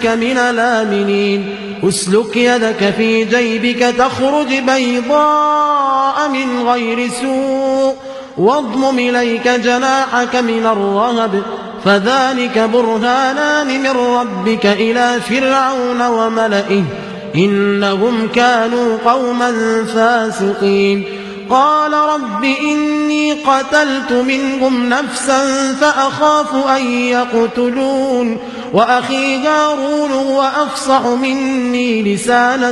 نجعلك من الآمنين اسلك يدك في جيبك تخرج بيضاء من غير سوء واضمم إليك جناحك من الرهب فذلك برهانان من ربك إلى فرعون وملئه إنهم كانوا قوما فاسقين قال رب إني قتلت منهم نفسا فأخاف أن يقتلون وأخي هارون هو أفصح مني لسانا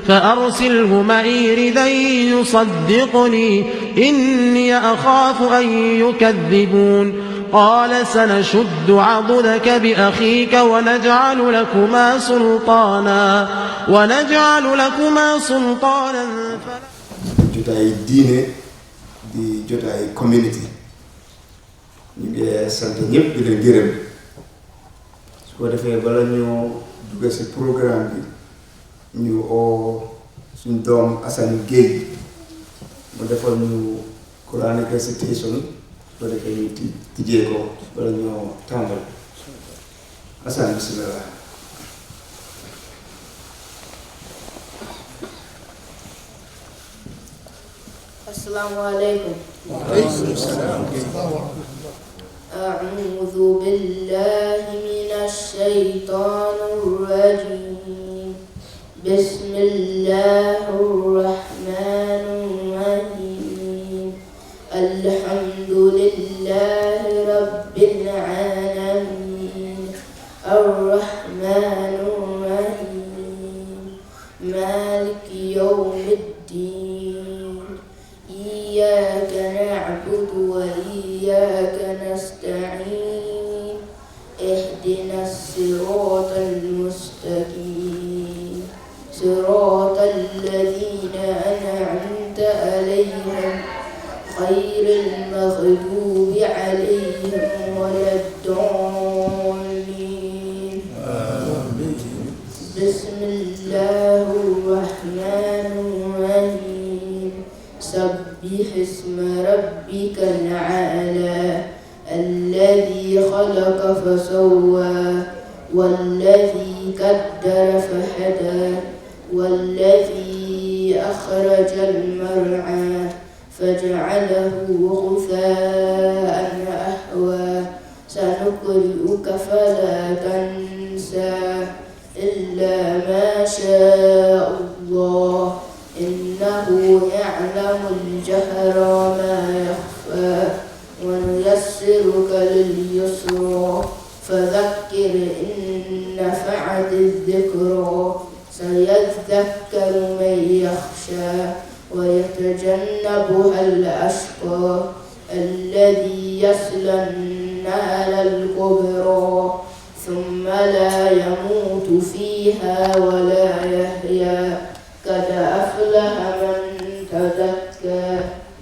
فأرسله معي ردا يصدقني إني أخاف أن يكذبون قال سنشد عضدك بأخيك ونجعل لكما سلطانا jotaay diine di jotaay community ñu ngi sant ñëpp di leen gërëm su ko defee bala ñoo dugg ci programme bi ñu oo suñ doom Assane Gueye mu defal ñu Quranic recitation su ko defee ñu tijjee ko bala ñoo tàmbal Assane bismillah. السلام عليكم. وعليكم السلام. أعوذ بالله من الشيطان الرجيم. بسم الله الرحمن الرحيم. الحمد لله رب العالمين الرحمن الرحيم مالك يوم الدين إياك نعبد وإياك نستعين اهدنا الصراط المستقيم صراط الذين أنعمت عليهم غير المغضوب عليهم ولا الضالين بسم الله الرحمن الرحيم سبح اسم ربك الأعلى الذي خلق فسوى والذي قدر فهدى والذي أخرج المرعى فجعله غثاء أحوى سنقرئك فلا تنسى إلا ما شاء الله إنه يعلم الجهر وما يخفى ونيسرك لليسرى فذكر إن نفعت الذكرى سيذكر من يخشى ويتجنبها الأشقى الذي يصلى النار الكبرى ثم لا يموت فيها ولا يحيا قد أفلح من تزكى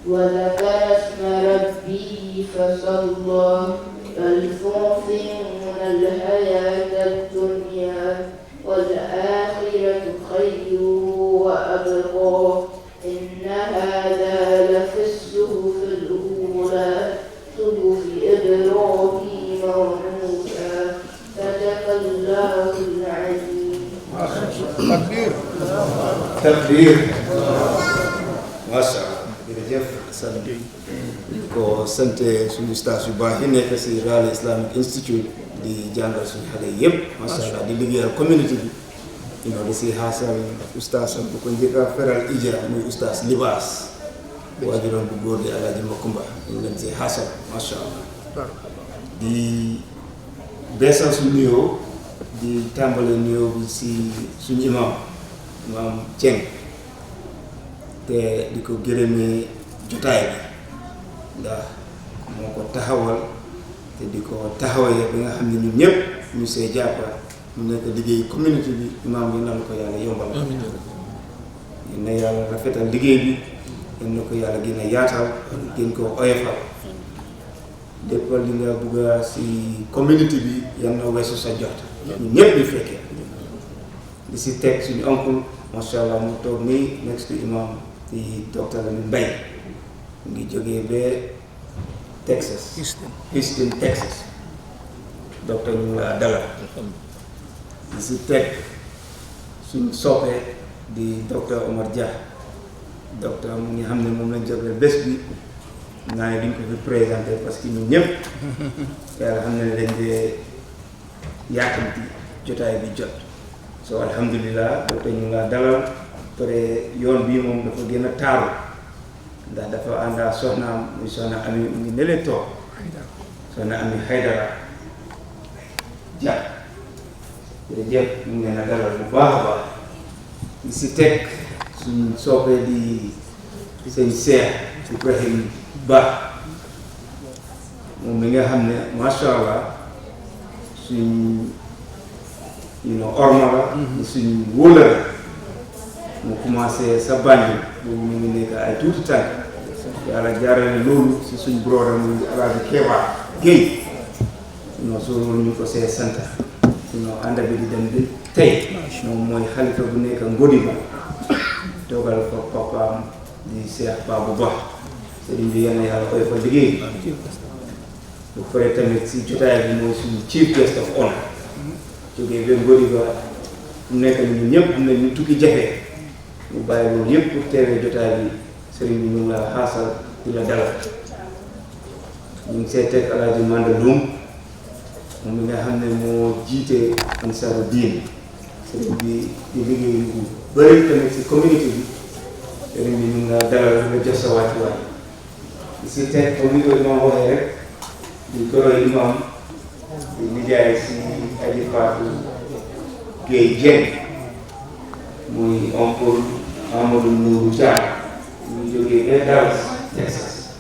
وذكر اسم ربه فصلى بل تؤثرون الحياة الدنيا والآخرة خير وأبقى إن هذا لفي الصحف الأولى صحف إبراهيم وموسى صدق الله العظيم. Takbir. Masha Allah. Jërëjëf sant ko sant suñu stage yu baax yi nekk si Royal Islamic Institute di jàngal suñu xale yëpp masha Allah di liggéeyal community bi di si xaasal ustaas bu ko njëkk a feral ijra muy ustaas libaas waajuram bu góor di Alaaji Makumba ñu leen si xaasal masha Allah di beesal suñu nuyoo di tàmbale nuyoo bi si suñu imam Jeng te di ko gërëmee jotaay bi ndax moo ko taxawal te di ko taxawee ba nga xam ne ñun ñëpp ñu see jàppa mu nekk liggéey communauté bi imam bi nan ko yàlla yombal gën na yàlla rafetal liggéey bi gën na ko yàlla gën a yaatal gën koo oyofal lépp li nga bugg a si communauté bi yan na weesu sa jot ñun ñëpp ñu fekkee di si teg suñu oncle macha allah mu toog nii next to imam di docteur Mbaye mu ngi jógee ba Texas Houston Texas docteur ñu ngi laa dalal di si teg suñ soppee di docteur Omar Dia docteur mu ngi xam ne moom lañ joxe bés bi naa ne duñ ko fi présenté parce que ñun ñëpp yàlla xam ne dañ dee yaakamti jotaay bi jot so alhamdulilah docteur ñu ngi laa dalal pare yoon bii moom dafa gën a taaru ndax dafa àndaa soxnaam muy soxna Ami mu ngi nelee toog soxna Ami Haydara Dia jërëjëf ñu ngi leen a dalal bu baax a baax di si teg suñ soppee di sëñ Cheikh Ibrahim Ba moom mi nga xam ne macha allah suñ orma la suñ wóola la mu commencé sa bànni boobu mu ngi nekk ay tuuti tànk yàlla jaarale loolu si suñ broda muy Alaaji Keba Guèye soo loolu ñu ko see sant ànd bi di dem bi tey moom mooy xalifa bu nekk Ngodi ba toogal fa papaam di Cheikh Babou Ba sëriñ bi yal na yàlla koy fa liggéey bu pare tamit si jotaay bi mooy suñu chief guest of honor jógee ba Ngodi ba mu nekk ñun ñëpp am na ñu tukki jafe ñu bàyyi loolu yëpp pour teewee jotaay bi sëriñ bi ñu ngi la xaasal di la dalal ñu ngi see teg Alaaji Manda Loum moom mi nga xam ne moo jiite Ansaaru Diin sëriñ bi di liggéey bu bëri tamit si communauté bi sëriñ bi ñu ngi la dalal di la jox sa wàccuwaay di si teg comme ni ko imam waxee rek di goroy imam di nijaay si aji Fatou Guèye Jeng muy oncle Amadou Nourou Thiam ñu jógee ba Dallas Texas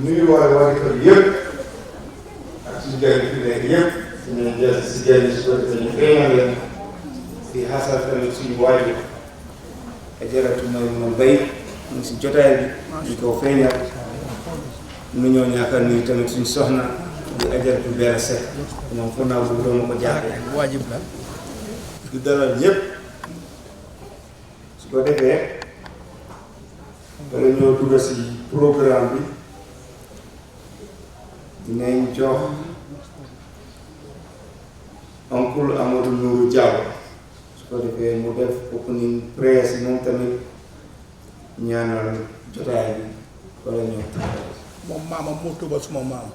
nuyu waa kër yëpp ak suñu jàng fi nekk yëpp ñu jël si jàng si ko defee ñu feeñal leen di xasal tamit suñu waajur ajaratu ma bay mu si jotaay bi ñu ko feeñal mu ñëw ñaakal nuyu tamit suñu soxna di ajaratu Beera Seck moom foog naa bu doon ma ko jaaxle waajib la di dalal ñëpp su ko defee bala ñoo dugg si programme bi dinañ jox oncle Amadou Nourou Diallo su ko defee mu def opening prayer si moom tamit ñaanal jotaay bi wala ñëw tàmbali. moom maamam moo tubal suma maam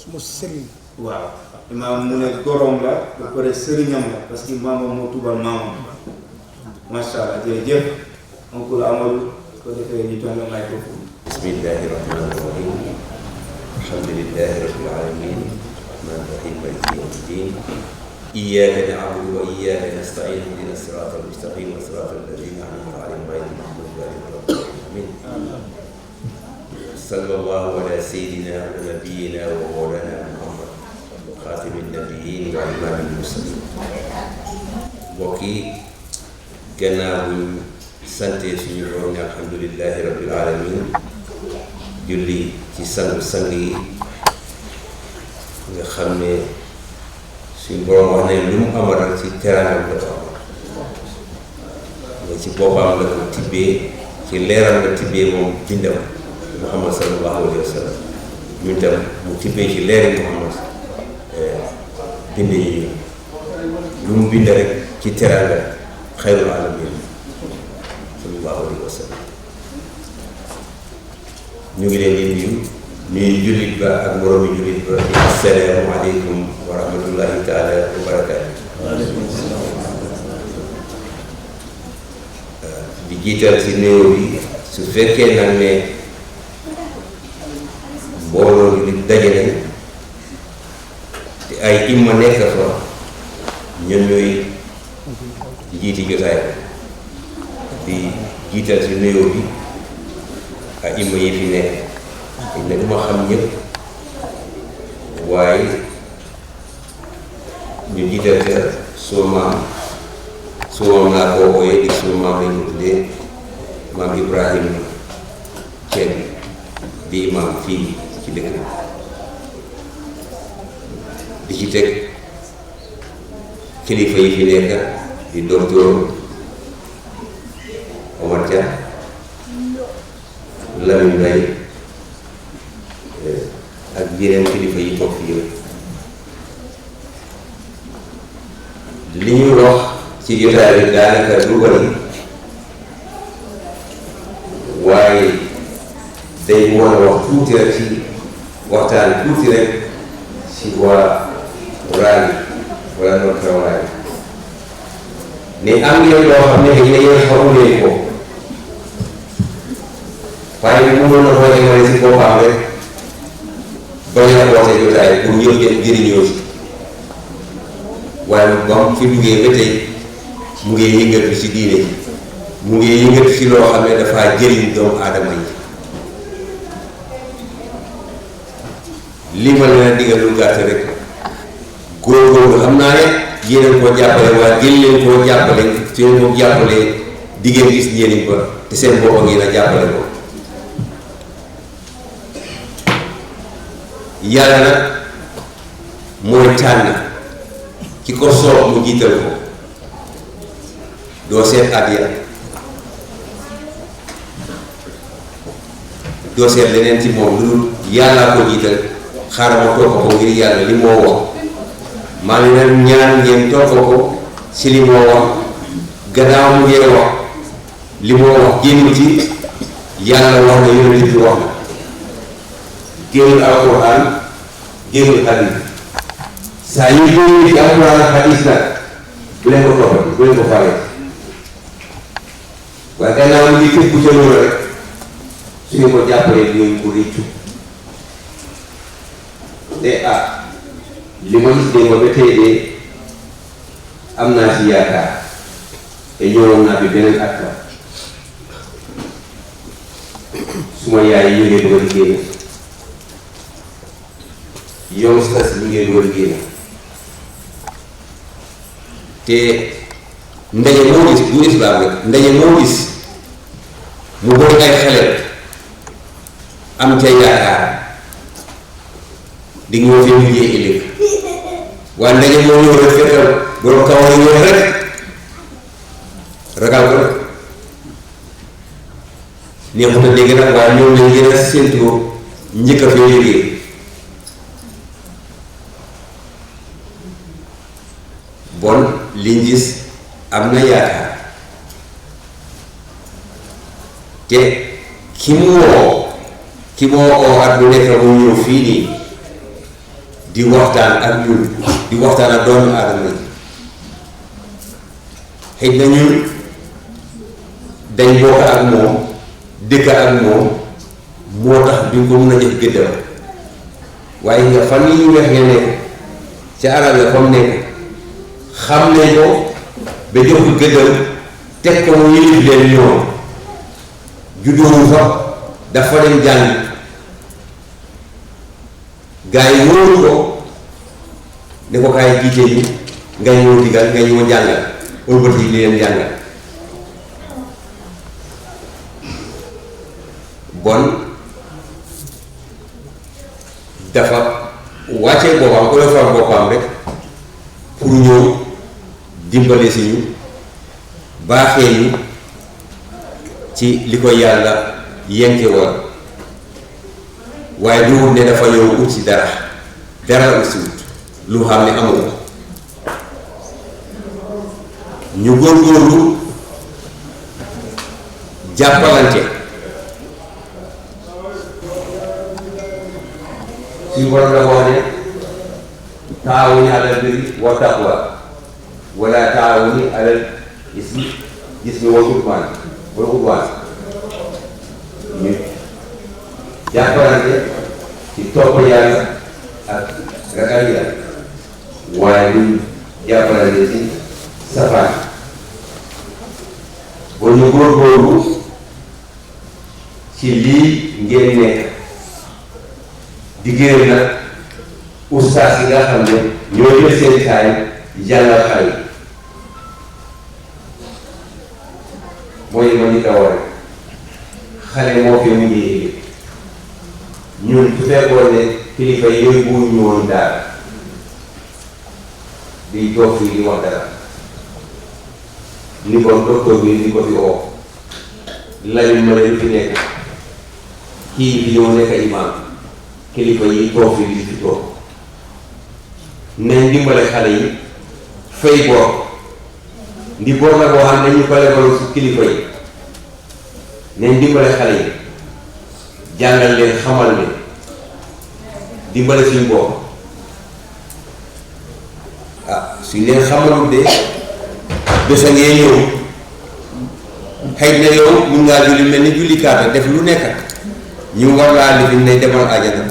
suma sëriñ. waaw imaam mu ne gorom la ba pare sëriñam la parce que maamam moo tubal maamam macha allah jërëjëf oncle Amadou su ko defee ñu jox la microphone. bismillahi rahmani rahim alhamdulillahi rabbil alamin rahmani rahim maliki yawmi ddin iyyaka na'budu wa iyyaka nasta'in ihdina siratal mustaqim siratal ladzina an'amta alayhim ghayril maghdubi alayhim waladdallin amin sallallahu ala sayyidina wa nabiyyina wa mawlana muhammad khatimin nabiyyin wa imamil mursalin mbokk yi gannaaw buñ sante suñu borom ne alhamdulillahi rabbil alamin julli ci sang yi nga xam ne suñu borom wax ne lu mu amal ci teraangam la ko amal mais ci boppam la ko tibbee ci leeram la tibbee moom bindam Muhammad sallallahu alayhi wa sallam ñun tam mu tibbee ci leeri Muhammad bind yi lu mu bind rek ci teraanga xayrul alamin sallallahu alayhi wa sallam ñu ngi leen di nuyu jullit ba ak moroomi jullit ba assalaamu aleykum wa rahmatullahi taala wa barakaatu. di jiital ci néew bi su fekkee nag ne mbooloo jullit daje nañ te ay imma nekk fa ñoom ñooy jiiti jotaay di jiital ci néew bi ak imma yi fi nekk ne du ma xam ñëpp waaye ñu jiital ca suma maam laa koo ooyee di suma maam lañ ko tuddee maam Ibrahim Ceeb di imam fii ci dëkk bi di ci teg kilifa yi fi nekk di docteur Omar Dia Lamine Mbaye ak yeneen kilifa yi toog fii yëpp li ñuy wax ci jotaay bi daanaka du bari waaye day mën a wax tuuti rek ci waxtaan tuuti rek ci waa Raleigh wala North Carolina ne am ngeen loo xam ne xëy na yéen xamuleen ko waaye bi mënoon na koo emale si boppam rek bañ a woote jotaay pour ñëpp jëriñoo si waaye ba mu fi duggee ba tey mu ngi yëngatu si diine ji mu ngi yëngatu si loo xam ne dafa jëriñ doomu aadama yi li ma leen a digal lu gàtt rek góorgóorlu xam naa ne yéen koo jàppale waaye jël leen koo jàppale su leen ko jàppalee di ngeen gis njëriñ ba te seen bopp ngeen a jàppale ko yàlla nag mooy tànn ki ko soob mu jiital ko doo seet àddiya doo seet leneen ci moom lu dul yàllaa ko jiital xaaral ma topp ko ngir yàlla li moo wax maa ngi leen ñaan ngeen topp ko ci li moo wax gannaaw mu ngeen wax li moo wax génn ci yàlla wax na yonent bi wax na génnul alquran génnul hadis saa yu génn ci alquran ak hadis nag bu leen ko toppati bu leen ko faale waaye gannaaw mu ngi képp ku ca loolu rek su ñu ko jàppalee ñooy ko réccu te li ma gis démb ba tey de am naa ci yaakaar te ñëwoon naa bi beneen at la suma yaay yi ñu ngi bëgg a génn yow stas ñu ngi bëgg a génn te ndaje moo gis du islam rek ndaje moo gis mu bëri ay xelel am ca yaakaar di nga fi mujjee ëllëg waaye ndaje moo ñëw rek fekkal borom kawar yi ñëw rek ragal ko rek neexut a dégg nag waaye ñoom lañ gën a séentu njëkk a fee liggéey bon liñ gis am na yaakaar te ki mu woo at bu nekk mu ñëw fii nii di waxtaan ak ñun di waxtaan ak doomu aadama yi xëy na ñun dañ bokk ak moom dëkk ak moom moo tax duñ ko mën a jox gëddam waaye nga fan yi ñu weex nga nekk ca arab ya fa mu nekk xam ne ko ba jox ko gëddam teg ko mu yilif leen ñoom juddoowu fa dafa dem jàng gaa yi wóoru ko ne ko kaay jiite yi nga ñëw digal nga ñëw jàngal ëlbati yi leen jàngal bon dafa wàccee boppam ko defar boppam rek pour ñëw dimbale si ñu baaxee ñu ci li ko yàlla yenke woon waaye du wut ne dafa yow ut si dara ut si wut lu xam ne amul ko ñu góorgóorlu jàppalante suñu borom la wax ne taawuni alal birri wa taqwa wala taawuni alal ismi wal udwaan ñu jàppalante ci topp yàlla ak ragal yàlla waaye duñ jàppalante ci safaan ba ñu góorgóorlu ci lii ngeen nekk di gërëm nag ustaas yi nga xam ne ñoo jël seen taay jàngal xale mooy ma ñu ko waree xale moo fi mujjee ñun su fekkoon ne kilifa yooyu bu ñu woon daal di toog fii di wax dara ni kon docteur bi di ko fi oo lañu ma leen fi nekk kii fi ñëw nekk imam kilifa yi toog fi di fi toog nañ dimbale xale yi fay bor ndi bor la boo xam ne ñu ko lebaloon su kilifa yi nañ dimbale xale yi jàngal leen xamal leen dimbale suñu bopp suñ leen xamalul de bésa ngee ñëw xëy na yow mun ngaa julli mel ni julli kaata def lu nekk ñu war laa lifin ne demal àjjana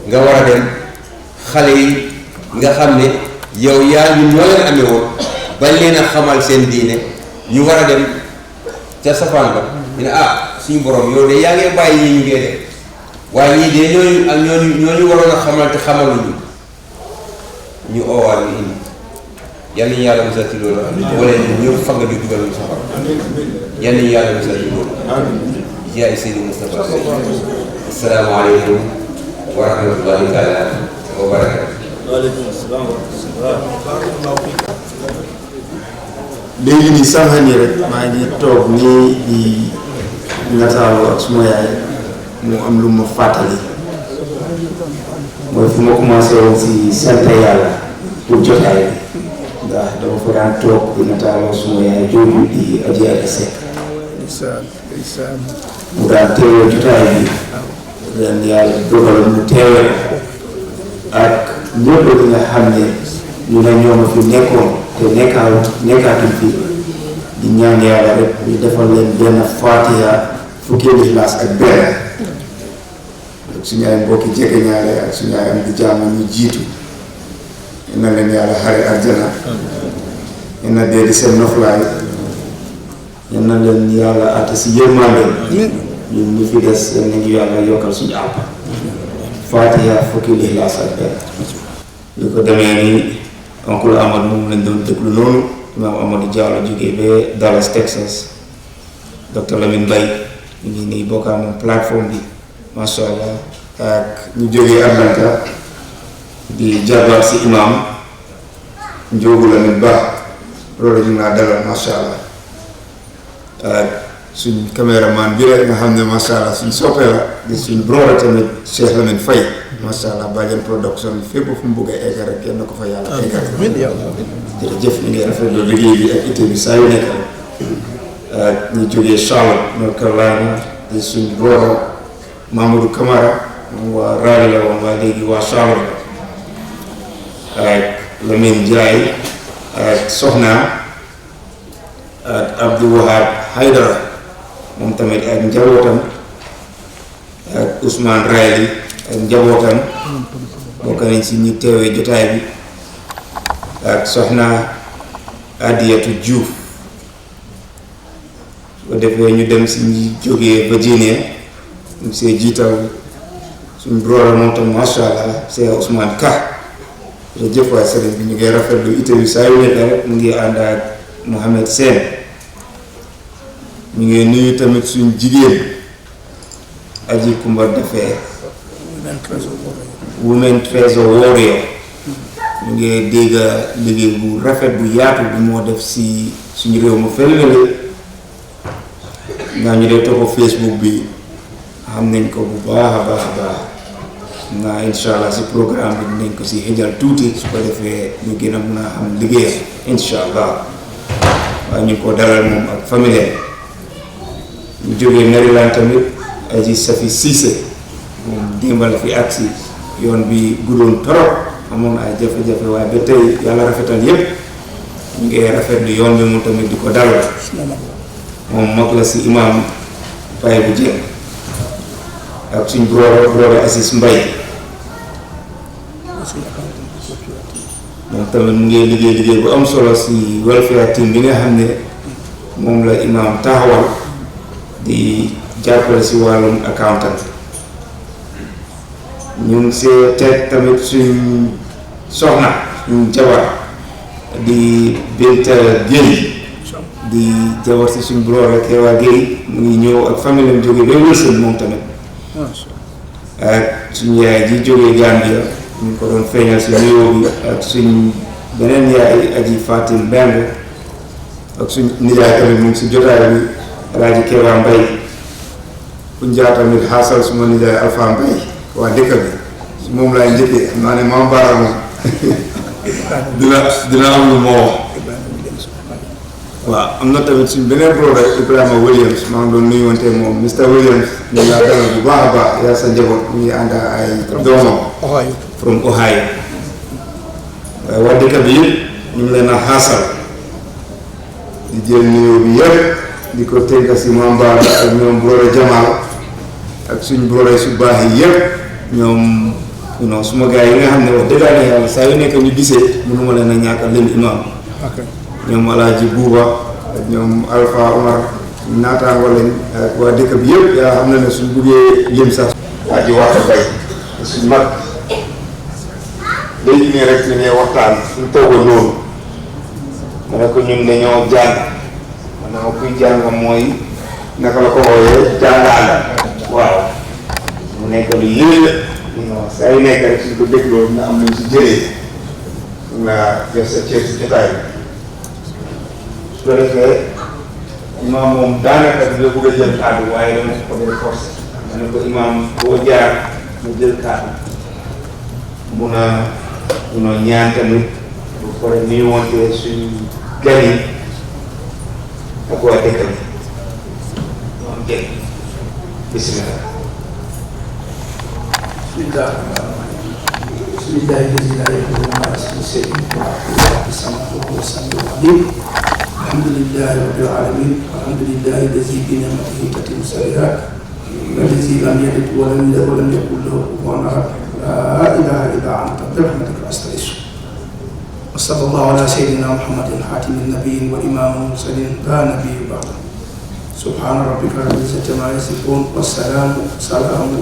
nga war a dem xale yi nga xam ne yow yaa ñu ñoo leen amee woon bañ leen a xamal seen diine ñu war a dem ca safaan ba ñu ne suñu borom yow de yaa ngee bàyyi ñii ñu ngee def waaye ñii de ñooñu ak ñooñu waroon a xamal te xamaluñu ñu oowaat ñu indi yal nañu yàlla musal ci loolu wala ñu fagg di dugal ñu safara yal nañu yàlla musal ci loolu yaay Seydi Moustapha asalaamaaleykum wa rahmatullahi taala wa barakatu. waaleykum salaam léegi nii sànq nii rek maa ngi toog nii di nataalu ak suma yaay mu am lu ma fàttali mooy fu ma commencé woon si sant yàlla pour jotaay bi ndax dama fa daan toog di nataalu suma yaay jooju di Adja Seck mu daan teewee jotaay bi ren yàlla dogal mu teewee ak ñëpp li nga xam ne ñu ne ñoom fi nekkoon te nekkaatuñ fi di ñaan yàlla rek ñu defal leen benn Fatiha fukki Ixlaas ak benn ak suñu ay mbokki jege ñaare ak suñu ay am di jàmm ñu jiitu yal na leen yàlla xare àjjana yal na dee di seen noflaay yal na leen yàlla àtte si yërmandeem ñun ñu fi des yal nañu yàlla yokkal suñu àpp Fatiha fukki Ixlaas ak benn li ko demee ni oncle Amadou moom lañ doon déglu noonu Imam Amadou Diallo jógee ba Dallas Texas docteur Lamine Mbaye ñu ngi nii bokkaa moom plateforme bi masha Allah ak ñu jógee Atlanta di jarbaat si imam Njoogu Lamine Ba loolu ñu ngaa dalal masha Allah ak suñ caméraman bi rek nga xam ne masha Allah suñ soppee la di suñ brother tamit Cheikh Lamine Faye masha Allah Badiane production fépp fu mu bëgg a egg rek kenn ko fa yàlla eggal jërëjëf ñu ngi rafetlu liggéey bi ak itte bi saa yu nekk ak ñu jógee Charlotte North Carolina di suñ brother Mamadou Camara moom waa rajo la woon waa léegi waa Charlotte ak Lamine Ndiaye ak Soxna ak Abdou Wahab Haydara moom tamit ak njabootam ak Ousmane Rayli ak njabootam bokk nañ si ñu teewee jotaay bi ak Soxna Adiyatu Diouf su ko defee ñu dem si ñi jógee Virginia ñu see jiital suñ brother moom tam masha Allah c'est Ousmane Ka jërëjëf waay sëriñ bi ñu ngi rafetlu ité bi saa yu nekk rek mu ngi ànd ak Mohamed Sène ñu ngi nuyu tamit suñ jigéen Aji Kumba defee Women Treasure Warrior ñu ngi dégg liggéey bu rafet bu yaatu bi moo def si suñu réew mu fële nga ñu dee topp Facebook bi xam nañ ko bu baax a baax a baax nga insha Allah si programme bi dinañ ko si xëjal tuuti su ko defee ñu gën a mun a xam liggéeyam insha Allah waaye ñu ko dalal moom ak famille ñu jógee Maryland tamit Aji Safi Cissé moom démbal fi agsi yoon bi guddoon torop amoon ay jafe-jafe waaye ba tey yàlla rafetal yépp ñu ngi rafetlu yoon bi moom tamit di ko dalal moom mag la si imam Baye bu Jeng ak suñ brother Assis Mbaye moom tamit mu ngi liggéey bu am solo si welfare team bi nga xam ne moom la imam taxawal di jàppale si wàllum accountant ñu ngi see teg tamit suñ soxna suñ jabar di Binta Gueye di jabar si suñ brother Kewa Gueye mu ngi ñëw ak famille am jógee ba Wilson moom tamit ak suñ yaay ji jógee Gambia ñu ngi ko doon feeñal si nuyoo bi ak suñ beneen yaay Aji Fatim Beng ak suñ nijaay tamit mu ngi si jotaay bi Alaaji Kewa Mbaye ku njaa tamit xaasal suma nijaay Alpha Mbaye waa dëkk bi moom laay njëkkee xam naa ne Maam Bara moom dina am lu moo wax waaw am na tamit suñ beneen brother Ibrahima Williams maa ngi doon nuyuwante moom Mr Williams ñu ngi laa dalal bu baax a baax yaa sa njaboot mu ngi ànd ak ay doomam from Ohio waaye waa dëkk bi yëpp ñu ngi leen a xaasal di jël nuyoo bi yëpp di ko tënk si Maam Bara ak ñoom brother Jamal ak suñ brother su baax yi yëpp ñoom non suma gars yi nga xam ne wax dëgg yàlla saa yu nekk ñu gisee mënuma leen a ñàkk a lim imam ñoom Alaaji Buuba ak ñoom Alpha Omar naataango lañ ak waa dëkk bi yëpp yaa xam na ne suñ buggee lim sax waa ji waxta bay suñ mag léegi nii rek ñu ne waxtaan suñ tooga noonu ma ne ko ñun dañoo jàng ma ne ma kuy jàng mooy naka la ko wooyee jàngaala waaw mu nekk lu yéene non saa yu nekk rek suñ ko dégloo na am luñ si jëlee nga def sa cër si jotaay bi su ko defee imaam moom daanaka dina bëgg a jël kàddu waaye dama ko dee forcé ma ne ko imaam boo jaar mu jël kàddu mun a ñaan tamit bu pare nuyu wante suñu gan yi ak waa dëkk bi moom Jeng bismillah بسم الله الذي لا يضر مع اسمه شيء في السماء وهو السميع العليم الحمد لله رب العالمين الحمد لله الذي بنعمته تتم الصالحات والذي لم يلد ولم يولد ولم يكن له كفوا احد لا اله الا انت برحمتك استغيث وصلى الله على سيدنا محمد خاتم النبيين وامام المرسلين لا نبي بعده سبحان ربك رب العزة عما يصفون والسلام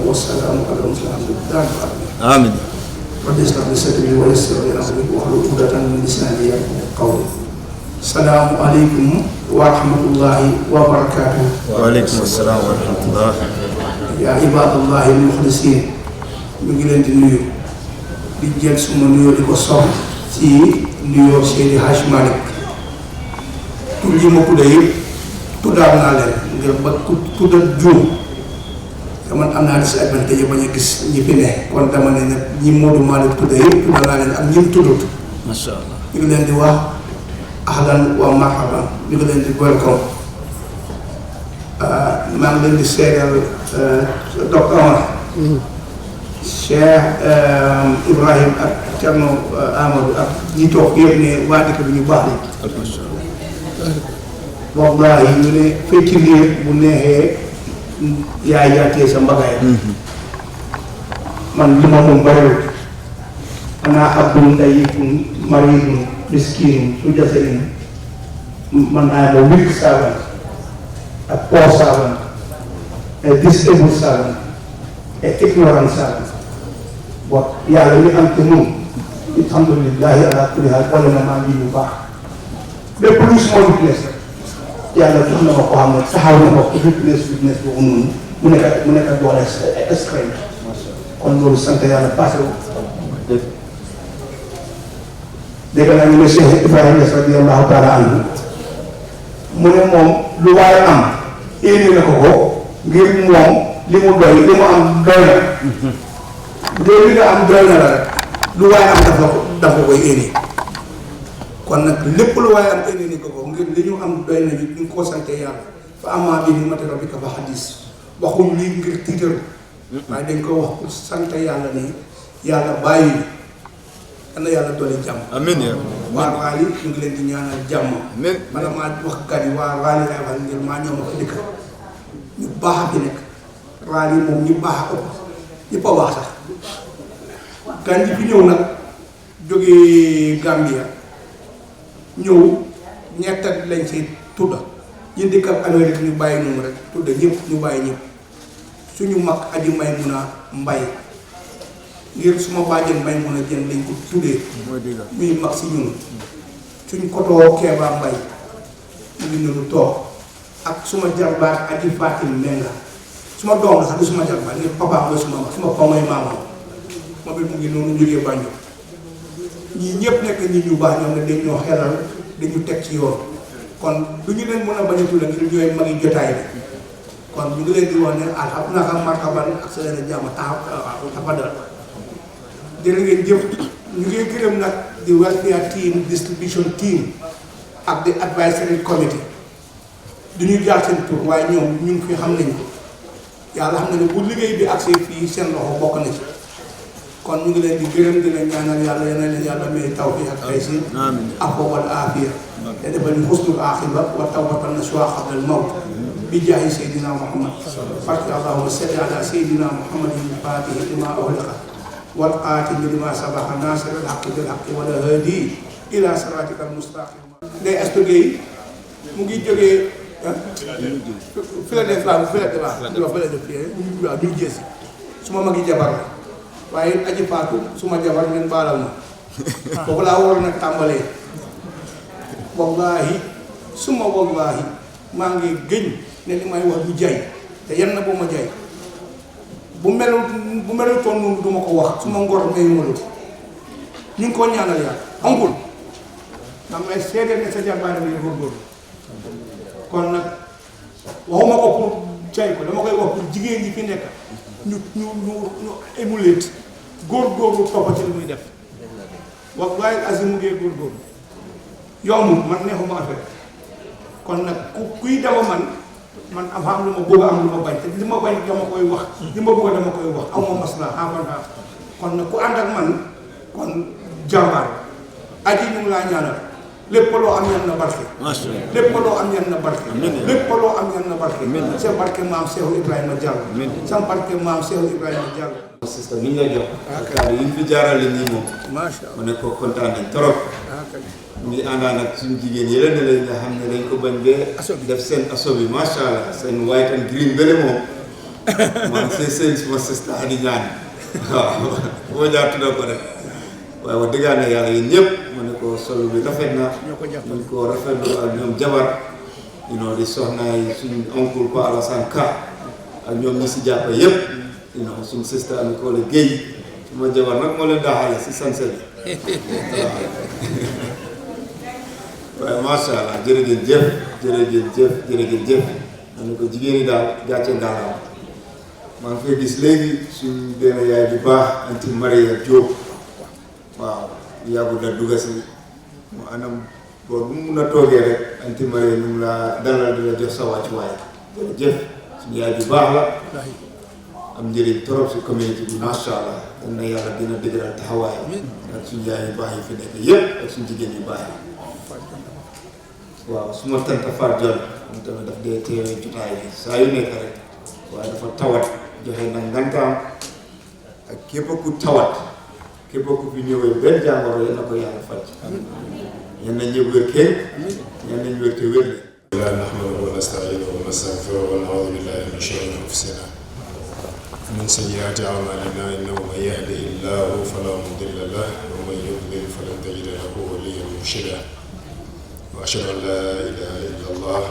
والسلام على المرسلين الحمد لله رب العالمين آمين رب اشرح لي صدري ويسر لي امري واحلل عقدة من لساني يفقهوا قولي السلام عليكم ورحمة الله وبركاته. وعليكم السلام ورحمة الله. يا عباد الله المخلصين ñu ngi leen di nuyu di jël suma nuyoo di ko sox ci nuyoo Seydi Hadj Malick tur yi ma tudde yëpp tuddaal naa leen ngir ba ku tuddal juum te man am naa disadvantage bañ a gis ñi fi ne kon dama ne nag ñi Modou Malick tudde yëpp tuddal naa leen ak ñi mu tuddut. Masha Allah ñu ngi leen di wax ahlan wa marhaban ñu ngi leen di welcome maa ngi leen di seedal docteur Omar Cheikh Ibrahim ak Thierno Amadou ak ñi toog yëpp ne waa dëkk bi ñu baax lañ. wallahi ñu ne fecc liir bu neexee yaay yaatee sa mbagaay man li ma moom bariwul xanaa abdul ndayikun maridun miskinun su jasein man I am a weak servant, a poor servant, a disabled servant, a ignorant servant. But yàlla li am te moom alhamdulillahi ala kulli haal wala na maa ngi yu baax lépp lu suma weakness rek yàlla jox na ma ko xam ne taxaw na ma ko weakness boobu noonu mu nekk doole strength kon loolu sant yàlla passé wu dégg naa ñu ne Cheikh Ibrahima radiyallahu taala anhu mu ne moom lu waaye am éni na ko ngir moom li mu doy li mu am doy na loolu li nga am doy na la rek lu waaye am dafa koy éni kon nag lépp lu waaye am éni ni ko ngir li ñu am doy na ñu ngi ko sante yàlla fa amaa bi ni'mati rabbika fa hadis waxuñ lii ngir tiitaru waaye dañ ko wax pour sant yàlla ni yàlla bàyyi ana yàlla doole jàmm amiin ya waa Waali ñu ngi leen di ñaanal jàmm amiin man maa wax kat yi waa Waali lay wax ngir maa ñoom ak dëkk ñu baax a fi nekk Waali moom ñu baax a ëpp ñëpp a wax sax gan yi fi ñëw nag jógee Gambia ñëw ñett lañ ci tudda ñu dëkk ak Amérique ñu bàyyi noonu rek tudda ñëpp ñu bàyyi ñëpp suñu mag aji may mun a mbay ngir suma bàjjen may mun a jën lañ ko tuddee muy mag si ñun suñ kotoo Keeba Mbay mu ngi noonu toog ak suma jarbaat aji Fatim Menga suma doom la sax di suma jarbaat ngir papa mooy suma mag suma papa mooy maamam moom it mu ngi noonu jógee Banjul ñii ñëpp nekk nit ñu baax ñoom ne dañ ñoo xelal dañu teg ci yoon kon du ñu leen mën a bañ a tudd ngir ñooy magi jotaay bi kon ñu ngi leen di wax ne alhamdulilah marhaban ak seen jàmm tafadal jërë ngeen jëf. ñu ngi gërëm nag di welfare team distribution team ak di advisory committee du ñu jaar seen tur waaye ñoom ñu ngi fi xam nañ ko yàlla xam na ne bu liggéey bi accès fii seen loxo bokk na ci kon ñu ngi leen di gërëm di leen ñaanal yàlla yeneen leen yàlla may tawfiq ak taysiir ak wal aafiya te defal ñu husnul aaxiba wa tawbatan nasuha qabla al mawt bi jaahi sayyidina Muhammad barke allahumma salli ala sayyidina Muhammadin al-faatihi lima ughliqa wal qaatimi lima sabaqa naasiril haqqi bil haqqi wal haadi ila siraatikal mustaqim. Ndeye Astou Gueye mu ngi jógee fi la def waaw fi la def waaw fi la def waaw du jeesi suma magi jabar la waaye aji faatu suma jabar ngeen baalal ma boobu laa waroon nag tàmbalee wallaahi suma wallaahi maa ngi gëñ ne li may wax du jay te yan na boo ma jay bu melul toon noonu du ma ko wax suma ngor may ma lu ñu ngi ko ñaanal yàlla ankul ndax may seede ne sa jarbaane bi góorgóorlu kon nag waxuma ko pour jay ko dama koy wax pour jigéen ñi fi nekk ñu émuler góorgóorlu toppa ci li muy def wax waaye asi mu ngee góorgóorlu yombul man neexuma affaire kon nag kuy dama man am lu ma bëgg am lu ma bañ te li ma bañ dama koy wax li ma bëgg dama koy wax aw ma masla xaafanaa kon nag ku ànd ak man kon jàmbaar aji ñu ngi laa ñaanal lépp loo am yan na barke lépp loo am yan na barke lépp loo am yan na barke sa barke maam Seexu Ibrahima Diallo sa barke maam Seexu Ibrahima Diallo système yi ñu la jox kàddu yi ñu fi jaarale nii moom macha mu ne ko kontaan nañ trop ñu ngi àndaan ak suñu jigéen yi la ne leen nga xam ne dañ ko bañ bee def seen aso bi macha allah seen white and green bële moom man seen suma sista di ñaan waaw boo jaar tuddoo ko rek waaye wax dëgg yàlla yéen ñëpp mu ne ko solo bi rafet na ñu ko rafetlu ak ñoom jabar di soxnaay suñu oncle ko Alassane Ka ak ñoom ñi si jàpp yëpp suñu sista mi ko la géey suma jabar nag moo leen daaxale si sanse bi waaye macha allah jërëjëf ma ne ko jigéen ñi daal gàcce ngalaam maa ngi fay gis léegi suñu benn yaay bu baax anti Maria Diop waaw yàggul da dugga si mu anam boo bu mun a toogee rek anti Maria ñu la dalal di la jox sa wàccuwaay jërëjëf suñu yaay bu baax la am njëriñ trop si communauté bi macha allah am na yàlla dina dëgëral taxawaay ak suñu yaay yu baax yi fi nekk yëpp ak suñu jigéen yu baax yi waaw su ma tanta Fatou Dione moom tamit daf dee teewee jotaay bi saa yu nekk rek waaye dafa tawat joxe na ngantaam ak képp ku tawat képp ku fi ñëwee benn jàngoro yal na ko yàlla faj yal nañ ñëw wér kenn yal nañ wér te wér la nahmaduhu wa nasta'inuhu wa nastaghfiruhu wa na'udhu billahi min shururi anfusina min sayyiati a'malina innahu man yahdihillahu fala mudilla lahu wa man yudlil falan tajida lahu waliyyan murshida وأشهد أن لا إله إلا الله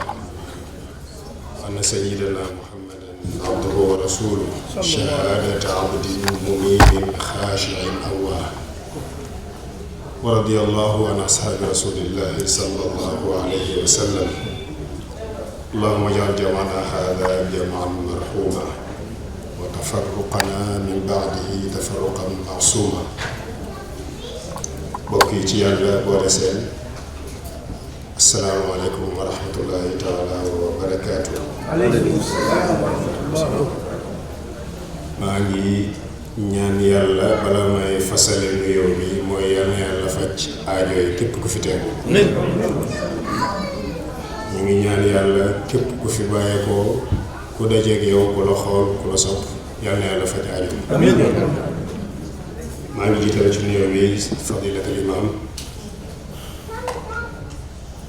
وأن سيدنا محمدا عبده ورسوله شهادة عبد منيب خاشع أواه ورضي الله عن أصحاب رسول الله صلى الله عليه وسلم اللهم اجعل جمعنا هذا جمعا مرحوما وتفرقنا من بعده تفرقا معصوما بقي يالا بورسين السلام عليكم ورحمة الله تعالى وبركاته. عليكم السلام ورحمة الله. maa ngi ñaan yàlla bala may fasale nuyoo bi mooy yal na yàlla faj aajo yi képp ku fi teew. ñu ngi ñaan yàlla képp ku fi bàyyeekoo ku dajeeg yow ku la xool ku la sopp yal na yàlla faj aajo. amiin. maa ngi jiital ci nuyoo bi fadilatul imam.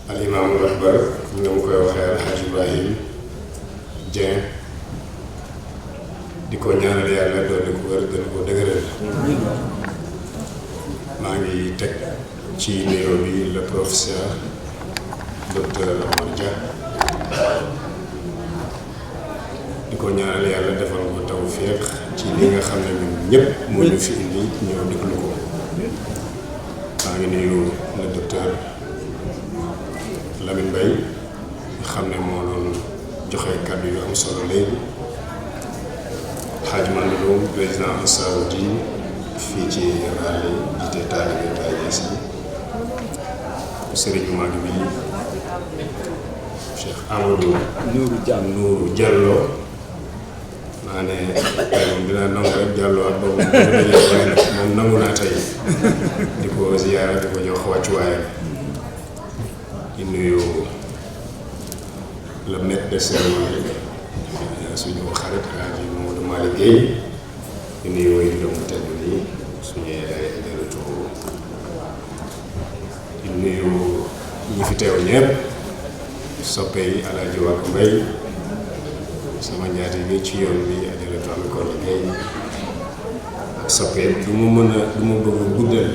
al imaamul akbar nga mu koy waxee alxaaj Ibrahim Jeng di ko ñaanal yàlla doon ko wér gën koo dëgëral maa ngi teg ci nuyoo bi le professeur docteur Omar Dia di ko ñaanal yàlla defal ko tawfiq ci li nga xam ne ñun ñëpp moo ñu fi indi ñëw déglu ko maa ngi nuyu le docteur Lamine Mbaye nga xam ne moo doon joxe kàddu yu am solo léegi Hadj Mandou président Ansaaruddin fii ci Rale jiite taalibe Baay Ñas yi sëriñ mag bi Cheikh Amadou Nourou Diallo maa ne tey moom dinaa nangu rek Diallo ak boobu waaye nag moom nangu naa tey di ko ziyaara di ko jox wàccuwaayam di nuyu le maître de cérémonie suñu xarit Alaaji Mamadou Malick Gueye di nuyu woy juróom bu tedd nii suñu yaay Ajaratu di nuyu ñi fi teew ñëpp soppe yi Alaaji Wàkk Mbay sama njaati bi ci yoon bi Ajaratu Ami Kolle Gueye ak soppe du ma bëgg a guddal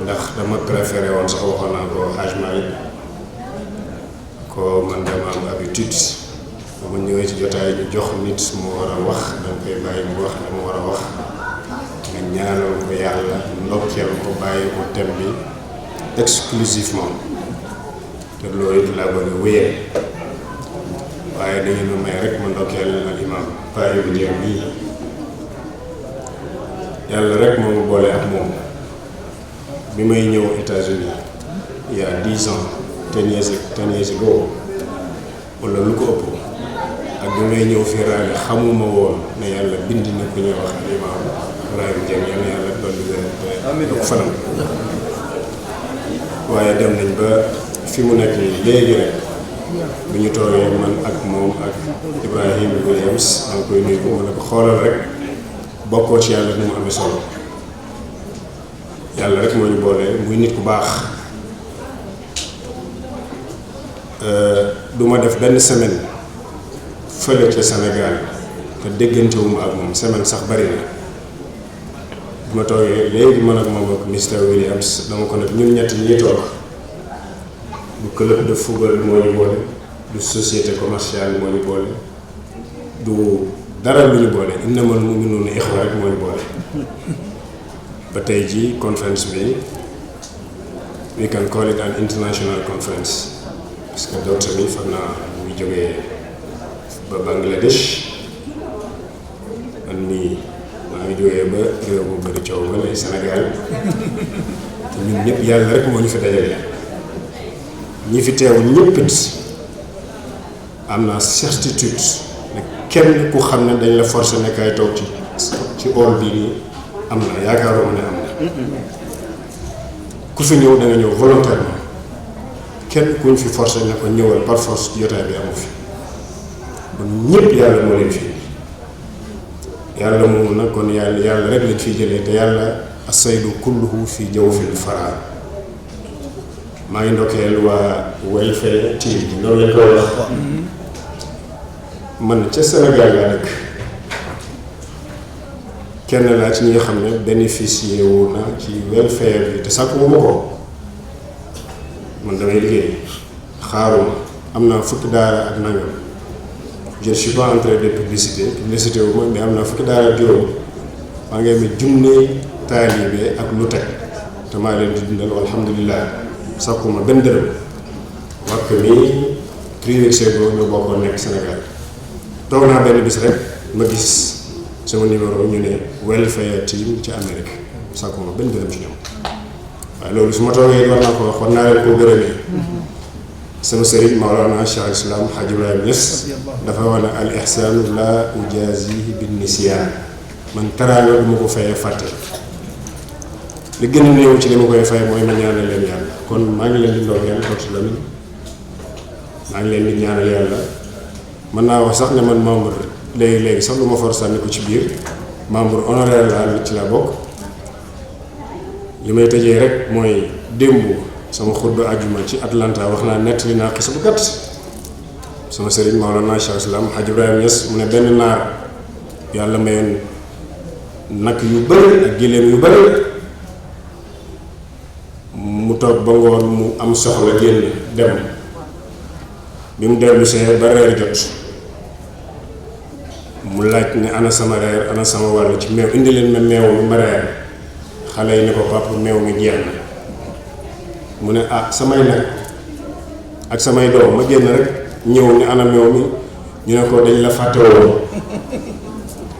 ndax dama préféré woon sax waxoon naa ko Hajj Malick ko man dama am habitude bu ma ñëwee ci jotaay ñu jox nit mu war a wax danga koy bàyyi mu wax dama war a wax nga ñaanal ko yàlla ndokkeel ko bàyyi ko thème bi exclusivement te loolu it laa bëgg a wéyee waaye dañu ma may rek ma ndokkeel al imam Piety Jeng bii yàlla rek moo ma boole ak moom bi may ñëw États-Unis il y a 10 ans 10 years ago wala lu ko ëpp ak bi may ñëw fii Rale xamuma woon ne yàlla bind na ku ñuy wax Imam Piety Jeng yal na yàlla dolli ko fanam waaye dem nañ ba fi mu nekk nii léegi rek bu ñu toogee man ak moom ak Ibrahim Williams danga koy nuyu ko mën a ko xoolal rek bokkoo ci yàlla ni mu amee solo yàlla rek moo ñu boole muy nit ku baax du ma def benn semaine fële ca Sénégal te déggantewuma ak moom semaine sax bari na bu ma toogee léegi man ak moom ak Mr Williams dama ko nag ñun ñett ñi toog du club de football moo ñu boole du société commerciale moo ñu boole du dara lu ñu boole innamal mu'minuuna ixwa rek moo ñu boole ba tey ji conference bi we can call it an international conference parce que docteur bi foog naa mu ngi jógee ba Bangladesh man mii maa ngi jógee ba réew bu bëri coow ba lay Sénégal te ñun ñëpp yàlla rek moo ñu fi dajale ñi fi teew ñëpp it am naa certitude ne kenn ku xam ne dañ la forcer ne kay toog ci hall bii nii am na yaakaaruma ne am na ku fi ñëw da nga ñëw volontairement kenn kuñ fi forcer ne ko ñëwal par force jotaay bi amu fi kon ñëpp yàlla moo leen fi yàlla moomu nag kon yàlla rek lañ fiy jëlee te yàlla asaydu kulluhu fi jawfil faraa maa ngi ndokkeel waa welfare team bi noonu lañ koy wax man ca Sénégal laa dëkk kenn laa ci ñi nga xam ne bénéficié wu na ci welfare bi te sàkkuwuma ko man damay liggéey xaaruma am naa fukki daara ak nangam je ne suis pas en train de publicité wu ma mais am naa fukki daara ak juróom maa ngi amee junne taalibe ak lu teg te maa leen di dundal alhamdulilah sàkkuma benn dërëm wax que ni 3 weeks ago ñoo bokkoon nekk Sénégal toog naa benn bis rek ma gis sama numéro ñu ne welfare team ci Amérique sàkkuma benn dërëm ci ñoom waaye loolu su ma toogee war naa ko wax war naa leen koo gërëmee sama sëriñ Mawlana Cheikh Islam Hadj Ibrahim Niass dafa wax ne al ihsaanu la ujazihi bin nisyaan man teraanga du ma ko fayee fàtte li gën a néew ci li ma koy fay mooy ma ñaanal leen yàlla kon maa ngi leen di ndokkeel Dr Lamine maa ngi leen di ñaanal yàlla mën naa wax sax ne man membre léegi sax lu ma for sànni ko ci biir membre honoraire laa ci la bokk li may tëjee rek mooy démb sama xutba ajuma ci Atlanta wax naa nettali naa xisa bu gàtt sama sëriñ Mawlana Cheikh Islam Hadj Ibrahim Niass mu ne benn naar yàlla mayoon nag yu bëri ak giléem yu bëri mu toog ba ngoon mu am soxla génn dem bi mu dellu see ba reer jot mu laaj ne ana sama reer ana sama wàll ci meew indi leen ma meew ma reer xale yi ne ko papa meew mi jeex na mu ne ah samay nag ak samay doom ma génn rek ñëw ne ana meew mi ñu ne ko dañ la fàtte woon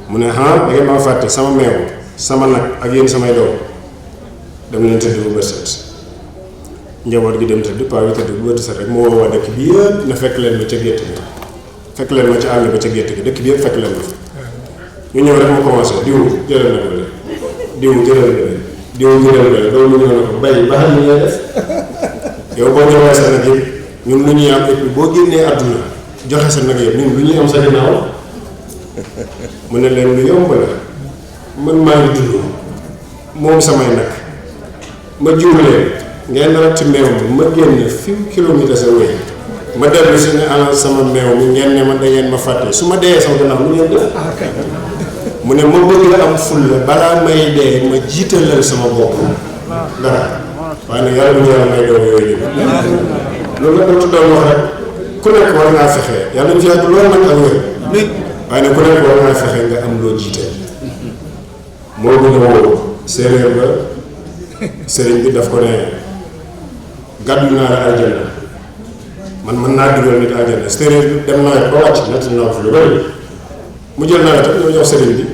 mu ne da ngeen ma fàtte sama meew sama nag ak yéen samay doom dem leen tëdd bu bët set njaboot gi dem tëdd paa bi tëdd bu bët set rek mu woo waa dëkk bi yëpp na fekk leen ma ca gétt gi fekk leen ma ca àll ba ca gétt gi dëkk bi yëpp fekk leen ma fa ñu ñëw rek mu commencé diw jëlal na ko le diw jëlal na le diw jëlal na le loolu mu ñëw na ko bay baaxal li ngay def yow boo joxee sa nag yëpp ñun lu ñuy am et puis boo génnee àdduna joxe sa nag yëpp ñun lu ñuy am sa ginnaaw mu ne leen lu yomb la man maa ngi dund moom samay nag ma jiw leen ngeen ratt meew mi ma génn few kilomètres away ma dellu si ne ana sama meew mi ngeen ne ma da ngeen ma fàtte su ma dee sama gannaaw lu ngeen def mu ne ma bëgg la am ful la balaa may dee ma jiitalal sama bopp dara waaye nag yàlla bu ñu yàlla may doom yooyu loolu la doon doon wax rek ku nekk war ngaa fexe yàlla ñu fi yàgg loolu nag ak wér waaye nag ku nekk war ngaa fexe nga am loo jiital moo gën a woo séeréer ba sëriñ bi daf ko ne gàddu naa la aljanna man mën naa dugal nit aljanna séeréer bi dem nawet ba wàcc nett naa fi lu bëri mu jël nawetam ñoo jox sëriñ bi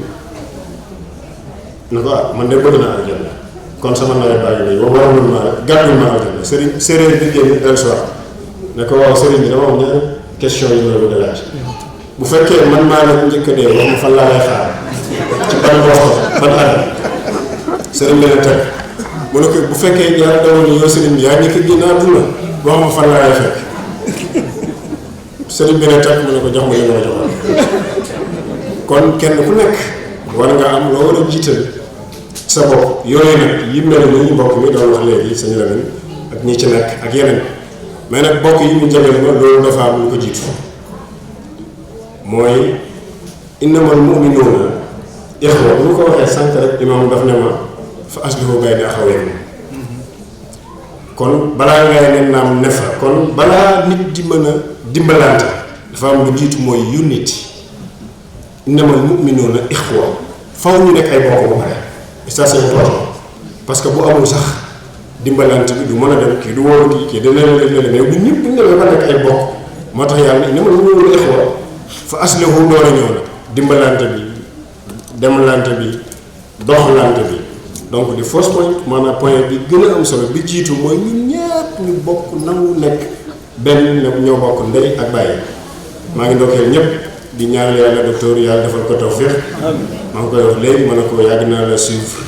ne ko man de bëgg naa aljanna kon sama nawet baa ngi nii waroon naa gàddu naa aljanna sëriñ séeréer bi génn del soir ne ko waaw sëriñ bi dama am ñaari question yu ma bëgg a laaj bu fekkee man maa la njëkk a dee wax ma fan laa lay xaar ci ban ban at sëriñ bi ne teg mu ne ko bu fekkee yàlla dawal ni yow sëriñ bi yaa njëkk a génn àdduna wax ma fan laa lay fekk sëriñ bi ne teg mu ne ko jox ma li nga ma joxoon kon kenn ku nekk war nga am loo war a jiital sa bopp yooyu nag yi mel ni ñu mbokk mi doon wax léegi sañu Lamin ak ñi ci nekk ak yeneen mais nag bokk yi mu jabel ma loolu dafa am lu ko jiitu mooy innamal mu'minuuna ixwa bu ñu ko waxee sànq rek imaam daf ne ma fa aslihu bayna axawaykum kon balaa ngay ne naam ne fa kon balaa nit di mën a dimbalante dafa am lu jiitu mooy unity innamal mu'minuuna ixwa faw ñu nekk ay bokk ba pare ça c'est important parce que bu amul sax dimbalante bi du mën a dem kii du wóolu kii dana leen mais bu ñëpp bu ñu demee ba nekk ay bokk moo tax yàlla innamal mu'minuuna ixwa fa aslihu door a ñëw nag dimbalante bi demlante bi doxlante bi donc di first point maanaam point bi gën a am solo bi jiitu mooy ñun ñëpp ñu bokk nangu nekk benn ne ñoo bokk ndey ak bàyyi maa ngi ndokkeel ñëpp di ñaanal yàlla docteur yàlla defal ko tawfiq maa ngi koy wax léegi mën na ko yàgg naa la suivre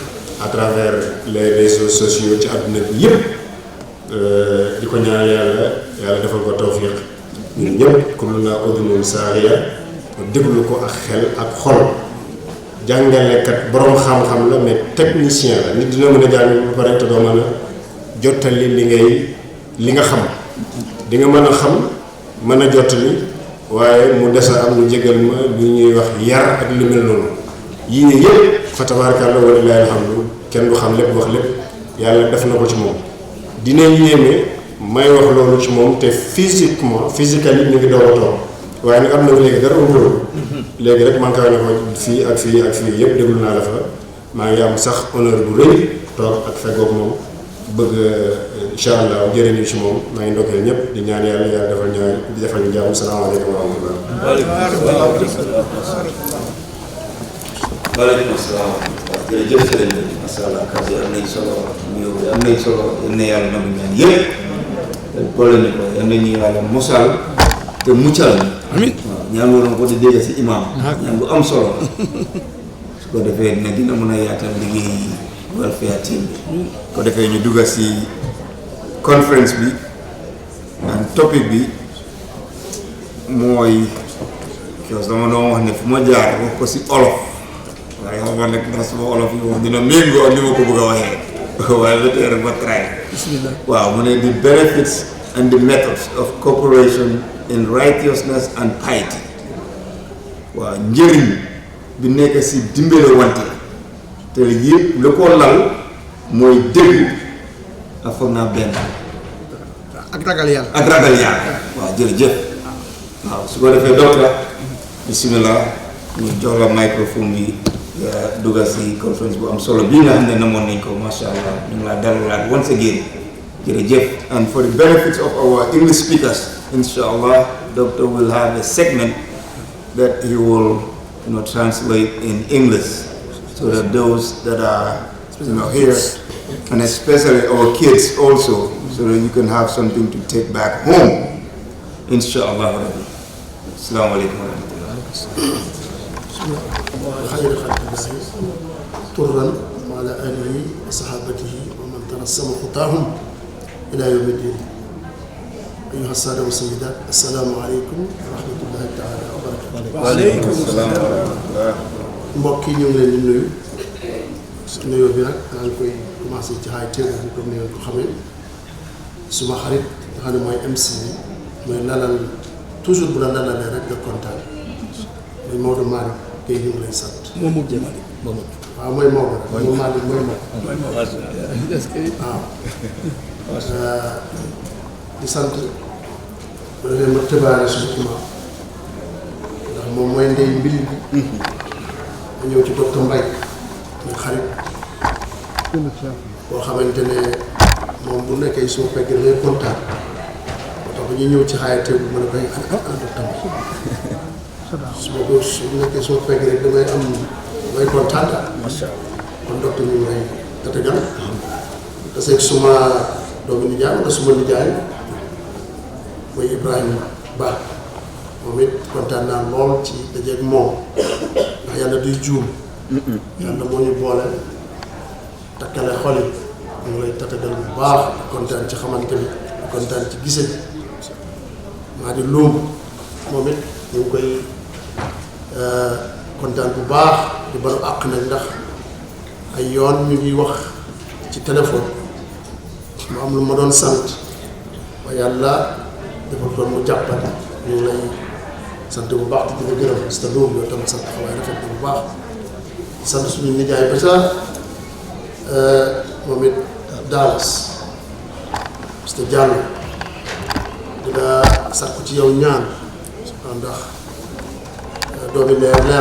à travers les réseaux sociaux ci àdduna bi yëpp di ko ñaanal yàlla defal ko tawfiq ñun ñëpp comme naa udunun saariya déglu ko ak xel ak xol jàngalekat borom xam-xam la mais technicien la nit dina mën a jàng ba pare te doo mën a jottali li nga xam di nga mën a xam mën a jottali waaye mu des a am lu jégal ma lu ñuy wax yar ak lu mel noonu yii ne yëpp fa tabarakallah walillahi alhamdu kenn du xam lépp wax lépp yàlla def na ko ci moom dina yéeme may wax loolu ci moom te physiquement ñu ngi doog a toog waaye nag am na léegi dara loolu léegi rek man kaa ne ko fii ak fii ak fii yëpp déglu naa la fa maa ngi am sax honneur bu rëy toog ak feggoog moom bëgg incha allah jëriñu ci moom maa ngi ndokkeel ñëpp di ñaan yàlla defal ñu jàmm salaamaaleykum wa rahmatullah. waaleykum salaam jërëjëf sëriñ bi macha allah kàddu yi am nañ solo nuyoo bi am nañ solo yal na yàlla nangu ñaan yëpp te boole ñu ko yal nañu yàlla mosal te muccal amiin waaw ñaan waroon ko di dégg si imam ñaan bu am solo su ko defee ne dina mën a yaatal liggéey welfare team bi ko defee ñu dugga si conference bi and topic bi mooy kios dama doon wax ne fu ma jaar wax ko si olof waaye xam nga nag ndax suma olof yi moom dina méngoo ak ni ma ko bëgg a waxee waaye ba tey rek ma try waaw mu ne the benefits and the methods of cooperation in righteousness and piety waaw njëriñ bi nekk si dimbale wante te yëpp lu ko lal mooy dégg ak foog naa benn ak ragal yàlla waaw jërëjëf waaw su ko defee docteur bismillah ñu jox la microphone bi nga dugga si conference bu am solo bii nga xam ne namoon nañ ko masha allah ñu ngi laa dalalaat once again jërëjëf. And for the benefits of our English speakers, inshallah, Doctor will have a segment that he will translate in English so that those that are here, and especially our kids also, so that you can have something to take back home, inshallah. Assalamu alaikum wa rahmatullah. أيها السادة والسيدات السلام عليكم ورحمة الله تعالى وبركاته. وعليكم السلام ورحمة الله. mbokk yi ñu ngi leen di nuyu nuyoo bi nag maa ngi koy commencé ci high table bi comme ni ngeen ko xamee suma xarit nga xam ne mooy MC bi mooy lalal toujours bu la lalalee rek nga kontaan mooy Maodo Malick Gueye ñu ngi lay sant. moom mu jëm Mamadou. waaw mooy Maodo rek moom Malick mooy Maodo. waaw. di sant bu defee ma tëbaale suñu imam ndax moom mooy ndey mbir bi ma ñëw ci docteur Mbaye muy xarit boo xamante ne moom bu nekkee suma pegg damay kontaan moo tax ba ñuy ñëw ci xaayate bu mën a koy ana docteur Mbaye su nekkee suma pegg rek damay kontaan daal kon docteur ñu ngi lay tatagal taseeg suma doomu nijaay wala suma nijaay mooy Ibrahima Ba moom it kontaan naa lool ci dajeeg moom ndax yàlla duy juum yàlla moo ñu boole takkale xol yi ñu ngi lay tatagal bu baax kontaan ci xamante bi kontaan ci gise maa di luum moom it ñu ngi koy kontaan bu baax di balu àq nag ndax ay yoon ñu ngi wax ci téléphone mu am lu ma doon sant waaye yàlla dafa doon mu jàppale ñu ngi lay sant bu baax di la gërëm parce que loolu yow tam sant xawaay rafet na bu baax sant suñu nijaay ba ca moom it Dallas parce que jàll di la sàkku ci yow ñaan ndax doomi leer la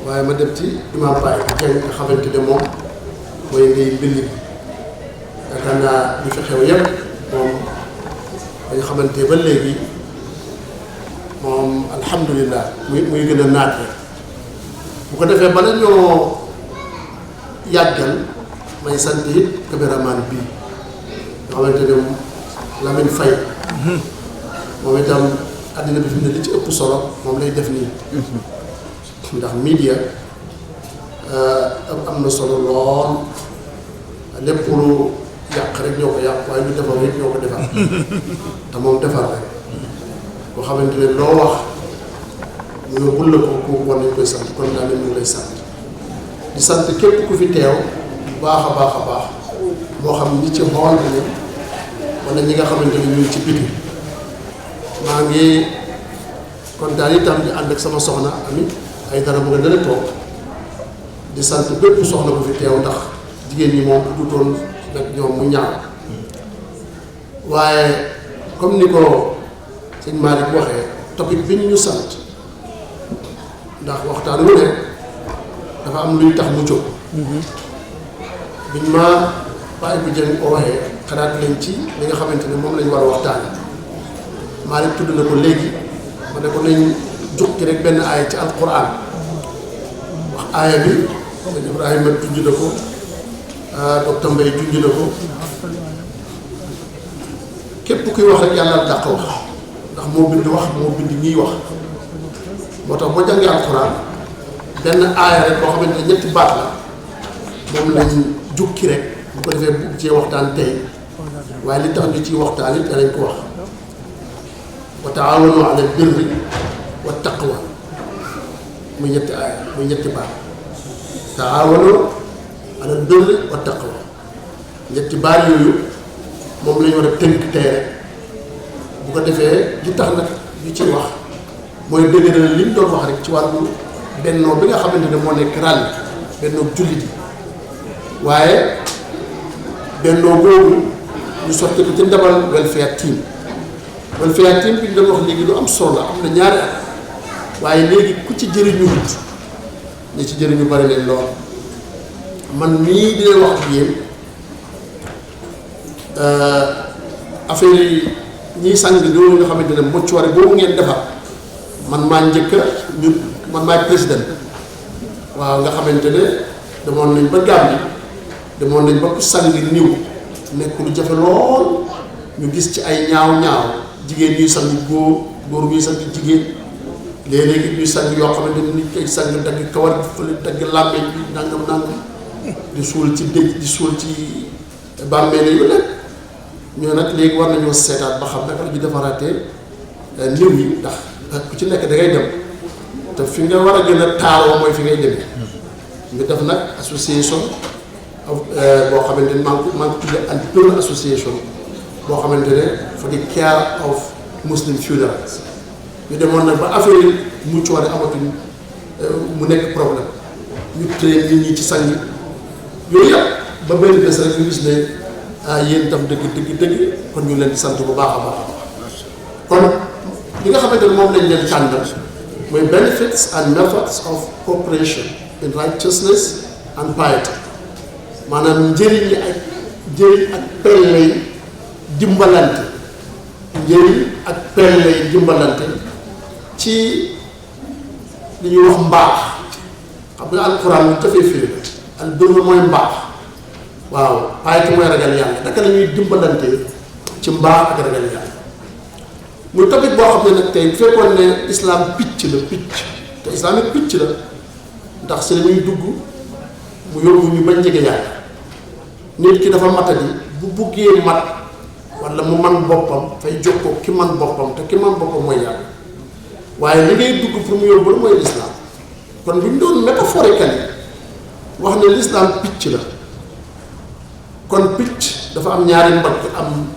waaye ma dem ci Imam Baye Jeng nga xamante ne moom mooy ngay mbind bi yaakaar naa li fi xew yépp moom dañu xamante ba léegi moom alhamdulilah muy gën a naat rek bu ko defee bala ñoo yàggal may sant it caméraman bii nga xamante ne Lamine Faye moom itam àddina bi fi mu ne li ci ëpp solo moom lay def nii ndax media am na solo lool lépp lu yàq rek ñoo ko yàq waaye ñu defar rek ñoo ko defar te moom defar rek boo xamante ne loo wax mu yóbbul la ko kooku war nañ koy sant kon daal ñu ngi lay sant di sant képp ku fi teew bu baax a baax a baax moo xam ñi ci xool bi wala ñi nga xamante ne ñu ngi ci biti maa ngi kontaan itam di ànd ak sama soxna Ami ay dara mu nga dana toog di sant bépp soxna bu fi teew ndax jigéen ñi moom du doon rek ñoom mu ñaaw waaye comme ni ko sëñ Malick waxee topic bi ñu sant ndax waxtaan wu ne dafa am luy tax mu jóg biñ ma bàyyi bu jën ko waxee xalaat leen ci li nga xamante ne moom lañ war a waxtaane Malick tudd na ko léegi ma ne ko nañ jukki rek benn aaya ci alquran wax aaya bi sëñ Ibrahima junj na ko docteur Mbaye junj na ko képp kuy wax rek yàlla dàq wax ndax moo bind wax moo bind ñiy wax moo tax boo jàngee alquran benn aaya rek boo xamante ne ñetti baat la moom lañ jukki rek bu ko defee bu cee waxtaan tey waaye li tax ñu ciy waxtaan it danañ ko wax wa taawanu ala birri wa taqwa muy ñetti aaya muy ñetti baat taawanu ala birri wa taqwa ñetti baat yooyu moom la ñu war a tënk tey rek bu ko defee li tax nag ñu ci wax mooy dëgëral li ñu doon wax rek ci wàllu bennoo bi nga xamante ne moo nekk ràll bennoo jullit yi waaye bennoo boobu ñu sotti ko ci ndabal welfare team bi ñu doon wax léegi lu am solo la am na ñaari at waaye léegi ku ci jëriñu wut ñi ci jëriñu bari leen lool man mii di leen wax ak yéen affaire yi ñiy sàng loolu nga xamante ne moccuwaare boobu ngeen defar man maa njëkk ñun man maay président waaw nga xamante ne demoon nañ ba Gambie demoon nañ ba ku sang niw nekk lu jafe lool ñu gis ci ay ñaaw jigéen ñuy sang góor ñuy sang jigéen léeg-léegi ñuy sang yoo xamante ne nit koy sang dagg kawar bi fële dagg làmmeñ bi nangam di suul ci dëj di suul ci bàmmeel yu nekk ñoo nag léegi war nañoo seetaat ba xam naka la ñu defaraatee niw yi ndax ku ci nekk da ngay dem te fi nga war a gën a taaroo mooy fi ngay demee ñu def nag association boo xamante ne maa ngi tuddee an association boo xamante ne for the care of Muslim funerals ñu demoon nag ba affaire yi muccuwaale amatuñ mu nekk problème ñu téye nit ñi ci sang yooyu yëpp ba benn bés rek ñu gis ne yéen itam dëgg kon ñu leen di sant bu baax a baax kon li nga xamante ne moom lañ leen tànnal mooy benefits and methods of cooperation in righteousness and piety maanaam njëriñ ak pelley dimbalante njëriñ ak pelley dimbalante ci li ñuy wax mbaax xam nga alquran lu dafay firi al birru mooy mbaax waaw piety mooy ragal yàlla naka la ñuy dimbalante ci mbaax ak ragal yàlla muy topic boo xam ne nag tey bu fekkoon ne islam picc te islamique picc la ndax si la ñuy dugg mu yóbbu ñu bañ jege yàlla nit ki dafa matadi bu buggee mat wala mu man boppam fay jokkoo ki man boppam te ki man boppam mooy yàlla waaye li ngay dugg pour mu yóbbu la mooy l'islam kon bu ñu doon métaphoriquement wax ne l'islam picc la kon picc dafa am ñaari mbagg am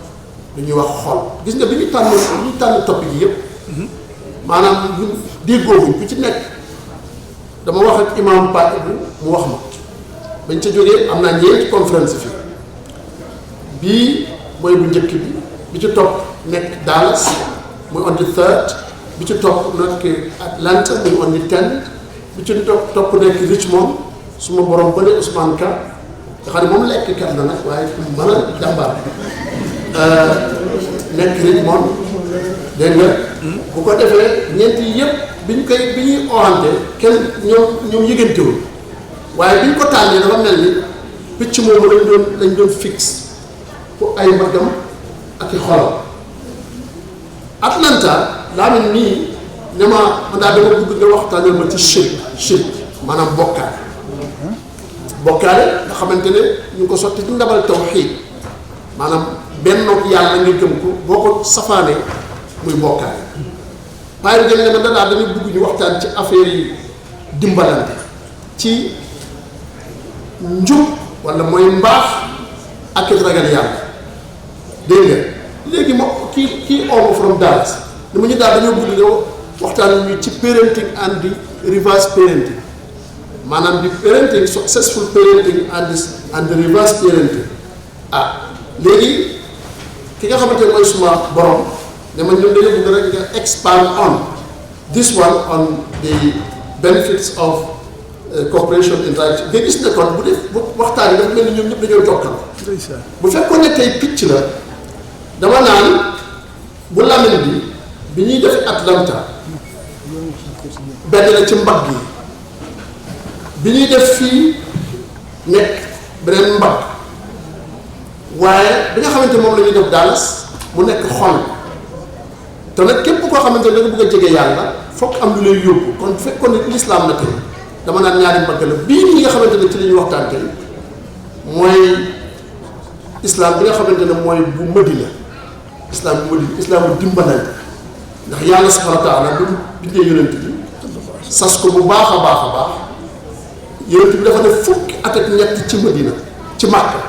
lu ñuy wax xol gis nga bi ñu tànn topic yi yëpp maanaam déggooguñ ku ci nekk dama wax ak imam Piety mu wax ma bañ ca jógee am naa ñeenti conférence fii bii mooy bu njëkk bi ci topp nekk Dallas muy on the 3rd bi ci topp nekk Atlanta muy on the 10th bi ci topp nekk Richmond suma borom bële Ousmane Ka nga xam ne moom lekk kat la nag waaye mën a jàmbaar nekk Richmond dégg nga bu ko defee ñeent yi yëpp bi ñuy oxante kenn ñoom yëgantewul waaye bi ñu ko tànnee dafa mel ni picc moomu lañ doon fixe pour ay mbaggam ak i xolam Atlanta laa mel nii ne ma man daal dama bëgg nga waxtaanee ma ci shirk maanaam bokkaale nga xamante ne ñu ngi ko sotti ci ndabal tawhiid maanaam bennoog yàlla nga gëm ko boo ko safaanee muy bokkaale waaye bi ne ma daal dañuy bëgg ñu waxtaan ci affaire yi dimbalante ci njub wala mooy mbaax ak ragal yàlla dégg nga léegi moo kii omo from Dallas dama ñu daal dañoo bëgg nga waxtaan ñu ci parenting and the reverse parenting maanaam di parenting successful parenting and the reverse parenting léegi ki nga xamante ne mooy suma borom ne ma ñun dañoo bëgg rek nga expand on this one on the benefits of cooperation in right nga gis ne kon bu waxtaan yi dafa mel ni ñoom ñëpp dañoo jokkal bu fekkoon ne tey picc la dama naan bu lamin bi ñuy def Atlanta benn la ci mbagg yi bi ñuy def fii nekk beneen mbagg waaye bi nga xamante moom la ñuy def Dallas mu nekk xol te nag képp koo xamante ne da nga bëgg a jege yàlla fokk am lu lay yóbbu kon bu fekkoon ne l'islam la tey dama naan ñaari mbagg la bii ñi nga xamante ne ci la ñuy waxtaan tey mooy islam bi nga xamante ne mooy bu Madina islam bu Madina islam bu dimbalante ndax yàlla subhanahu wa taala bu bindee yonent bi sas ko bu baax a baax a baax yonent bi dafa def fukki at ak ñett ci Madina ci Màkka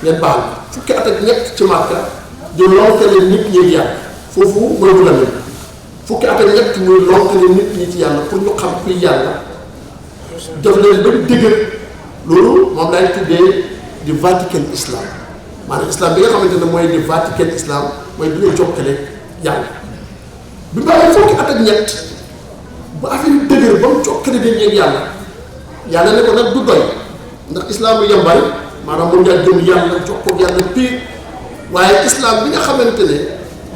ngeen baal fukki at ak ñett ci Màkka di lonkale nit ñi yàlla foofu mooy bu la mel fukki at ak ñett muy lonkale nit ñi ci yàlla pour ñu xam kuy yàlla def leen ba dëgër loolu moom laay tuddee di Vatican Islam maanaam islam bi nga xamante ne mooy di Vatican Islam mooy bi lay jokkale yàlla bi mu amee fukki at ak ñett bu affaire yu dëgër ba mu jokkale nit ñi yàlla yàlla ne ko nag du doy ndax islam bu yembal maanaam mën ngaa gëm yàlla jokkoo yàlla pire waaye islam bi nga xamante ne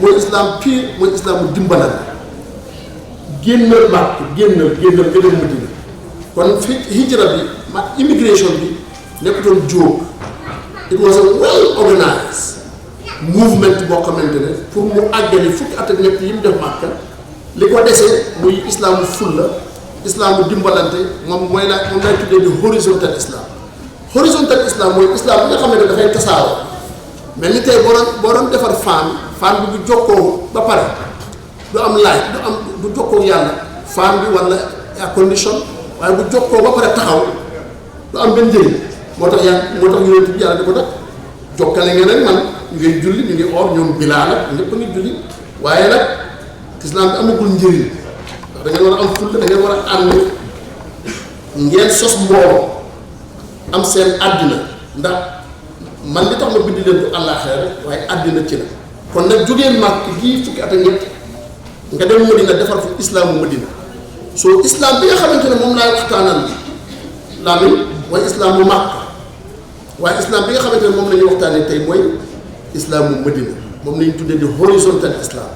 mooy islam pire mooy islam bu dimbalal génnal Makka génnal nga dem Madina kon fi hijra bi immigration bi nekkutoon jóg. It was a well organized movement boo xamante ne pour mu àggali fukki at ak ñett yi mu def Makka li ko desee muy islaamu fulla islaamu dimbalante moom lay tuddee di horizontal islam. Horizontal islam mooy islam bi nga xamante ne dafay tasaaroo mel ni tey boo doon defar femme bi bu jokkoo ba pare du am laaj du jokkoo yàlla femme bi wala air condition waaye bu jokkoo ba pare taxaw du am benn njëriñ moo tax yonent bi yàlla di ko def jokkale ngeen ak man ñu ngi julli ñu ngi or ñoom Bilaal ak ñëpp a ngi julli waaye nag islam bi amagul njëriñ ndax da ngeen war a am fulla da ngeen war a ànd ngeen sos mbooloo am seen àddina ndax man li tax ma bind leen du àllaaxira rek waaye àddina ci la kon nag jógeen Makka gii fukki at ak ñett nga dem Madina defar fu islaamu Madina soo islam bi nga xamante ne moom laay waxtaanal laamin mooy islaamu Makka waaye islam bi nga xamante ne moom la ñuy waxtaanee tey mooy islaamu Madina moom la ñu tuddee di horizontal islam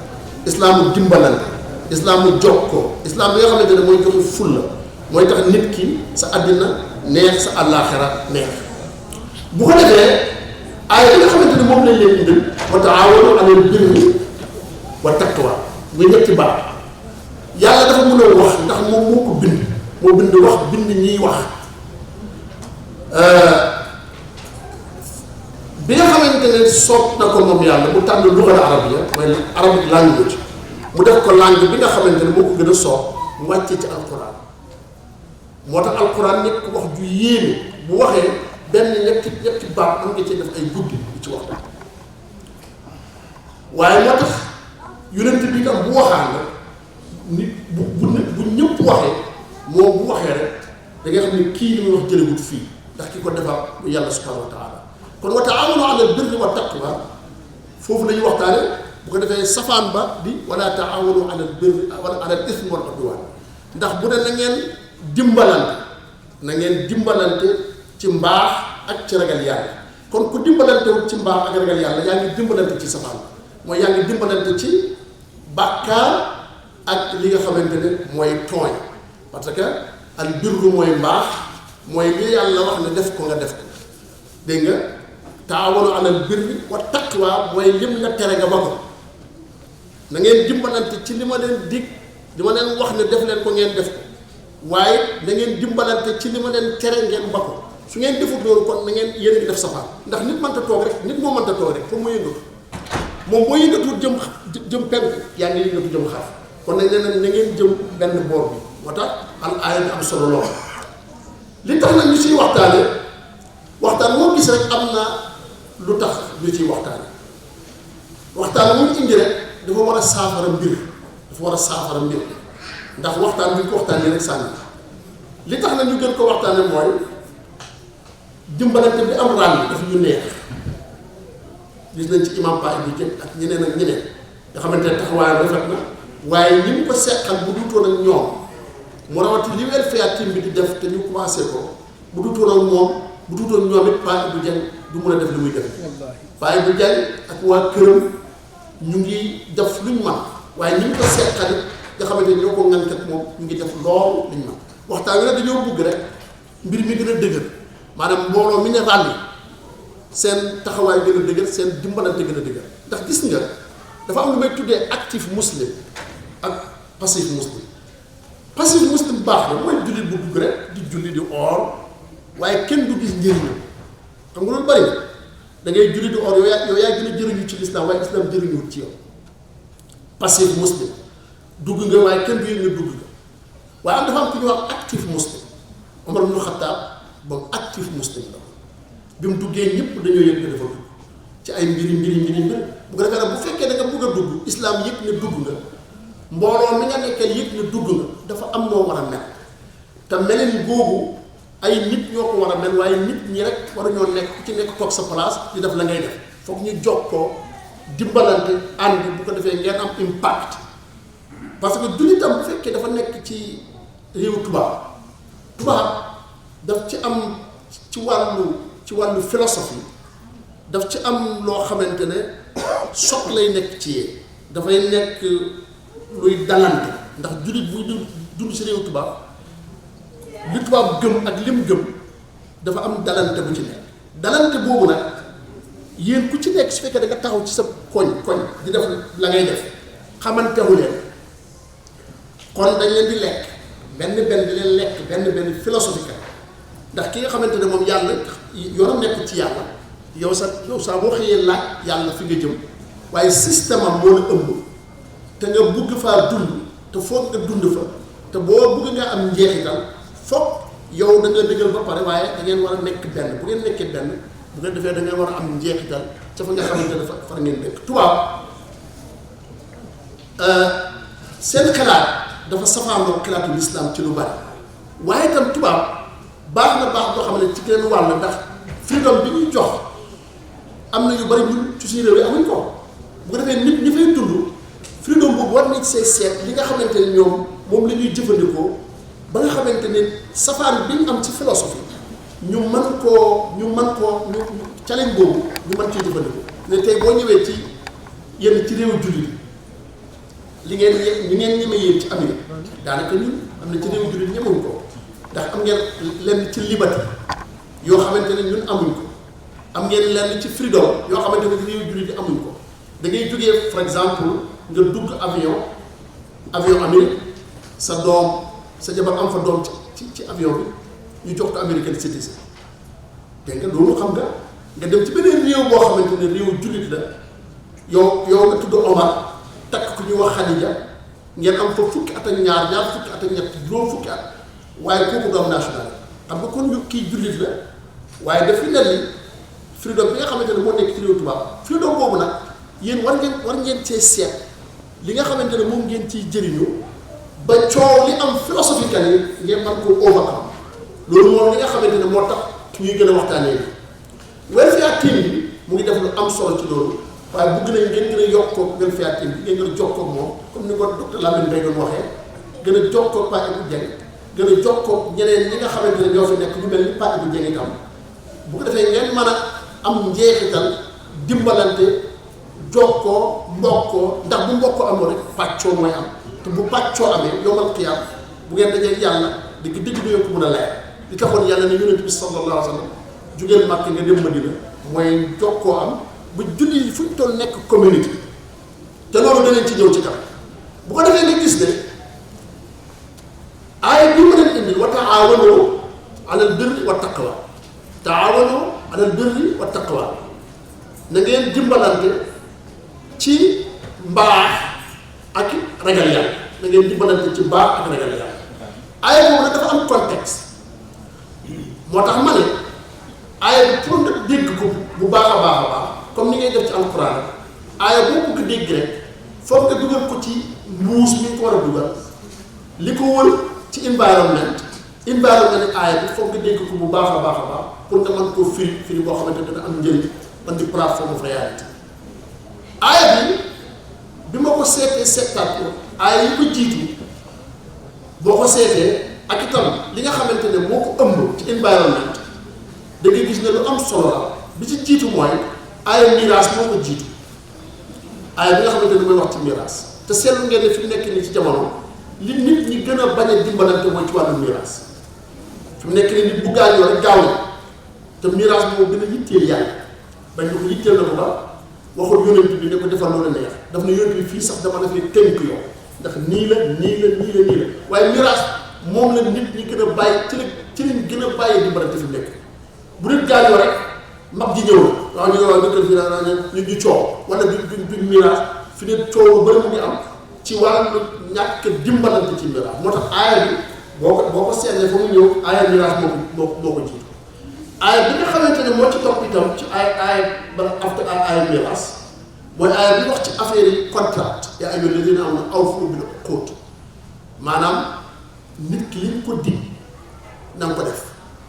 islaamu dimbalante islaamu jokkoo islam bi nga xamante ne mooy joxe fulla mooy tax nit ki sa àddina neex sa àllaaxira neex bu ko defee aaya bi nga xamante ne moom lañ leen indil wa taawanu alal birri wa taqwa muy ñetti baax yàlla dafa mën a wax ndax moom moo ko bind moo bind wax bind ñiy wax bi nga xamante ne soob na ko moom yàlla mu tànn lugal arabiya mooy arabic language mu def ko langue bi nga xamante ne moo ko gën a soob mu wàccee ci alquran moo tax alquran nekk wax ju yéeme bu waxee benn ñetti baat am nga cee def ay guddi di ci waxtaan waaye moo tax yonent bi tam bu waxaan la nit bu ñëpp waxee moom bu waxee rek da nga xam ne kii li muy wax jëlewut fii ndax ki ko defar bu yàlla subhanahu wa taala kon wa taawanu alal birri wa taqwa foofu la ñuy waxtaane bu ko defee safaan ba di wala taawanu alal birri wala alal ismi wal udwan ndax bu ne na ngeen dimbalante ci mbaax ak ci ragal yàlla kon ku dimbalante wut ci mbaax ak ragal yàlla yaa ngi dimbalante ci safaan mooy yaa ngi dimbalante ci bàkkaar ak li nga xamante ne mooy tooñ parce que al birru mooy mbaax mooy li yàlla wax ne def ko nga def ko dégg nga taawanu alal birri wa taqwa mooy lim la tere nga ba ko na ngeen dimbalante ci li ma leen dig li ma leen wax ne def leen ko ngeen def ko waaye da ngeen dimbalante ci li ma leen tere ngeen ba ko su ngeen defut loolu kon na ngeen yéen a ngi def safaan ndax nit mënta toog rek nit moo mënta toog rek pour mu yëngatu moom boo yëngatu jëm penk yaa ngi yëngatu jëm xaaf kon nag nee na ngeen jëm benn boor bi moo tax al aaya bi am solo lool li tax nag ñu ciy waxtaan moo gis rek am na lu tax ñu ciy waxtaan mu indi rek dafa war a saafara mbir ndax waxtaan bi ñu ko waxtaanee rek sànni li tax na ñu gën ko waxtaanee mooy dimbalante bi am ràll daf ñu neex gis nañ ci imam Piety bu Jeng ak ñeneen nga xamante ne taxawaayam rafet na waaye ñi mu ko seqal bu dutoon ak ñoom mu rawati li welfare team bi di def te ñu commencé ko bu dutoon ak moom bu dutoon ñoom it Piety bu Jeng du mën a def li muy def Piety bu Jeng ak waa këram ñu ngi def luñ man waaye ñi mu ko seqal nga xamante ni ñoo ko ŋànkat moom ñu ngi def loolu liñ man waxtaan wi nag dañoo bëgg rek mbir mi gën a dëgër maanaam mbooloo mi ne ràlli seen taxawaay gën a dëgër seen dimbalante gën a dëgër ndax gis nga dafa am lu may tuddee actif muslim ak passif muslim baax na mooy jullit bu dugg rek di julli di oor waaye kenn du gis njëriñam xam nga loolu bari da ngay julli di oor yow yaa gën a jëriñu ci lislaam waaye islam jëriñuwut ci yow passif muslim dugg nga waaye kenn du yëg nga dugg nga waaye am dafa am ku ñuy wax actif muslim Omar ibn Khattab boobu actif muslim la bi mu duggee ñëpp dañoo yëg ne dafa dugg ci ay mbir bu ko defee nag bu fekkee da nga bëgg a dugg islam yëg ne dugg nga mbooloo mi nga nekkee yëg ne dugg nga dafa am noo war a mel te meleen googu ay nit ñoo ko war a mel waaye nit ñi rek war a ñoo nekk ku ci nekk toog sa place di def la ngay def foog ñu jokkoo dimbalante ànd bu ko defee ngeen am impact parce que jullitam bu fekkee dafa nekk ci réewu tubaab daf ci am ci wàllu philosophie daf ci am loo xamante ne soog lay nekk ci yee dafay nekk luy dalante ndax jullit buy dund si réew tubaab li tubaab gëm ak lim gëm dafa am dalante bu ci nekk dalante boobu nag yéen ku ci nekk su fekkee da nga taxaw ci sa koñ di def la ngay def xamantewu leen kon dañ leen di lekk benn di leen lekk benn philosophique ndax ki nga xamante ne moom yàlla yoonam nekk ci yàlla yow saa boo xëyee laaj yàlla fi nga jëm waaye système am moo la ëmb te nga bugg faa dund te foog nga dund fa te boo bugg nga am njeexital foog yow da nga dëggal ba pare waaye da ngeen war a nekk benn bu ngeen nekkee benn bu ngeen defee da ngeen war a am njeexital ca fa nga xamante ne fa ngeen dëkk tubaab seen xalaat dafa safaanoo xalaatu lislaam ci lu bari waaye itam tubaab baax na baax boo xam ne ci genn wàll ndax freedom bi ñuy jox am na yu bari ñun ci suñu réew yi amuñ ko bu ko defee nit ñi fay dund freedom boobu war nañ see seet li nga xamante ne ñoom moom la ñuy jëfandikoo ba nga xamante ne safaan bi ñu am ci philosophie ñu challenge boobu ñu mën cee jëfandikoo ne tey boo ñëwee ci yenn ci réewu jullit li ngeen ñeme yéen ci Amérique daanaka ñun am na ci réewu jullit ñemuñ ko ndax am ngeen lenn ci liberté yoo xamante ne ñun amuñ ko am ngeen lenn ci freedom yoo xamante ne réewu jullit yi amuñ ko da ngay jógee par exemple nga dugg avion Amérique sa doom sa jabar am fa doom ci avion bi ñu jox ko American citizen dégg nga loolu xam nga dem ci beneen réew boo xamante ne réewu jullit la yow nga tudd Omar takk ku ñuy wax Khadija ngeen am fa fukki at ak ñaar fukki at ak ñett juróom fukki at waaye kooku doom national xam nga kon kii jullit la waaye daf fi ne ni freedom bi nga xamante ne moo nekk ci réew tubaab freedom boobu nag yéen war ngeen cee seet li nga xamante ne moom ngeen ciy jëriñu ba coow li am philosophique yi ngeen mën koo overcome loolu moom li nga xamante ne moo tax ñuy gën a waxtaanee bi welfare team bi mu ngi def lu am solo ci loolu waaye bëgg nañ ngeen gën a yokkoo welfare team bi ngeen gën a jokkoo moom comme ni ko docteur Lamine Mbaye doon waxee gën a jokkoo Pa Ebou Jeng gën a jokkoo ñeneen ñi nga xamante ne ñoo fi nekk ñu mel ni Pa Ebou Jeng itam bu ko defee ngeen mën a am njeexital dimbalante jokkoo mbokkoo ndax bu mbokkoo amoo rek pàccoo mooy am te bu pàccoo amee yombal xiyaam bu ngeen dajee yàlla dëgg du yokk mun a leer li taxoon yàlla ne yonent bi sallallahu alayhi wa sallam jugeel Màkka nga dem Madina mooy jokkoo am ba julli yi fu ñu toll nekk communauté te loolu danañ ci ñëw ci kanam bu ko defee nga gis ne aaya bi ma leen indil wa taawanu alal birri wa taqwa taawanu alal birri wa taqwa na ngeen dimbalante ci mbaax ak ragal yàlla na ngeen dimbalante ci mbaax ak ragal yàlla aaya boobu nag dafa am contexte moo tax ma ne aaya bi pour nga dégg ko bu baax a baax comme ni ngay def ci alquran aaya boo bëgg dégg rek foog nga dugal ko ci mbuus mi ko war a dugal li ko wër ci environnement aaya bi foog nga dégg ko bu baax a baax pour nga mën koo firi boo xamante ne dana am njëriñ man di plateforme of reality aaya bi ma ko seetaat ko aaya yi ko jiitu boo ko seetee ak itam li nga xamante ne moo ko ëmb ci environnement da ngay gis ne lu am solo la bi ci jiitu mooy aaya miraas moo ko jiitu aaya bi nga xamante ne mooy wax ci miraas te seetlu ngeen ne fi mu nekk nii ci jamono li nit ñi gën a bañ a dimbalante mooy ci wàllu miraas fi mu nekk nii nit bu gaañoo rek gaaw na te miraas moo gën a yitteel yàlla bañ na ko yitteel na ko ba waxul yonent bi ne ko defal loolu neex daf na yonent bi fii sax dama def ne tënk yow ndax nii la waaye miraas moom la nit ñi gën a bàyyi ci lañ gën a bàyyee dimbalante fi mu nekk bu nit gaañoo rek mag ji ñëw waaw ñu ne waaw dëkkal fii naa ñu coow wala duñ miraas fi ne coow lu bëri mu ngi am ci wàllu ñàkk dimbalante ci miraas moo tax aaya bi boo ko seetlee fa mu ñëw aaya miraas moo ko jiitu aaya bi nga xamante ne moo ci topp itam ci aaya miraas mooy aaya bi wax ci affaire yi contrat yaa ayyuhal lazina aamanu awfu bil uqud maanaam nit ki liñ ko dig na nga ko def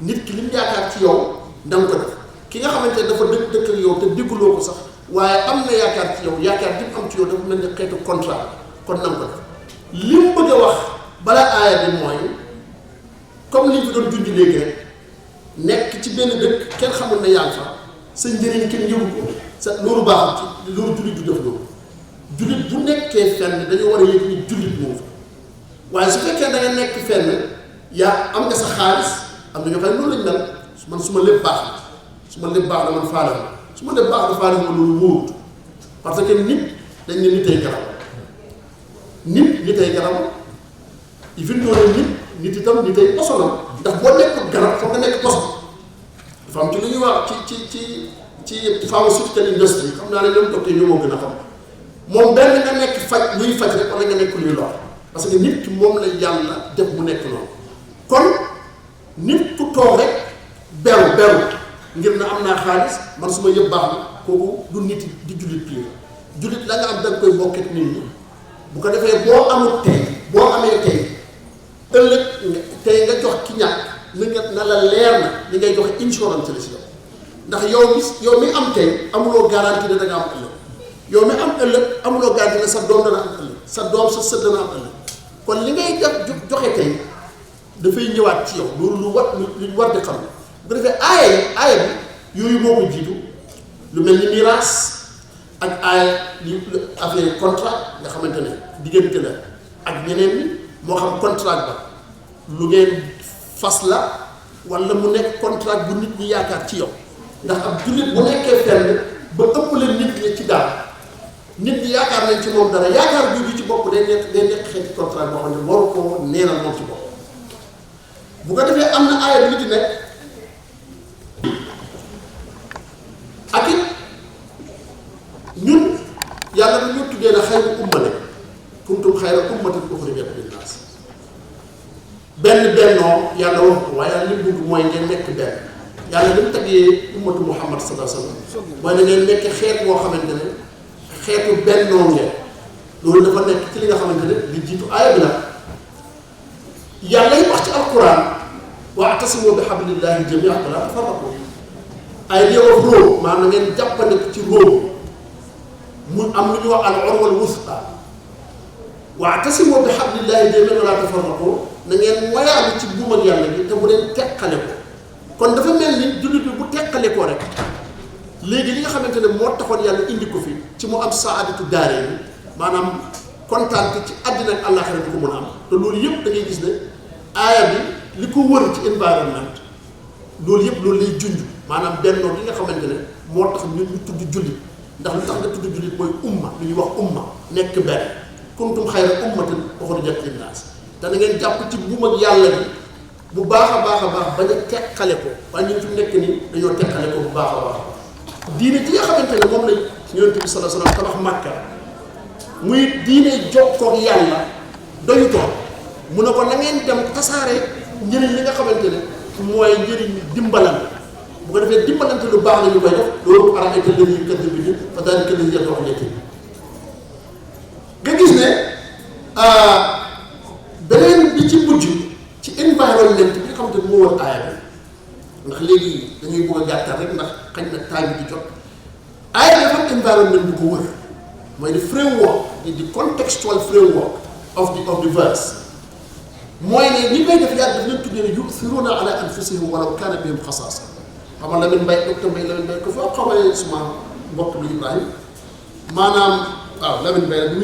nit ki liñ yaakaar ci yow na nga ko def ki nga xamante ne dafa dëkk ak yow te digguloo ko sax waaye am na yaakaar ci yow yaakaar di am ci yow dafa mel ni xeetu contrat kon na nga ko def li mu bëgg a wax balaa aaya bi mooy comme liñ fi doon junj léegi rek nekk ci benn dëkk kenn xamul ne yaa ngi fa sa njëriñ kenn yëgu ko sa loolu baaxul ci loolu jullit du def loolu jullit bu nekkee fenn dañoo war a yëg ni jullit moom fa waaye su fekkee da nga nekk fenn yaa am nga sa xaalis am na ñoo xam ne noonu lañ mel man su ma lépp baax na su ma lépp baax na man faale ma su ma lépp baax na faale ma loolu wóorut parce que nit dañ ne nitay garab nitay garab yi fi mu toll nit itam nitay poson la ndax boo nekkul garab foog nga nekk poson dafa am ci lu ñuy wax ci pharmaceutical industry xam naa ne ñoom docteur ñoo moo gën a xam moom benn nga nekk faj luy faj rek wala nga nekk luy lor parce que nit ki moom la yàlla def mu nekk noonu kon nit ku toog rek beru ngir na am naa xaalis man su ma yëpp baax na kooku du nit di jullit pire jullit la nga am da nga koy bokk ak nit ñi bu ko defee boo amul tey boo amee tey ëllëg tey nga jox ki ñàkk ni nga na la leer na li ngay joxe insurance la si yow ndax yow mi am tey amuloo garantie ne da nga am ëllëg yow mi am ëllëg amuloo garantie ne sa doom dana am ëllëg sa doom sa sët dana am ëllëg kon li ngay def joxe tey dafay ñëwaat ci yow loolu lu war di xam bu ko defee aaya bi yooyu moo ko jiitu lu mel ni miraas ak aaya li affaire contrat nga xamante ne diggante la ak ñeneen ñi moo xam contrat ba lu ngeen fas la wala mu nekk contrat bu nit ñi yaakaar ci yow ndax ab jullit bu nekkee fenn ba ëpp leen nit ñi ci daal nit ñi yaakaar nañ ci moom dara yaakaar bi ci bopp day nekk xeeti contrat boo xam ne waru koo neenal moom ci bopp bu ko defee am na aaya bi ci nekk ak it ñun yàlla dañoo tuddee na xayru umma ne kuntum xayra ummatin uxrijat linnaas bennoo yàlla wax ko waaye yàlla li mu bëgg mooy ngeen nekk benn yàlla li mu taggee ummatu muhammad sallallahu alayhi wa sallam mooy na ngeen nekk xeet boo xamante ne xeetu bennoo ngeen loolu dafa nekk ci li nga xamante ne li jiitu aaya bi nag yàlla yi wax ci alquran wa'tasimu bi hablillahi jami'an wa la tafarraqu ay day wax róom maanaam na ngeen jàppande ci róom mu am lu ñuy wax al urwal wusqa wa'tasimu bi hablillahi jami'an wa la tafarraqu na ngeen moyaalu ci buum ak yàlla bi te bu leen teqale ko kon dafa mel ni jullit bi bu teqale ko rek léegi li nga xamante ne moo taxoon yàlla indi ko fi ci mu am saadatu daaree yi maanaam kontaan ci àddina ak àllaaxira bi ko mën a am te loolu yëpp da ngay gis ne aaya bi li ko wër ci environnement loolu yëpp loolu lay junj maanaam bennoo gi nga xamante ne moo tax ñun ñu tudd jullit ndax lu tax nga tudd jullit mooy umma lu ñuy wax umma nekk benn kuntum xayra ummatin uxrijat linnaas te na ngeen jàpp ci buum ak yàlla bi bu baax a baax bañ a teqale ko waaye ñun fi mu nekk nii dañoo teqale ko bu baax a baax diine ji nga xamante ne moom lañ Yonent bi sallallahu alayhi wa sallam tabax Makka muy diine jokkoo yàlla doyu toog mu ne ko na ngeen dem tasaare njëriñ li nga xamante ne mooy njëriñ dimbalante bu ko defee dimbalante lu baax la ñu koy def loolu ara'ayta allazii yukazzibu bid-diin fa dhaalika allazii yad'u al-yatiim nga gis ne beneen bi ci mujj ci environnement bi nga xamante ne moo war aaya bi ndax léegi dañuy bëgg a gàttal rek ndax xañ na temps bi di jot aaya bi dafa am environnement bu ko wër mooy the framework the contextual framework of the verse mooy ne ñi koy def yàlla daf leen tuddee ne yu'thiruuna ala anfusihim walaw kaana bihim xasaasa xam nga Lamine Mbaye docteur Lamine Mbaye ko fa xamee suma mbokk bi Ibrahima maanaam waaw Lamine Mbaye bu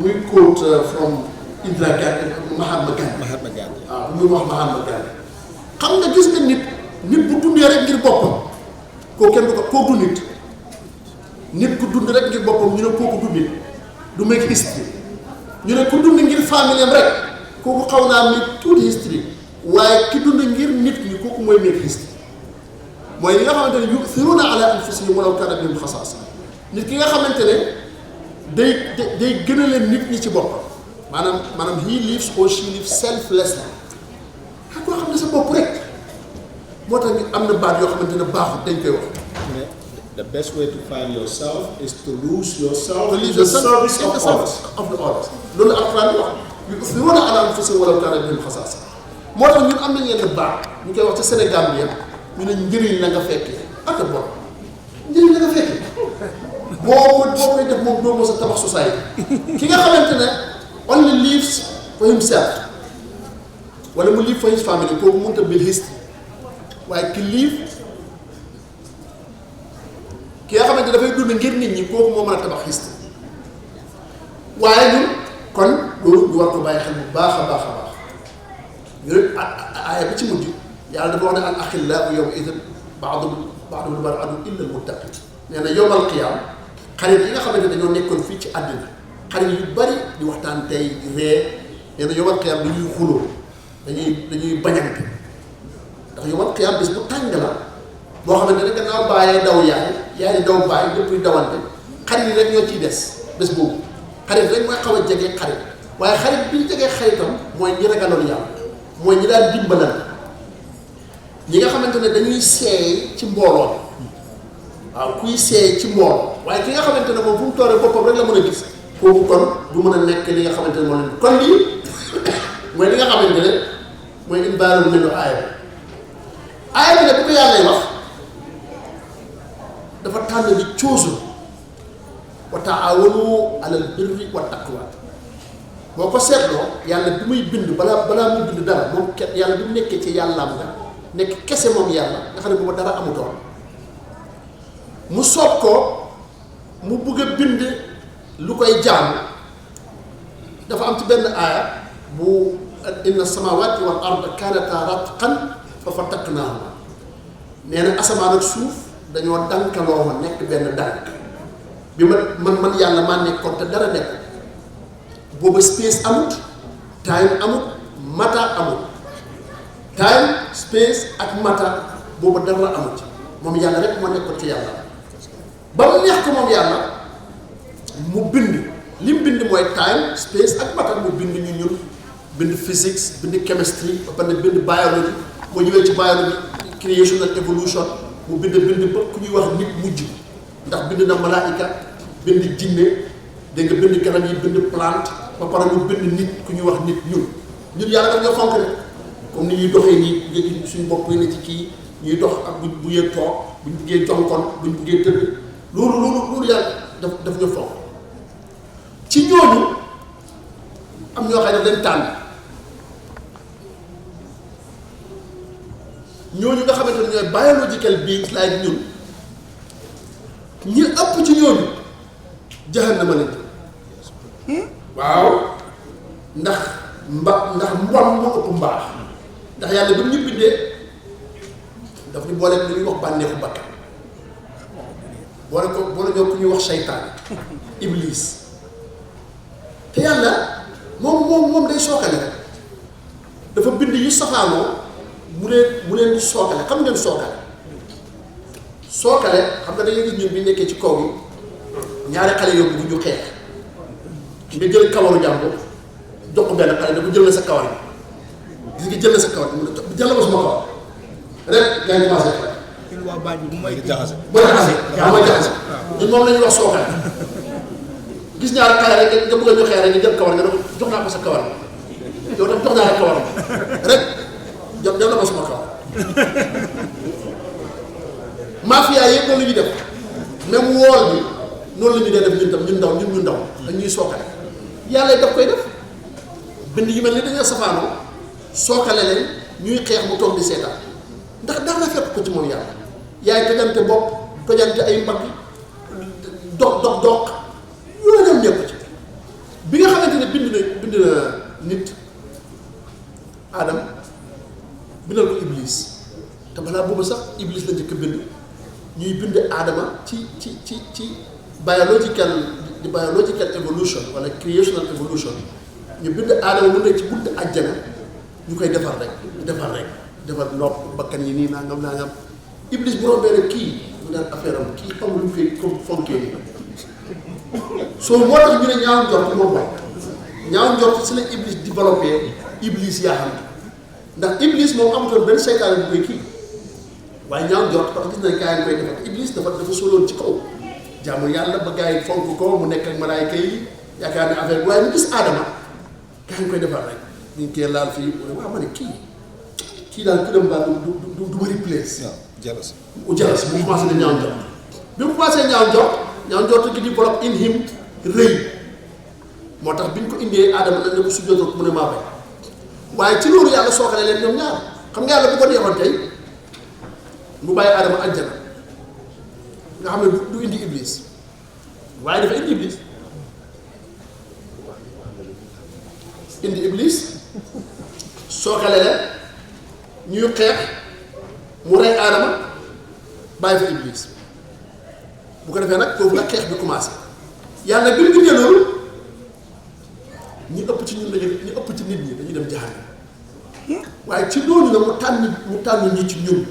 muy quote from Indira Gandhi Mahatma Gandhi waaw bu muy wax Mahatma Gandhi xam nga gis nga nit bu dundee rek ngir boppam koo kenn du ko kooku nit ku dund rek ngir boppam ñu ne kooku du nit du make history ñu ne ku dund ngir famille rek kooku xaw naa make tuuti history waaye ki dund ngir nit ñi kooku mooy make history mooy li nga xamante ne yu'thiruuna ala anfusihim walaw kaana bihim xasaasa nit ki nga xamante ne day gënale nit ñi ci boppam maanaam he lives or she lives selflessly xam koo xam ne sa bopp rek moo tax am na baat yoo xamante ne baaxul dañ koy wax. The best way to find yourself is to lose yourself to leave the service of the others. loolu alxuraan wax yu'thiruuna ala anfusihim walaw kaana bihim xasaasa moo tax ñun am nañ yenn baat ñu koy wax ci Sénégal bi yëpp ñu ne njëriñ la nga fekkee ak a bon njëriñ la nga fekkee boo koy def moom doo mos a tabax société ki nga xamante ne only lives for himself wala mu live for his family kooku mënut a build history waaye ki nga xamante dafay dund ngir nit ñi kooku moo mën a tabax history waaye ñun kon loolu ñu war ko bàyyi xel bu baax a baax a baax yooyu aaya bi ci mujj yàlla dafa wax ne al axillaa yawma idin ba'duhum li ba'din aduwwun illa al muttaqin nee na yawmal qiyaam xarit yi nga xamante ne dañoo nekkoon fii ci àddina xarit yu bari di waxtaan tey di ree nee na yawmal qiyaam dañuy xuloo dañuy bañante ndax yawmal qiyaam bis bu tàng la boo xamante ne gannaaw bàyyee daw yaay di daw bàyyi lépp luy dawante xarit yi rek ñoo ciy des bés boobu xarit rek mooy xaw a jege xarit waaye xarit bi ñu jegee xaritam mooy ñi ragaloon yàlla mooy ñi daan dimbalante ñi nga xamante ne dañuy seey ci mbooloo waaw kuy seey ci mbooloo waaye ki nga xamante ne moom fu mu tooree boppam rek la mën a gis kooku kon du mën a nekk li nga xamante ne moo leen kon lii mooy li nga xamante ne mooy environnement aaya bi ne bu ko yàlla wax dafa tànn di coosu wa taawanu alal birri wa taqwa boo ko seetloo yàlla bi muy bind balaa muy bind dara moom yàlla bi mu nekkee ci yàllaam nga nekk kese moom yàlla nga xam ne booba dara amutoon mu soob ko mu bëgg a bind lu koy jaamu dafa am ci benn aaya bu inna samawati wal arda kaanataa ratqan fa fataqnaahuma nee na asamaan ak suuf dañoo dankaloo ma nekk benn dank bi man yàlla maa nekkoon te dara nekk booba space amut time amut mata amut time space ak mata booba dara amut moom yàlla rek moo nekkoon ci yàlla ba mu neex ko moom yàlla mu bind li mu bind mooy time space ak mata mu bind ñu ñun bind physics bind chemistry ba pare bind biology moo ñëwee ci biology creation and evolution mu bind ba ku ñuy wax nit mujj ndax bind na malaayika bind jinne dégg nga bind garab yi bind plante ba pare mu bind nit ku ñuy wax nit ñun yàlla daf ñoo fonk rek comme ni ñuy doxee nii léegi suñu bopp yi ne ci kii ñuy dox ak buñ buggee toog buñ buggee jonkon buñ buggee tëdd loolu yàlla daf ñoo fonk ci ñooñu am ñoo xam ne leen tànn ñooñu nga xamante ne ñooy biological beings like ñun ñi ëpp ci ñooñu jahannama lañ waaw ndax mbon moo ëpp mbaax ndax yàlla ba ñu bindee daf ñu boole lu ñuy wax bànneexu bakkan boole ñoo ku ñuy wax seytaan iblis te yàlla moom day sookale rek dafa bind yu safaanoo mu leen di sookale xam ngeen sookale xam nga dañuy gis ñun bi nekkee ci kaw yi ñaari xale yóbbu bu ñu xeex nga jël kawaru jàmbur jox ko benn xale da ko jël na sa kawar yi gis nga jël na sa kawar yi mu ne jël ma suma kawar rek gaa ngi commencé mooy jaxase ñun moom la ñuy wax sookale gis ñaari xale rek nga bëgg a ñu xeex rek nga jël kawar nga ne jox naa ko sa kawar yow tam jox naa la kawar rek jot na ma suma kawar mafia yëpp loolu la ñuy def même wool bi noonu la ñu dee def ñun tam ñun ndaw dañ ñuy sookale yàlla daf koy def bind yu mel ni dañoo safaanoo sookale leen ñuy xeex mu toog di seetaan ndax dara fekk ko ci moom yàlla yaay tojante bopp tojante ay mbagg dox yooyu dem ñëpp ci bi nga xamante ne bind na nit Adam bindal ko Iblis te balaa boobu sax Iblis la njëkk bind ñuy bind Adama ci biological evolution wala creational evolution ñu bind Adama mu nekk ci bunt àjjana ñu koy defar nopp bakkan yi nii nangam Iblis bu rombee rek kii mu daan affaire am kii xamul lu mu fay comme fonkee nii soo moo tax ñu ne ñaaw njort moom mooy ñaaw njort si la Iblis développé Iblis yaa xam ndax Iblis moom amutoon benn seytaane bu koy kii waaye ñaaw njort parce que gis nañ gaa yi koy defar Iblis dafa soloon ci kaw jaamu yàlla ba gaa yi fonk ko mu nekk ak malaayka yi yaakaar ne affaire bi waaye mu gis Adama gaa yi koy defar rek ñu ngi koy laal fii mu ne waaw ma ne kii daal ku dem daal du bëri place. waaw jalas mu commencé di ñaaw njort bi mu commencé ñaaw njort gi développe in him rëy moo tax bi ñu ko indee Adama nag ne ko sujjóotal ko mu ne maa bay waaye ci loolu yàlla sookale leen ñoom ñaar xam nga yàlla bu ko neexoon tey mu bàyyi Adama àjjana nga xam ne du indi Iblis waaye dafa indi Iblis indi iblis sookale leen ñuy xeex mu rey aadama bàyyi fa iblis bu ko defee nag foofu nag xeex bi commencé yàlla bi mu bindee loolu ñi ëpp ci ñun ñi ëpp ci nit ñi dañuy dem jahannam waaye ci loolu nag mu tànn ñi ci ñun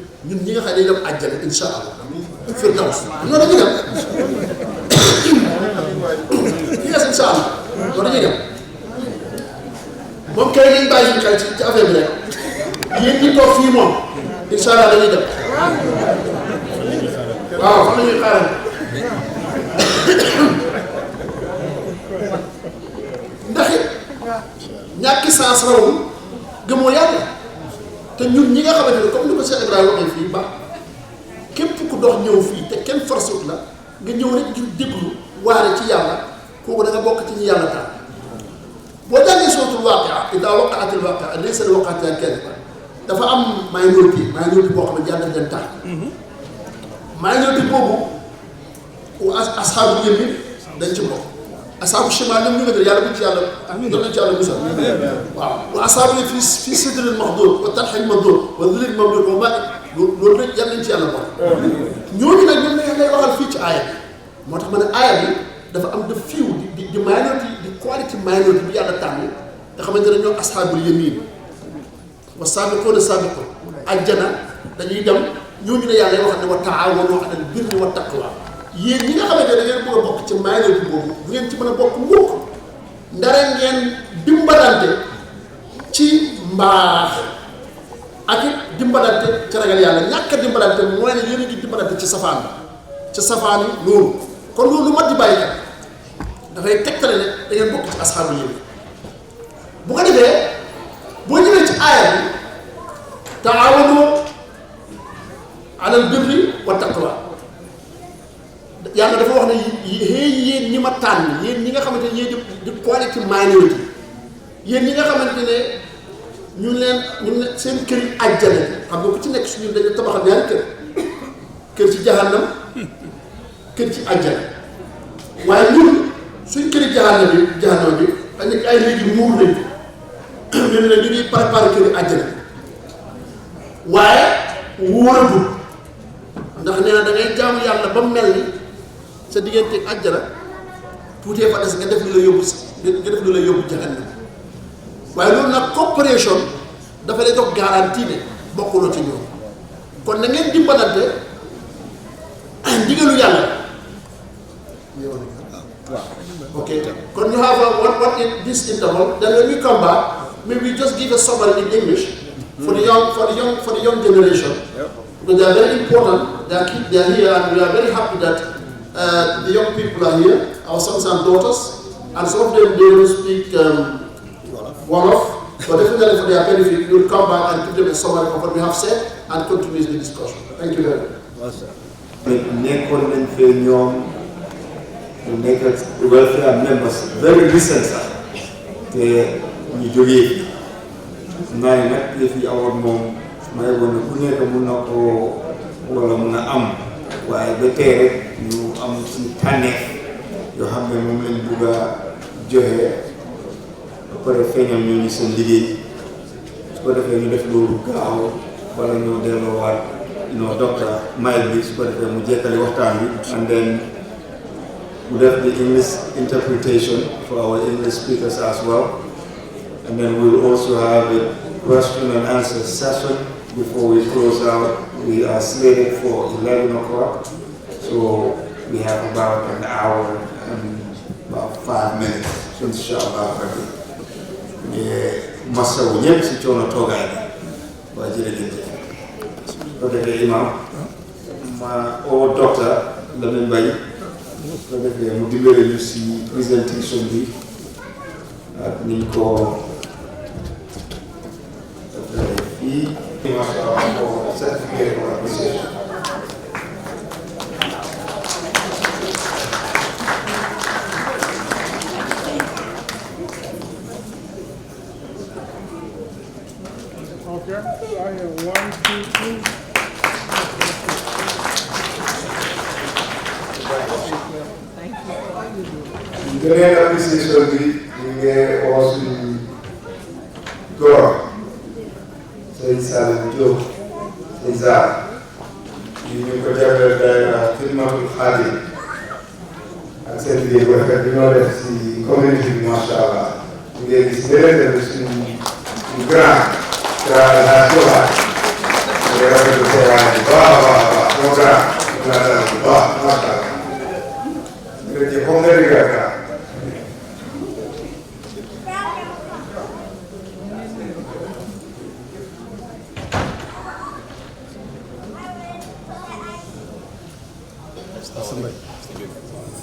ñi nga xam ne dañuy dem àjjana insha allah firdaws noonu dañuy dem yes insha allah noonu dañuy dem moom kay dañ bàyyi suñu xel ci affaire bi rek yéen ñi toog fii moom insha allah dañuy dem waaw fan la ñuy xaaral ndax it ñàkki sens rawul gëmoo yàlla te ñun ñi nga xamante ne comme ni ko Cheikh Ibrahima waxee fii ba képp ku dox ñëw fii te kenn forcé wut la nga ñëw rek ngir déglu waare ci yàlla kooku da nga bokk ci ñi yàlla taal boo jàngee suratul waaqia idaa waqa'atil waaqia laysa li waqa'atihaa kaadiba dafa am minorité boo xam ne yàlla daf leen taal minorité boobu asxaabu yamin dañ ci bokk asxaabu shimaal ñoom ñu nga jël yàlla buñ ci yàlla doon nañ ci yàlla musal waaw wa asxaabu yi fii sidril maxduud wa talhin mamduud wa zillin mamduud wa maa'in loolu nag yàlla nañ ci yàlla bokk ñooñu nag ñoom la lay waxal fii ci aaya bi moo tax ma ne aaya bi dafa am de fiiw di minorité di quality minorité bi yàlla tànn nga xamante ne ñoom asxaabul yamin wa saabiquuna saabiquun àjjana dañuy dem ñooñu ne yàlla wax ne wa taawanu alal birri wa taqwa yéen ñi nga xamante ne da ngeen bëgg a bokk ci minorité boobu bu ngeen ci mën a bokk mukk ndare ngeen dimbalante ci mbaax ak it dimbalante ci ragal yàlla ñàkk a dimbalante mooy ne yéen a ngi dimbalante ci safaan yi loolu kon loolu lu mat di bàyyi kat dafay tegtale ne da ngeen bokk ci asxaabu yéen bu ko defee boo ñëwee ci aaya bi taawanu alal birri wa taqwa yàlla dafa wax ne yéen ñi ma tànn yéen ñi nga xamante ne yéen di quality minority yéen ñi nga xamante ne ñun leen seen kër yi àjjana xam nga ku ci nekk suñu dañu tabaxal ñaari kër ci jahannam kër ci àjjana waaye ñun suñ këri jahannam bi dañ ay léegi muur nañ ñun ne ñu ngi préparé këri àjjana waaye wóoragul ndax nee na da ngay jaamu yàlla ba mel ni sa digganteeg àjjana tuutee fa des nga def lu la yóbbu jahannam waaye loolu nag coopération dafa lay jox garantie ne bokkuloo ci ñoom kon na ngeen dimbalante ndigalu yàlla ok kon ñu have what in this interval then when we come back maybe just give a summary in English for the young generation because they are very important they are here and we are very happy that the young people are here our sons and daughters and some of them they will speak Wolof, but definitely for their benefit, we will come back and give them a summary of what we have said and continue the discussion. Thank you very much. nekkoon nañ fee ñoom ñu nekk welfare members very recent sax te ñu jógee fi naa ne nag yëf yi awoon moom may woon ne ku nekk mun na koo wala mun a am waaye ba tey rek ñu am suñu tànneef yoo xam ne moom lañ bugg a joxe ba pare feeñal ñooñu seen liggéey su ko defee ñu def loolu gaaw wala ñoo delloowaat docteur Mike bi su ko defee mu jekkali waxtaan bi and then we have the English interpretation for our English speakers as well, and then we will also have a question and answer session before we close out. We are slated for 11 o'clock, so we have about an hour and about 5 minutes, inshallah. Masa wu ñëpp si coono toogaay bi waa jërëjëf ko defee imam ma o docteur Lamine Mbaye ko defee mu dimbale ñu si présentation bi ak niñ ko defee fii masha Allah ko certificat pour appréciation. Okay, I have 1, 2, 3. Grenade appreciation bi ñu ngi wax suñu sëñ Saliou Diop sëñ Zar yi ñu ko jagleel daayira Xidmatul Xaadim ak seen liggéey bu rafet bi ñoo def si communauté bi macha allah ñu ngi gis beneen tamit suñu grand la Jola ñu ngi rafetlu teewaay bu baax a baax a baax moo grand ñu ngi laa bu baax macha allah jërëjëf comme nga dégg grand.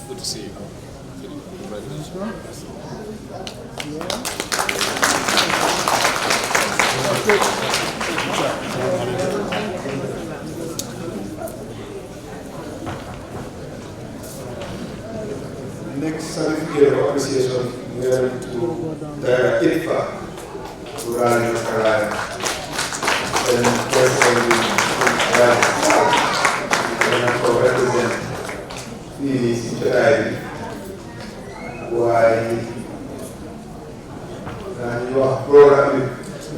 Good to see you. Next certificate of appreciation given to the IFA to run your career. And personally, and to represent the society. Why you are programming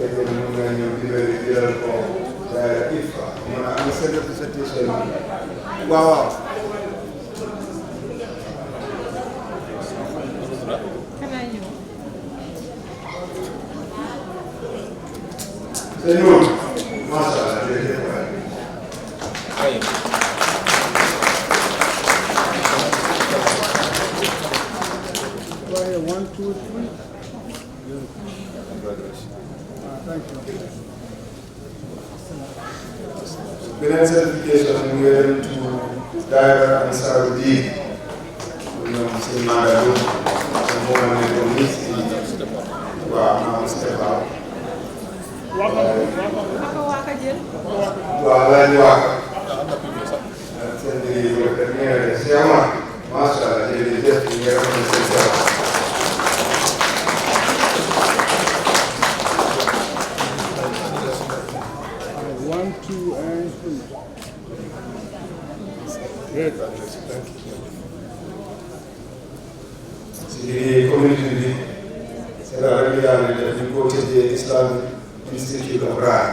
and you very clear for the IFA. I'm a set of presentation. Wow. Senhor, nossa, One, two, three. Thank you. Benefit certification we were to Daira and Saudi. We know some Nagaru, some woman in the community. Wow, now step out. Waka. One, two, and three. Good. The community, c'est la réalité du côté de Islamic Institute of Rad.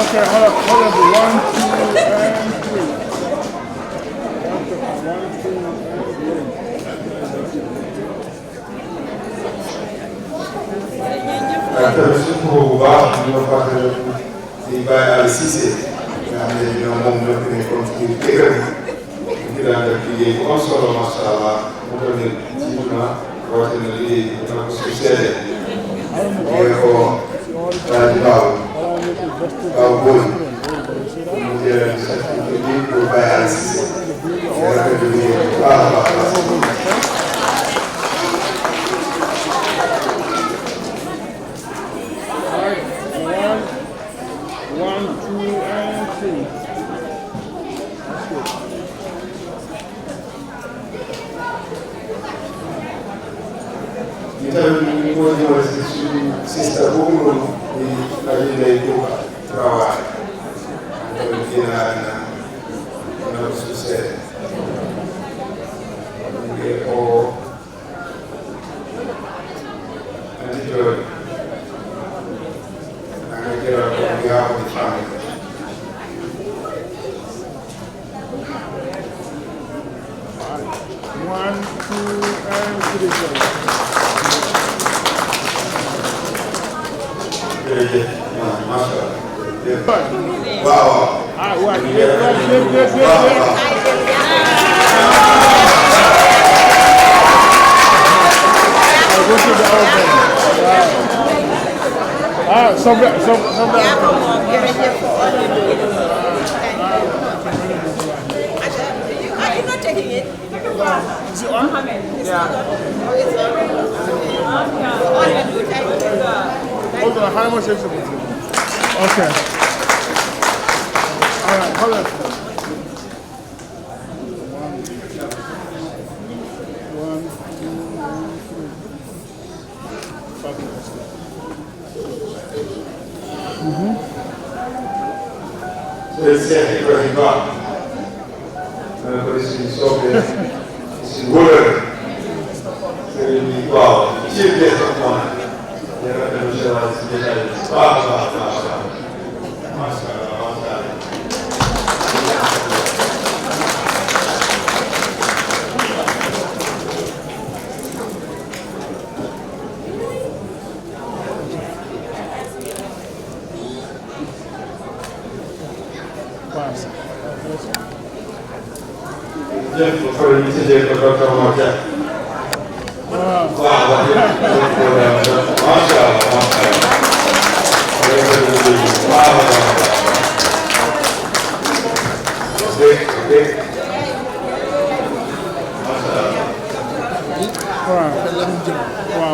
Okay, hold up. One, two, and three. Hold on, how much is it? Okay. All right, hold on.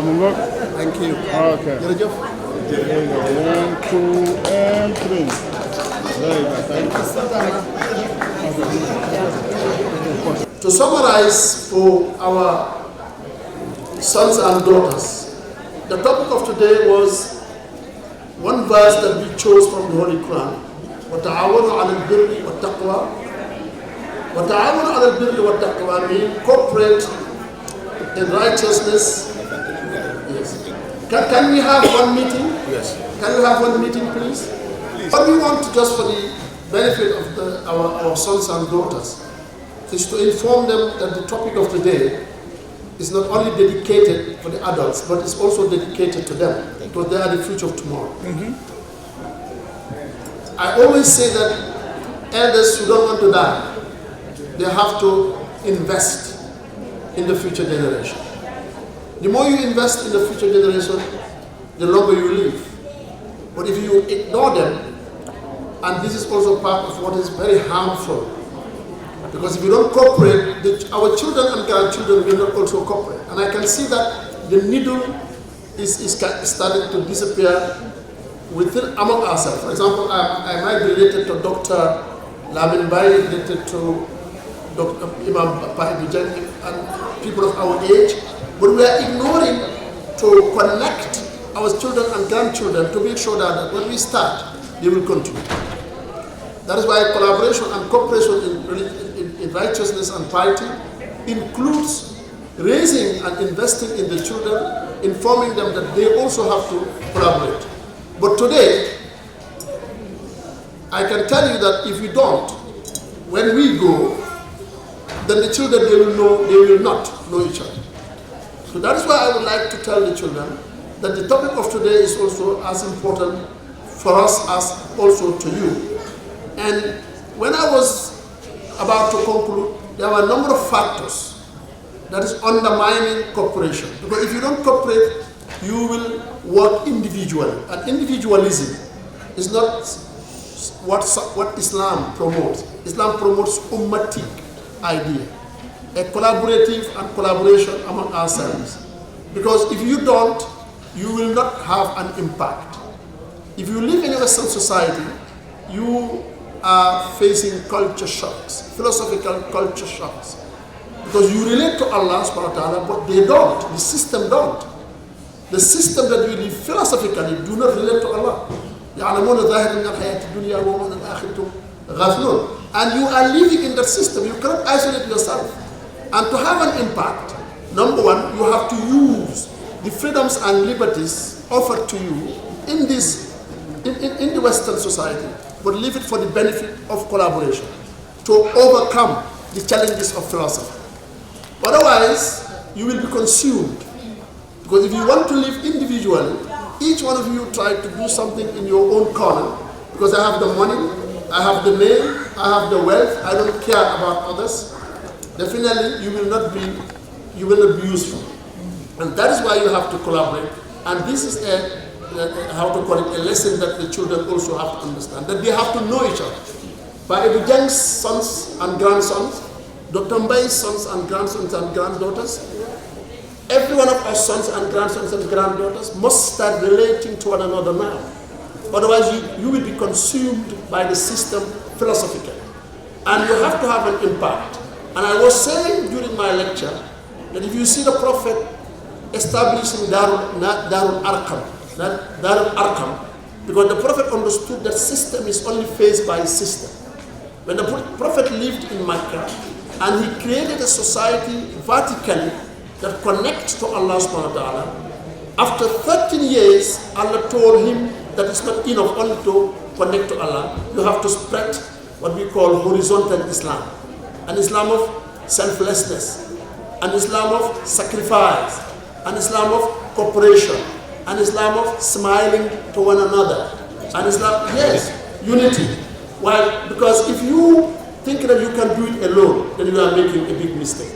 One, Thank you. Okay. There you go. 1, 2, and 3. There you go. Thank you. To summarize for our sons and daughters, the topic of today was one verse that we chose from the Holy Quran. وَتَعَاوَنُوا عَلَى الْبِرِّ وَالتَّقْوَى. وَتَعَاوَنُوا عَلَى الْبِرِّ وَالتَّقْوَى means cooperate in righteousness. Yes. Can we have one meeting? Yes. Can we have one meeting, please? What we want, just for the benefit of our sons and daughters, is to inform them that the topic of today is not only dedicated for the adults, but it's also dedicated to them, because they are the future of tomorrow. I always say that elders who don't want to die, they have to invest in the future generation. The more you invest in the future generation, the longer you live. But if you ignore them, and this is also part of what is very harmful, because if you don't cooperate, our children and grandchildren will not also cooperate. And I can see that the needle is starting to disappear among ourselves. For example, I might be related to Dr. Lamin Bai, related to Dr. Imam Piety, Jeng, and people of our age, but we are ignoring to connect our children and grandchildren to make sure that when we start, they will continue. That is why collaboration and cooperation in righteousness and piety includes raising and investing in the children, informing them that they also have to collaborate. But today, I can tell you that if we don't, when we go, then the children, they will not know each other. So that is why I would like to tell the children that the topic of today is also as important for us as also to you. And when I was about to conclude, there were a number of factors that is undermining cooperation. Because if you don't cooperate, you will work individually. And individualism is not what Islam promotes. Islam promotes ummatic idea, a collaborative and collaboration among ourselves. Because if you don't, you will not have an impact. If you live in a Western society, you are facing culture shocks, philosophical culture shocks. Because you relate to Allah subhanahu wa ta'ala, but they don't, the system don't. The system that you live philosophically do not relate to Allah. And you are living in that system, you cannot isolate yourself. And to have an impact, number one, you have to use the freedoms and liberties offered to you in the Western society, but leave it for the benefit of collaboration, to overcome the challenges of philosophy. Otherwise, you will be consumed. Because if you want to live individually, each one of you try to do something in your own corner. Because I have the money, I have the name, I have the wealth, I don't care about others. Definitely, you will not be useful. And that is why you have to collaborate. And this is a lesson that the children also have to understand, that they have to know each other. By Ebou Jeng's sons and grandsons, Dr. Mbai's sons and grandsons and granddaughters, every one of our sons and grandsons and granddaughters must start relating to one another now. Otherwise, you will be consumed by the system philosophically. And you have to have an impact. And I was saying during my lecture that if you see the Prophet establishing Darul Arqam, because the Prophet understood that system is only faced by system. When the Prophet lived in Mecca and he created a society vertically that connects to Allah subhanahu wa ta'ala, after 13 years, Allah told him that it's not enough only to connect to Allah. You have to spread what we call horizontal Islam. An Islam of selflessness, an Islam of sacrifice, an Islam of cooperation, an Islam of smiling to one another, an Islam, yes, unity. Why? Because if you think that you can do it alone, then you are making a big mistake.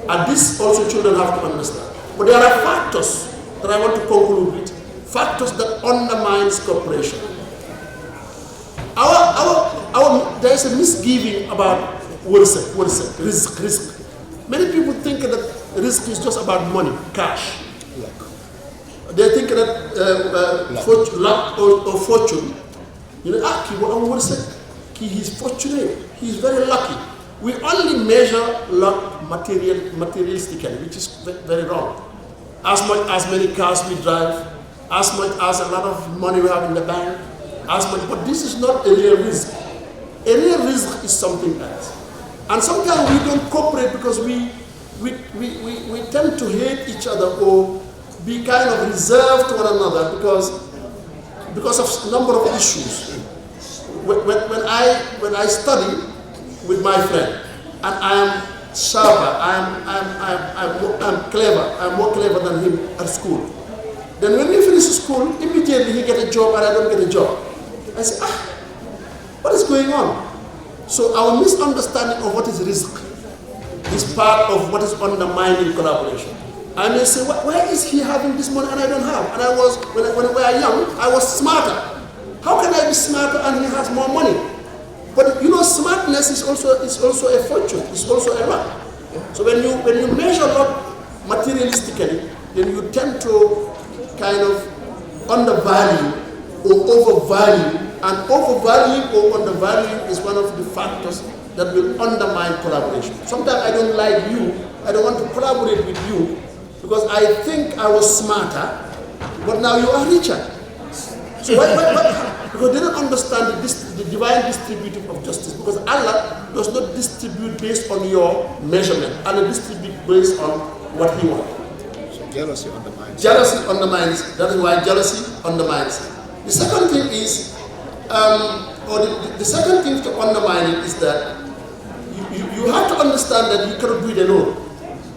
And this also children have to understand. But there are factors that I want to conclude with, factors that undermines cooperation. There is a misgiving about risk. Many people think that risk is just about money, cash. They think that luck or fortune, he is fortunate, he is very lucky. We only measure luck materialistically, which is very wrong. As much as many cars we drive, as much as a lot of money we have in the bank, but this is not a real risk. A real risk is something else. And sometimes we don't cooperate because we tend to hate each other or be kind of reserved to one another because of a number of issues. When I study with my friend and I am sharper, I'm clever, I'm more clever than him at school. Then when we finish school, immediately he gets a job and I don't get a job. I say, what is going on? So our misunderstanding of what is risk is part of what is undermining collaboration. I may say, why is he having this money and I don't have? And when we were young, I was smarter. How can I be smarter and he has more money? But smartness is also a fortune. It's also a luck. So when you measure luck materialistically, then you tend to kind of undervalue or overvalue. And overvaluing or undervaluing is one of the factors that will undermine collaboration. Sometimes I don't like you. I don't want to collaborate with you because I think I was smarter, but now you are richer. So why? Because they don't understand the divine distributive of justice. Because Allah does not distribute based on your measurement. Allah distributes based on what He wants. So jealousy undermines. Jealousy undermines. That is why jealousy undermines. The second thing is, the second thing to undermine it is that you have to understand that you cannot do it alone.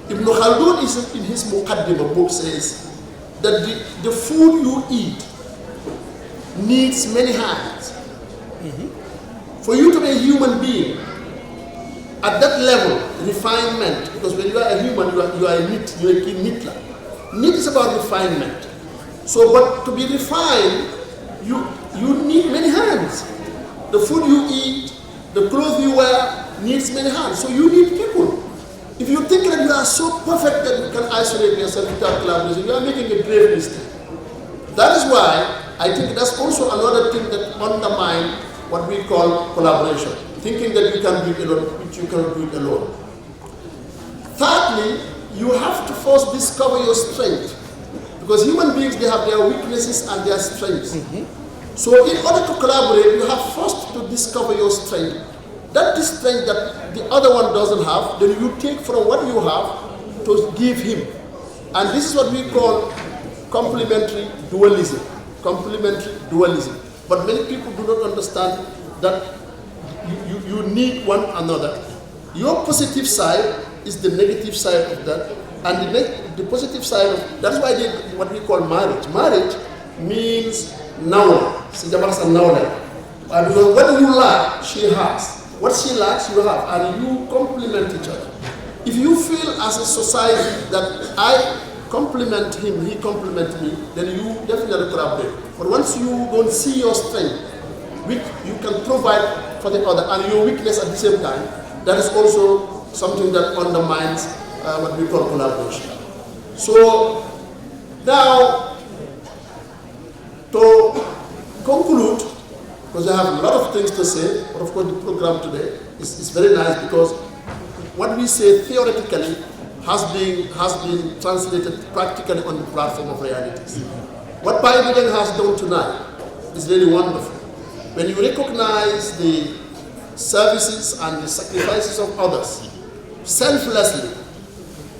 Ibn Khaldun in his Muqaddimah book says that the food you eat needs many hands. For you to be a human being, at that level, refinement, because when you are a human, you are a nitla. Nit is about refinement. So, but to be refined, you need many hands. The food you eat, the clothes you wear needs many hands. So you need people. If you think that you are so perfect that you can isolate yourself without collaboration, you are making a grave mistake. That is why I think that's also another thing that undermines what we call collaboration. Thinking that you can do it alone, which you cannot do it alone. Thirdly, you have to first discover your strength. Because human beings, they have their weaknesses and their strengths. So in order to collaborate, you have first to discover your strength. That is strength that the other one doesn't have, then you take from what you have to give him. And this is what we call complementary dualism. Complementary dualism. But many people do not understand that you need one another. Your positive side is the negative side of that. And the positive side of that's why they what we call marriage. Marriage means nawla. Si jabar sa nawla. Because what you lack, she has. What she lacks, you have, and you complement each other. If you feel as a society that I compliment him, he compliments me, then you definitely collaborate. But once you don't see your strength, which you can provide for the other, and your weakness at the same time, that is also something that undermines what we call collaboration. So now, to conclude, because I have a lot of things to say, but of course the program today is very nice because what we say theoretically has been translated practically on the platform of realities. What Piety Jeng has done tonight is really wonderful. When you recognize the services and the sacrifices of others selflessly,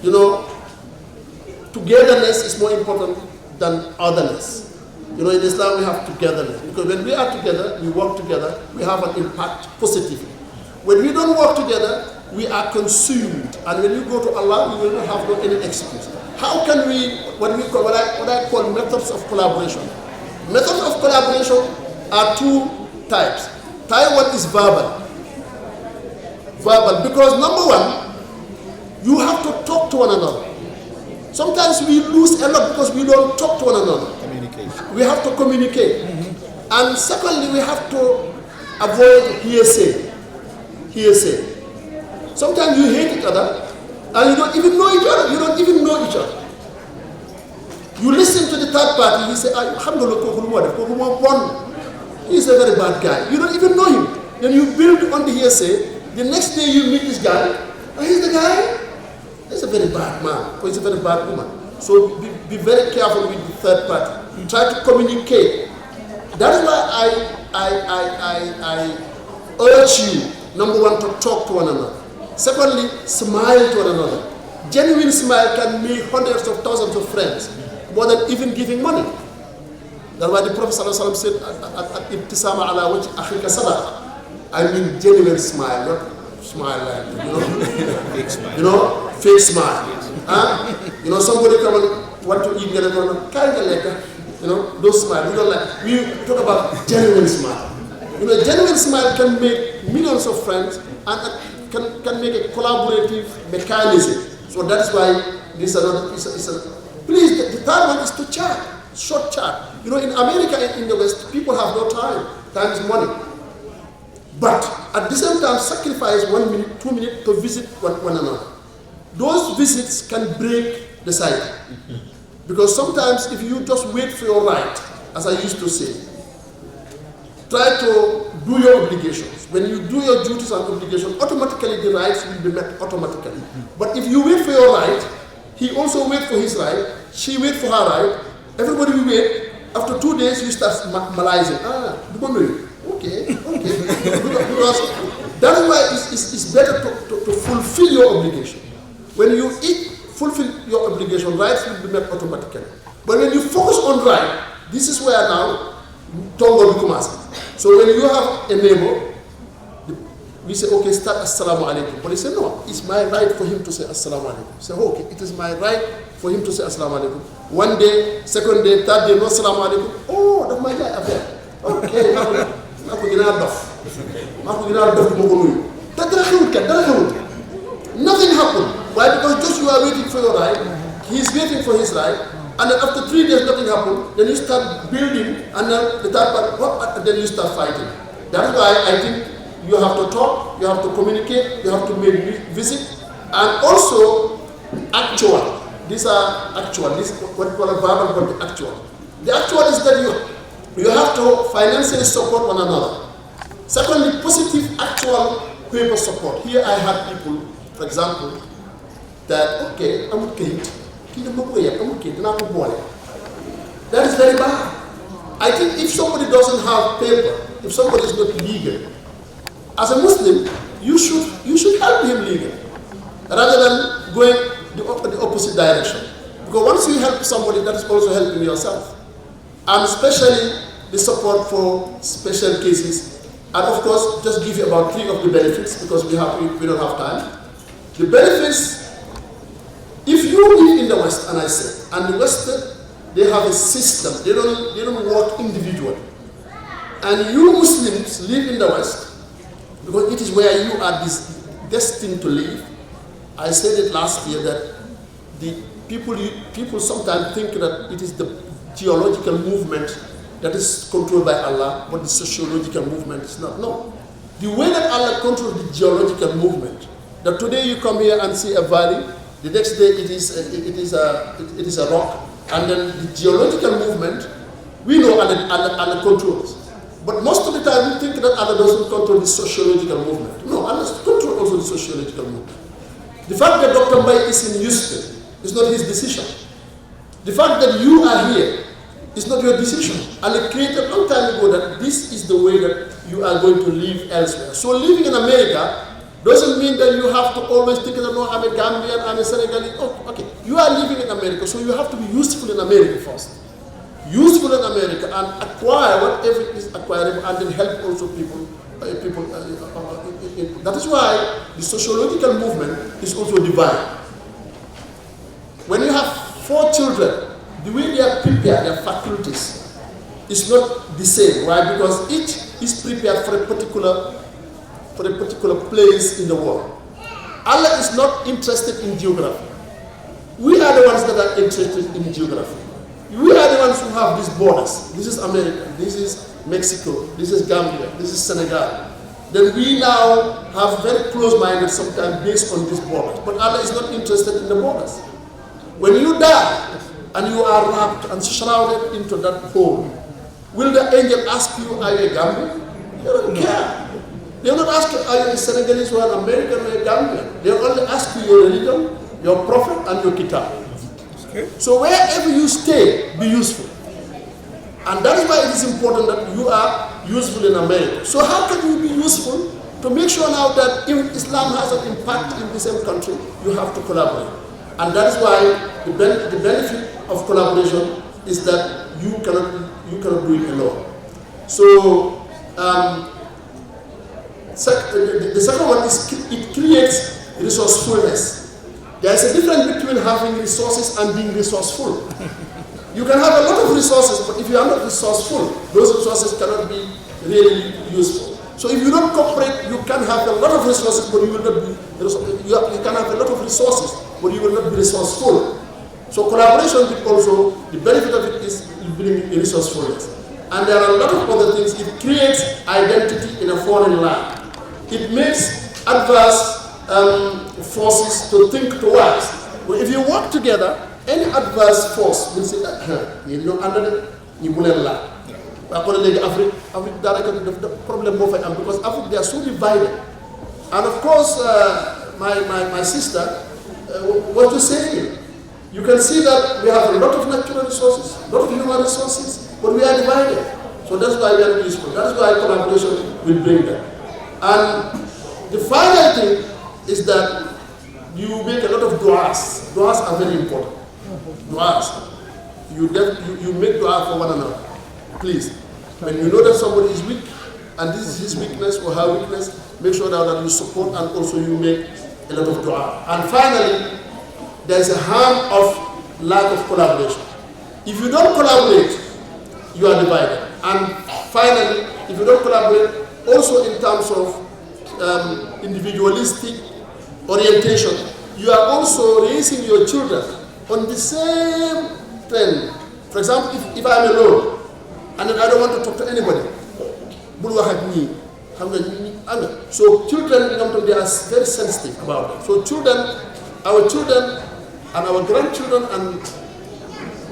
you know, togetherness is more important than otherness. You know, in Islam we have togetherness because when we are together, we work together, we have an impact positively. When we don't work together, we are consumed, and when you go to Allah, you will not have any excuse. How can we, what I call methods of collaboration? Methods of collaboration are two types. Type one is verbal. Verbal, because number one, you have to talk to one another. Sometimes we lose a lot because we don't talk to one another. Communication. We have to communicate. And secondly, we have to avoid hearsay. Hearsay. Sometimes you hate each other and you don't even know each other. You don't even know each other. You listen to the third party, he say, he's a very bad guy. You don't even know him. Then you build on the hearsay. The next day you meet this guy, and he's the guy. He's a very bad man, or he's a very bad woman. So be very careful with the third party. Try to communicate. That's why I urge you, number one, to talk to one another. Secondly, smile to one another. Genuine smile can make hundreds of thousands of friends, more than even giving money. That's why the Prophet ﷺ said, "Ibtisama ala wajhi akhika sadaqa." I mean genuine smile, not smile like, fake smile. You know, fake smile. You know, somebody come and want to eat, you know, those smile. We don't like. We talk about genuine smile. You know, genuine smile can make millions of friends and can make a collaborative mechanism. So that's why this is another. Please, the third one is to chat, short chat. You know, in America and in the West, people have no time. Time is money. But at the same time, sacrifice 1 minute, 2 minutes to visit one another. Those visits can break the cycle. Because sometimes if you just wait for your right, as I used to say, try to do your obligations. When you do your duties and obligations, automatically the rights will be met automatically. But if you wait for your right, he also waits for his right, she waits for her right, everybody will wait. After 2 days, you start malaising. Okay. Because that is why it's better to fulfill your obligation. When you fulfill your obligation, rights will be met automatically. But when you focus on right, this is where now Tongo becomes. So when you have a neighbor, we say, okay, start assalamu alaikum. But he said, no, it's my right for him to say assalamu alaikum. Say, okay, it is my right for him to say assalamu alaikum. 1 day, 2nd day, 3rd day, no assalamu alaikum. Oh, that's my guy affair. Okay, nothing happened. Why? Because just you are waiting for your right, he is waiting for his right, and then after 3 days nothing happened, then you start building, and then the third part, and then you start fighting. That's why I think you have to talk, you have to communicate, you have to make visit, and also actual. These are actual. This is what we call a verbal, but the actual. The actual is that you have to financially support one another. Secondly, positive actual paper support. Here I had people, for example, that, okay, I'm okay. That is very bad. I think if somebody doesn't have paper, if somebody is not legal, as a Muslim, you should help him legally, rather than going the opposite direction. Because once you help somebody, that is also helping yourself. And especially the support for special cases. And of course, just give you about 3 of the benefits because we don't have time. The benefits, if you you live in the West, and I said, and the West, they have a system. They don't work individually. And you Muslims live in the West because it is where you are destined to live. I said it last year that the people sometimes think that it is the geological movement that is controlled by Allah, but the sociological movement is not. No. The way that Allah controls the geological movement, that today you come here and see a valley, the next day it is a rock, and then the geological movement, we know Allah controls. But most of the time we think that Allah doesn't control the sociological movement. No, Allah controls also the sociological movement. The fact that Dr. Mbai is in Houston is not his decision. The fact that you are here is not your decision. Allah created a long time ago that this is the way that you are going to live elsewhere. So living in America doesn't mean that you have to always think that, no, I'm a Gambian, I'm a Senegalese. Oh, okay, you are living in America, so you have to be useful in America first. Useful in America and acquire whatever is acquirable, and then help also people. That is why the sociological movement is also divine. When you have 4 children, the way they are prepared, their faculties, is not the same. Why? Because each is prepared for a particular place in the world. Allah is not interested in geography. We are the ones that are interested in geography. We are the ones who have these borders. This is America, this is Mexico, this is Gambia, this is Senegal. Then we now have very close-minded sometimes based on these borders. But Allah is not interested in the borders. When you die and you are wrapped and shrouded into that hole, will the angel ask you, are you a Gambian? They don't care. They will not ask you, are you a Senegalese or an American or a Gambian? They will only ask you your religion, your prophet, and your kitab. Okay. So wherever you stay, be useful. And that is why it is important that you are useful in America. So how can you be useful? To make sure now that if Islam has an impact in the same country, you have to collaborate. And that is why the benefit of collaboration is that you cannot do it alone. So the second one is it creates resourcefulness. There is a difference between having resources and being resourceful. You can have a lot of resources, but if you are not resourceful, those resources cannot be really useful. So if you don't cooperate, you can have a lot of resources, but you will not be. You can have a lot of resources, but you will not be resourceful. So collaboration also, the benefit of it is bringing resourcefulness. And there are a lot of other things. It creates identity in a foreign land. It makes adverse forces to think twice. Well, if you work together, any adverse force will say, you know, under you will allow. Africa, the problem because Africa, they are so divided. And of course, my sister, what you say, you can see that we have a lot of natural resources, a lot of human resources, but we are divided. So that's why we are useful. That's why collaboration will bring that. And the final thing is that you make a lot of du'as. Du'as are very important. Du'as. You make du'a for one another. Please. When you know that somebody is weak, and this is his weakness or her weakness, make sure that you support and also you make a lot of du'a. And finally, there is a harm of lack of collaboration. If you don't collaborate, you are divided. And finally, if you don't collaborate, also in terms of individualistic orientation, you are also raising your children on the same trend. For example, if I am alone, and then I don't want to talk to anybody, so children, they are very sensitive about it. So our children and our grandchildren and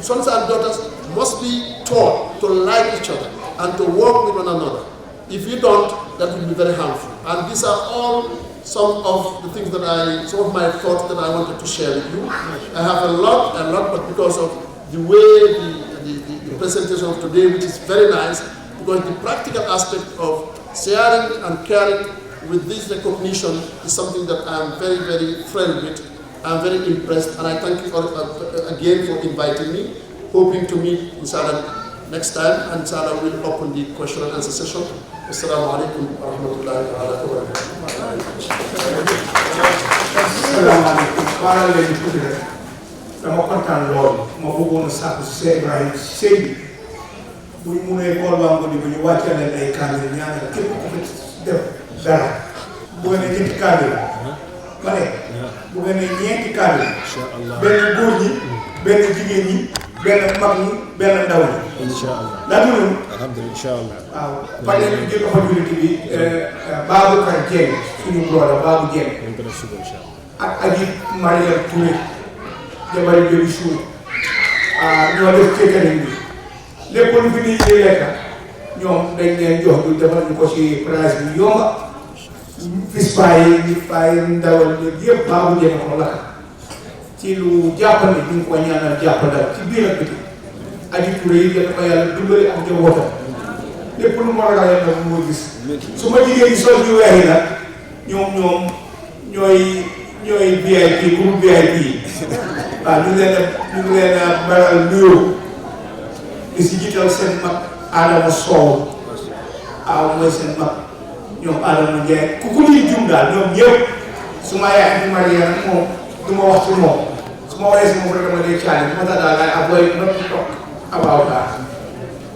sons and daughters must be taught to like each other and to work with one another. If you don't, that will be very harmful. And these are all some of the things some of my thoughts that I wanted to share with you. I have a lot, but because of the way the presentation of today, which is very nice, because the practical aspect of sharing and caring with this recognition is something that I am very, very thrilled with. I am very impressed, and I thank you again for inviting me. Hoping to meet, inshallah, next time, and inshallah we'll open the question and answer session. Assalamu alaikum wa rahmatullahi wa barakatuh. dama kontaan loolu ma bëggoon a sàkku si Cheikh Ibrahima sëy bi bu ñu mënee kool waa Ngodi bu ñu wàccee leen ay kaamil ñaanal képp ku fi def dara bu ngeen ne ñetti kaamil ma ne bu ngeen ne ñeenti kaamil benn góor ñi benn jigéen ñi benn mag ñi benn ndaw ñi inshallah laa noonu alhamdulillah inshallah waaw fan ñu jël opportunité bi Babacar Jeng suñu brother Babou Jeng dañ ko def suba inshallah ak aji Mariam Touré jabari Bébi Chou ñoo def catering bi lépp lu fi nit ñi lekk ñoom dañ leen jox ñu defal ñu ko ci price bi yomba fis payi ndawal yëpp Babou Jeng ko lakk ci lu jàppandi ñu ngi ko ñaanal jàppandal ci biir ak biti aji Touré yi yàlla ko yàlla dimbali ak njabootam lépp lu ma ragal yàlla mu ma gis su ma jigéen ñi sol ñu weex yi nag ñoom ñooy VIP groupe VIP yi waaw ñu ngi leen a baral nuyoo di si jiital seen mag Adama Sow waaw mooy seen mag ñoom Adama Ndiaye ku ñuy jum daal ñoom ñëpp su ma yaay Anti Maria nag moom du ma wax ci moom su ma waxee si moom rek dama dee caali moo tax daal laay avoy not to talk about that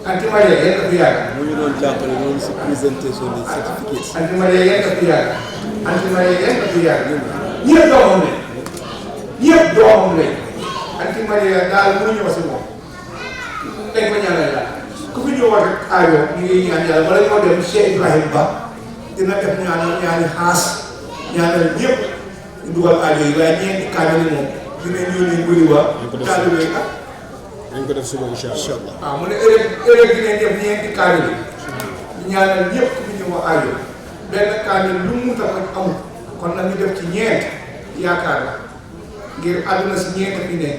Anti Maria yéen a fi yàgg. mu ñu doon jàppale noonu si présentation des certificats. Anti Maria yéen a fi yàgg. Anti Maria yéen a fi yàgg. ñëpp doomam lañ. ñëpp doomam lañ. Anti Maria daal mënuñu wax si moom. dañ ko ñaanal yàlla. ku fi ñëw rek aajo ñu ngi ñaan yàlla wala ñoo dem Cheikh Ibrahima Ba dina def ñaani xaas ñaanal ñëpp ñu dugal aajo yi waaye ñeenti kaamil moom dinañ yónnee bëri waa. taalibe ak. dañ ko def suba inshallah waaw mu ne ëllëg dinañ def ñeenti kaamil ñu ñaanal ñëpp ku fi ñëw aajo benn kaamil lu mu tax ak amul kon nag ñu def ci ñeent yaakaar la ngir àdduna si ñeent fi ne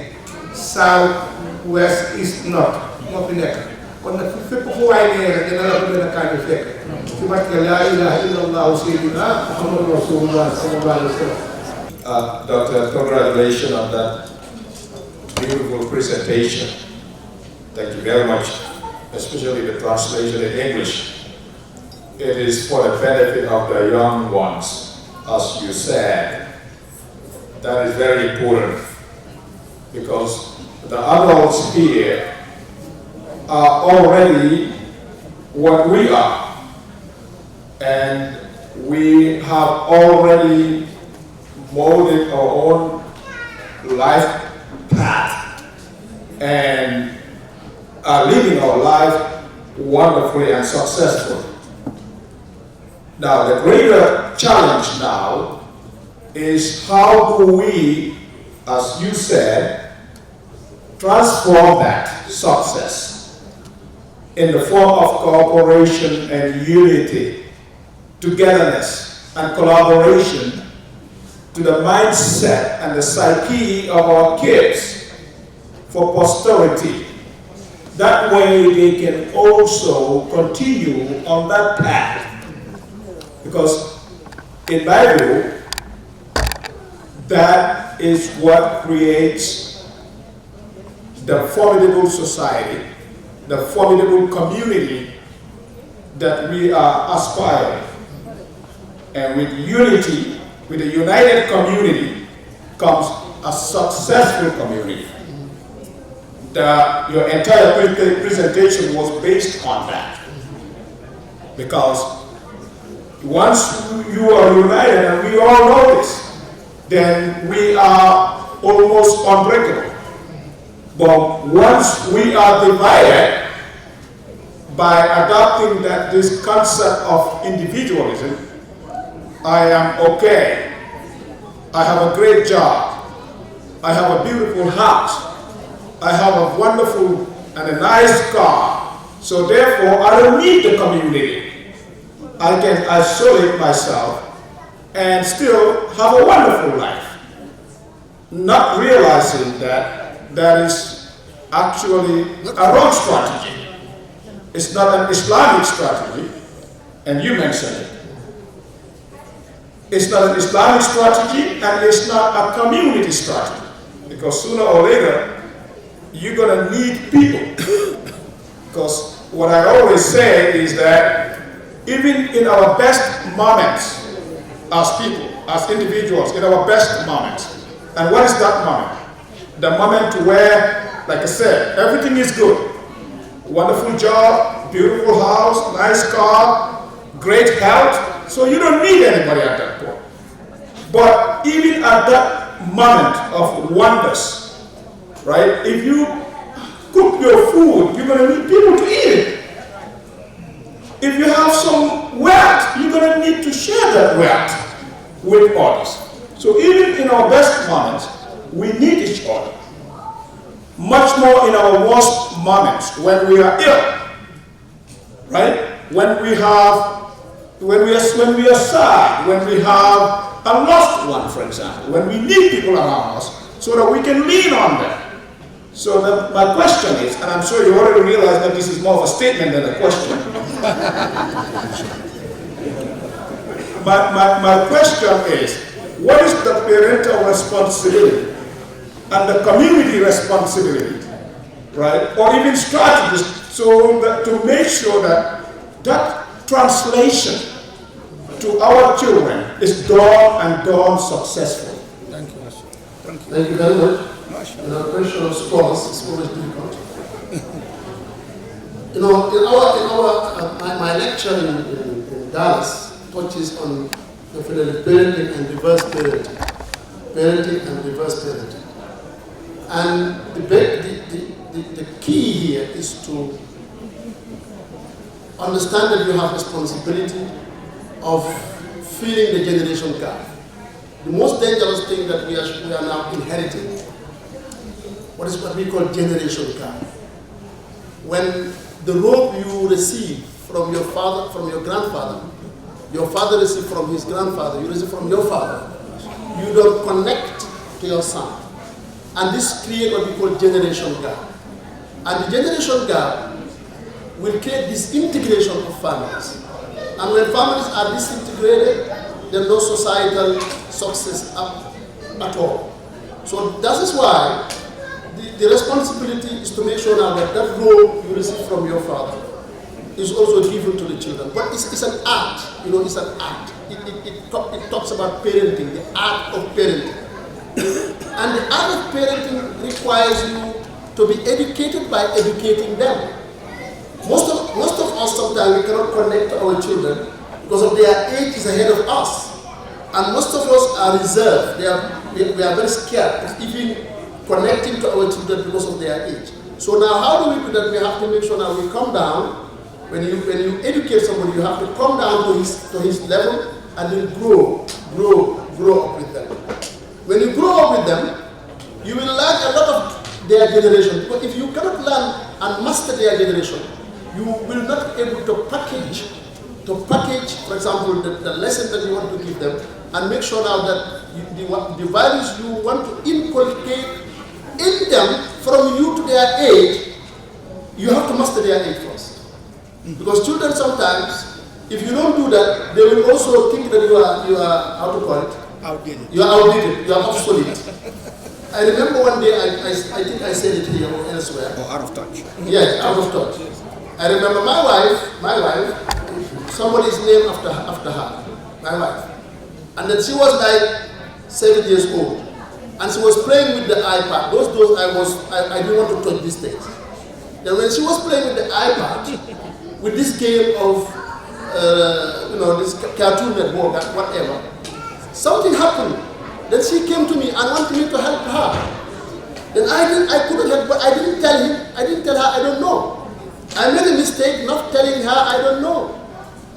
south west east north moo fi nekk kon nag fépp fu waay nee rek dina la ko benn kaamil fekk ci barke laa ilaha illa allahu sayyidina muhammadu rasulullah sallallahu alayhi wa sallam. Doctor, congratulations on that beautiful presentation. Thank you very much, especially the translation in English. It is for the benefit of the young ones, as you said. That is very important because the adults here are already what we are, and we have already molded our own life path and are living our life wonderfully and successfully. Now, the greater challenge now is how do we, as you said, transform that success in the form of cooperation and unity, togetherness and collaboration to the mindset and the psyche of our kids for posterity. That way they can also continue on that path. Because in my view, that is what creates the formidable society, the formidable community that we are aspiring. And with unity, with a united community, comes a successful community. Your entire presentation was based on that. Because once you are united, and we all know this, then we are almost unbreakable. But once we are divided by adopting this concept of individualism, I am okay, I have a great job, I have a beautiful house, I have a wonderful and a nice car, so therefore I don't need the community. I can isolate myself and still have a wonderful life, not realizing that that is actually a wrong strategy. It's not an Islamic strategy, and you mentioned it. It's not an Islamic strategy, and it's not a community strategy, because sooner or later, you're going to need people. Because what I always say is that even in our best moments, as people, as individuals, in our best moments, and what is that moment? the moment where, like I said, everything is good. Wonderful job, beautiful house, nice car, great health. So you don't need anybody at that point. But even at that moment of wonders, right? If you cook your food, you're going to need people to eat it. If you have some wealth, you're going to need to share that wealth with others. So even in our best moments, we need each other. Much more in our worst moments, when we are ill, right? When we are sad, when we have a lost one, for example, when we need people around us, so that we can lean on them. So my question is, and I'm sure you already realize that this is more of a statement than a question. my question is, what is the parental responsibility and the community responsibility, right? Or even strategies, so that to make sure that that translation to our children is done successfully. Thank you. Thank you very much. The question of scholars is always difficult. My lecture in Dallas touches on definitely parenting and reverse parenting. Parenting and reverse parenting. And the key here is to understand that you have responsibility of filling the generation gap. The most dangerous thing that we are now inheriting, what we call generation gap. When the robe you receive from your father, from your grandfather, your father received from his grandfather, you receive from your father, you don't connect to your son. And this creates what we call generation gap. And the generation gap will create disintegration of families. And when families are disintegrated, there's no societal success at all. So that is why the responsibility is to make sure now that that role you receive from your father is also given to the children. But it's an art, it's an art. It talks about parenting, the art of parenting. And the art of parenting requires you to be educated by educating them. Most of us sometimes we cannot connect to our children because of their age is ahead of us. And most of us are reserved. We are very scared of even connecting to our children because of their age. So now how do we do that? We have to make sure that we come down. When you educate somebody, you have to come down to his level and then grow up with them. When you grow up with them, you will learn a lot of their generation. Because if you cannot learn and master their generation, you will not be able to package, for example, the lesson that you want to give them, and make sure now that the values you want to inculcate in them from you to their age, you have to master their age first. Because children sometimes, if you don't do that, they will also think that you are how to call it? Outdated. You are outdated, you are obsolete. I remember one day, I think I said it here or elsewhere. Or out of touch. Yes, out of touch. I remember my wife, somebody's named after her, my wife. And then she was like 7 years old. And she was playing with the iPad. Those I didn't want to touch these things. Then when she was playing with the iPad, with this game of, this Cartoon Network, whatever, something happened. Then she came to me and wanted me to help her. Then I couldn't help, but I didn't tell her I don't know. I made a mistake not telling her I don't know.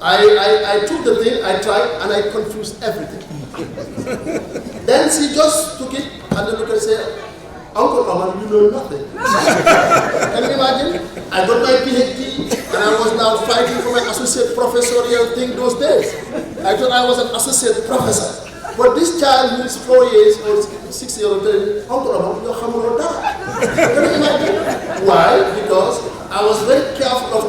I took the thing, I tried, and I confused everything. Then she just took it and then looked and said, Uncle Roman, you know nothing. Can you imagine? I got my PhD and I was now fighting for my associate professorial thing those days. I thought I was an associate professor. But this child who is 4 years or 6 years old, Uncle Roman, you're humble. Can you imagine? Why? Because I was very careful of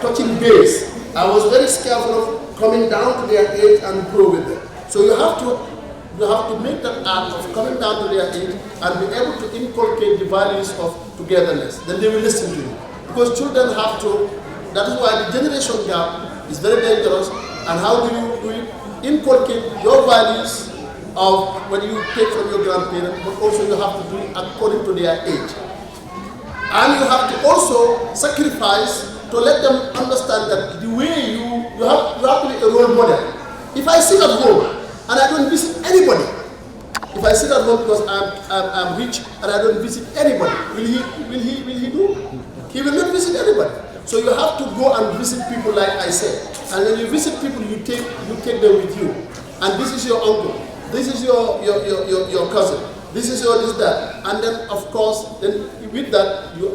touching base. I was very careful of coming down to their age and grow with them. So you have to make that act of coming down to their age and be able to inculcate the values of togetherness. Then they will listen to you. Because children have to, that is why the generation gap is very dangerous. And how do you inculcate your values of when you take from your grandparents, but also you have to do it according to their age. And you have to also sacrifice to let them understand that the way you have to be a role model. If I sit at home and I don't visit anybody, if I sit at home because I'm rich and I don't visit anybody, will he do? He will not visit anybody. So you have to go and visit people, like I said. And when you visit people, you take them with you. And this is your uncle, this is your cousin, this is your this, that. And then of course, then with that, you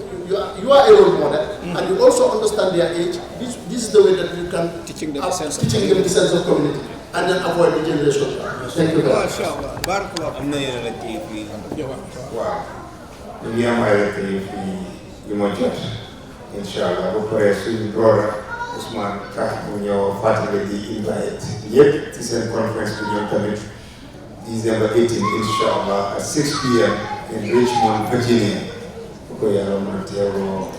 are a role model, and you also understand their age. This is the way that you can teaching them the sense of community, and then avoid the generation. Thank you very much. Wow. We are married you might inshallah. Before suñu brother Ousmane Ka mu ñëw fàttali di invite yëpp ci seen conference bi ñoom tamit December 18 inshallah at 6 p.m. in Richmond, Virginia. Bu ko yàlla mën a teewloo,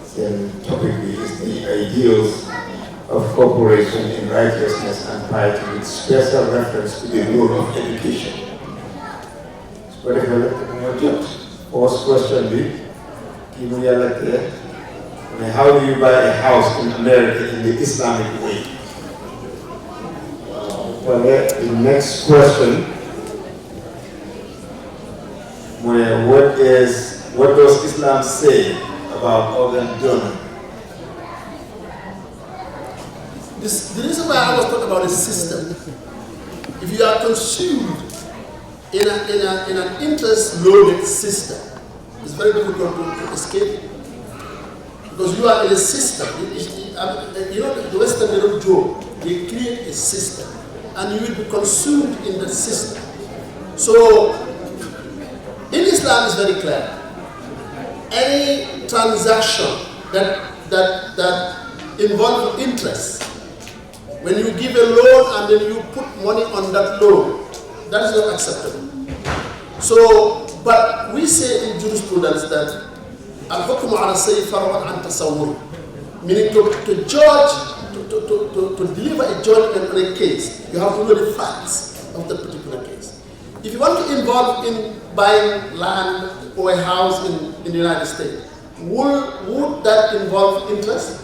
seen topic bi is the ideals of cooperation in righteousness and piety with special reference to the role of education. So what if first question be how do you buy a house in America in the Islamic way? Well, the next question, what does Islam say about organ donor? The reason why I was talking about a system, if you are consumed in an interest-loaded system, it's very difficult to escape, because you are in a system. The Western little joke, they create a system, and you will be consumed in the system. So, in Islam, it's very clear. Any transaction that involves interest, when you give a loan and then you put money on that loan, that is not acceptable. So, but we say in jurisprudence that al-hukmu ala sayyi far'un an tasawwur, meaning to judge, to deliver a judgment on a case, you have to know the facts of that particular case. If you want to involve in buying land or a house in the United States, would that involve interest?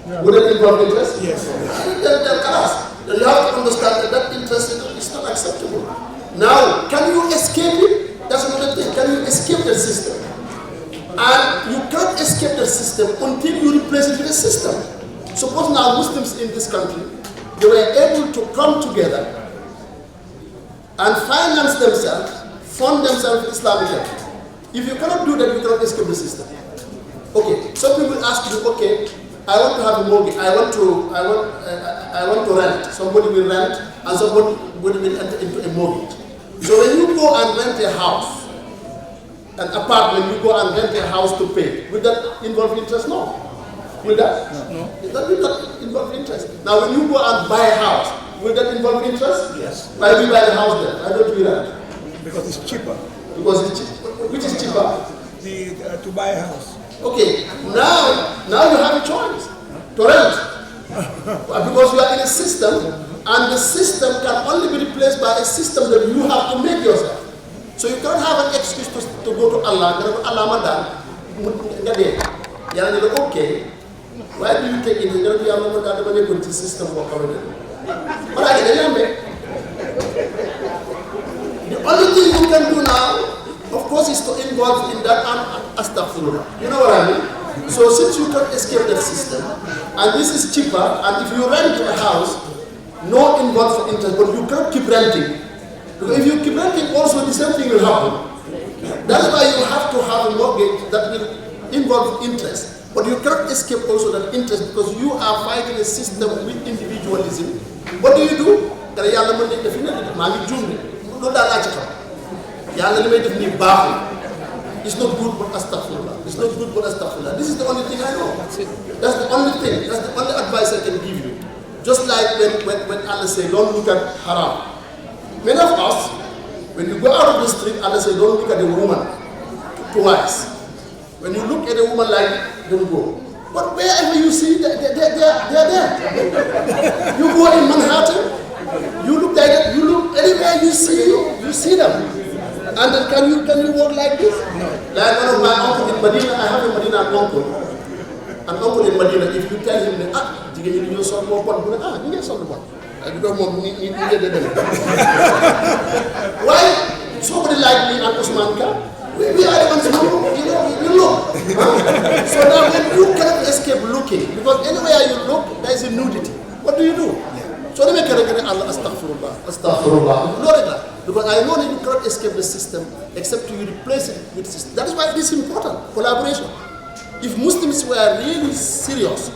Yeah. Would it involve interest? Yes. Then you have to understand that interest is not acceptable. Now, can you escape it? That's another thing. Can you escape the system? And you can't escape the system until you replace it with a system. Suppose now Muslims in this country, they were able to come together and finance themselves, fund themselves Islamically. If you cannot do that, you cannot escape the system. Okay, some people ask you, okay, I want to have a mortgage, I want to rent. Somebody will rent and somebody will enter into a mortgage. So when you go and rent a house, an apartment, you go and rent a house to pay, will that involve interest? No. Will that? No. That will not involve interest. Now when you go and buy a house, will that involve interest? Yes. Why do you buy the house then? Why don't you rent? Because it's cheaper. Because it's cheaper. Which is cheaper? To buy a house. Okay, now you have a choice to rent. Because you are in a system, and the system can only be replaced by a system that you have to make yourself. So you can't have an excuse to go to Allah, okay, why do you take it? The system will come in. The only thing you can do now, of course, is to involve in that and astaghfirullah. You know what I mean? So since you can't escape that system, and this is cheaper, and if you rent a house, no involved for interest, but you can't keep renting. Because if you keep renting, also the same thing will happen. That's why you have to have a mortgage that will involve interest. But you can't escape also that interest because you are fighting a system with individualism. What do you do? It's not good but astaghfirullah. It's not good but astaghfirullah. This is the only thing I know. That's the only thing. That's the only advice I can give you. Just like when Allah says, don't look at haram. Many of us, when you go out of the street, Allah says, don't look at the woman twice. When you look at a woman like, don't go. But wherever you see, they're there. You go in Manhattan, you look you see them. And then can you walk like this? No. Like one of my uncles in Medina, I have a Medina uncle. An uncle in Medina, if you tell him, jigéen ñi ñoo sol moo bon, mu ne ñu ngi sol lu bon. Because moom ñi why somebody like me and Usman Ka, we are the ones who, you look. So now when you cannot escape looking, because anywhere you look, there is a nudity. What do you do? So they make Allah astaghfirullah. Because I know that you cannot escape the system except you replace it with system. That is why it is important, collaboration. If Muslims were really serious,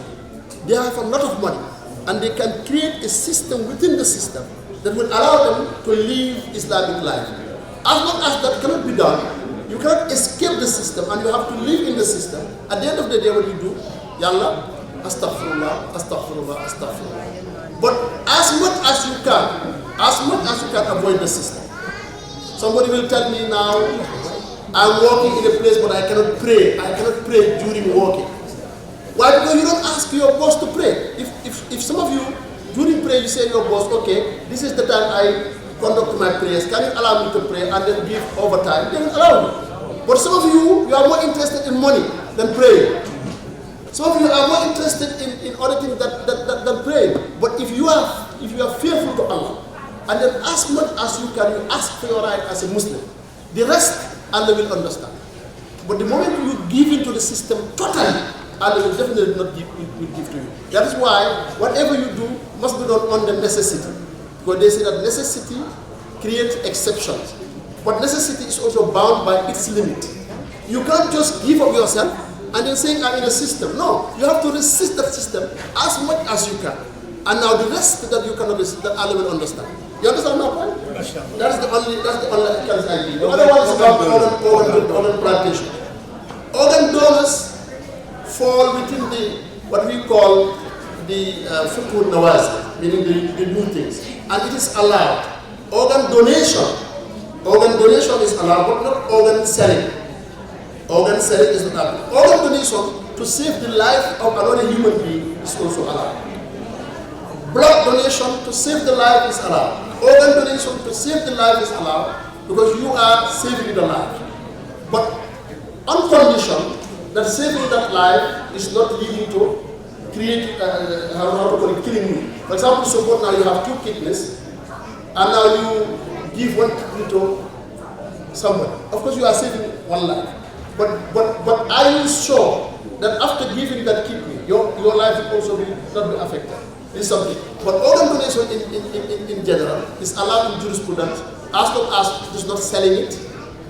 they have a lot of money and they can create a system within the system that will allow them to live Islamic life. As long as that cannot be done, you cannot escape the system and you have to live in the system. At the end of the day, what you do? Yalla, astaghfirullah, astaghfirullah, astaghfirullah. But as much as you can avoid the system. Somebody will tell me now, I'm walking in a place but I cannot pray. I cannot pray during walking. Why? Because you don't ask your boss to pray. If some of you, during prayer, you say to your boss, okay, this is the time I conduct my prayers. Can you allow me to pray and then give overtime? They will allow you. But some of you are more interested in money than praying. Some of you are more interested in other things than praying. But if you are fearful to Allah, and then as much as you can, you ask for your right as a Muslim. The rest, Allah will understand. But the moment you give into the system totally, Allah will definitely not give to you. That is why whatever you do must be done under necessity. Because they say that necessity creates exceptions. But necessity is also bound by its limit. You can't just give up yourself and then saying I'm in a system. No, you have to resist that system as much as you can. And now the rest that you cannot resist, that Allah will understand. You understand my point? That's the only chance I give. The other one is about organ plantation. Organ donors fall within what we call the fiqh nawazil, meaning the new things. And it is allowed. Organ donation is allowed, but not organ selling. Organ selling is not allowed. Organ donation to save the life of another human being is also allowed. Blood donation to save the life is allowed. Organ donation to save the life is allowed because you are saving the life. But on condition that saving that life is not leading to create, killing you. For example, suppose now you have 2 kidneys and now you give 1 kidney to someone. Of course you are saving one life. But are you sure that after giving that kidney, your life will also not be affected? This is something. But organ donation in general is allowed in jurisprudence as long as it is not selling it,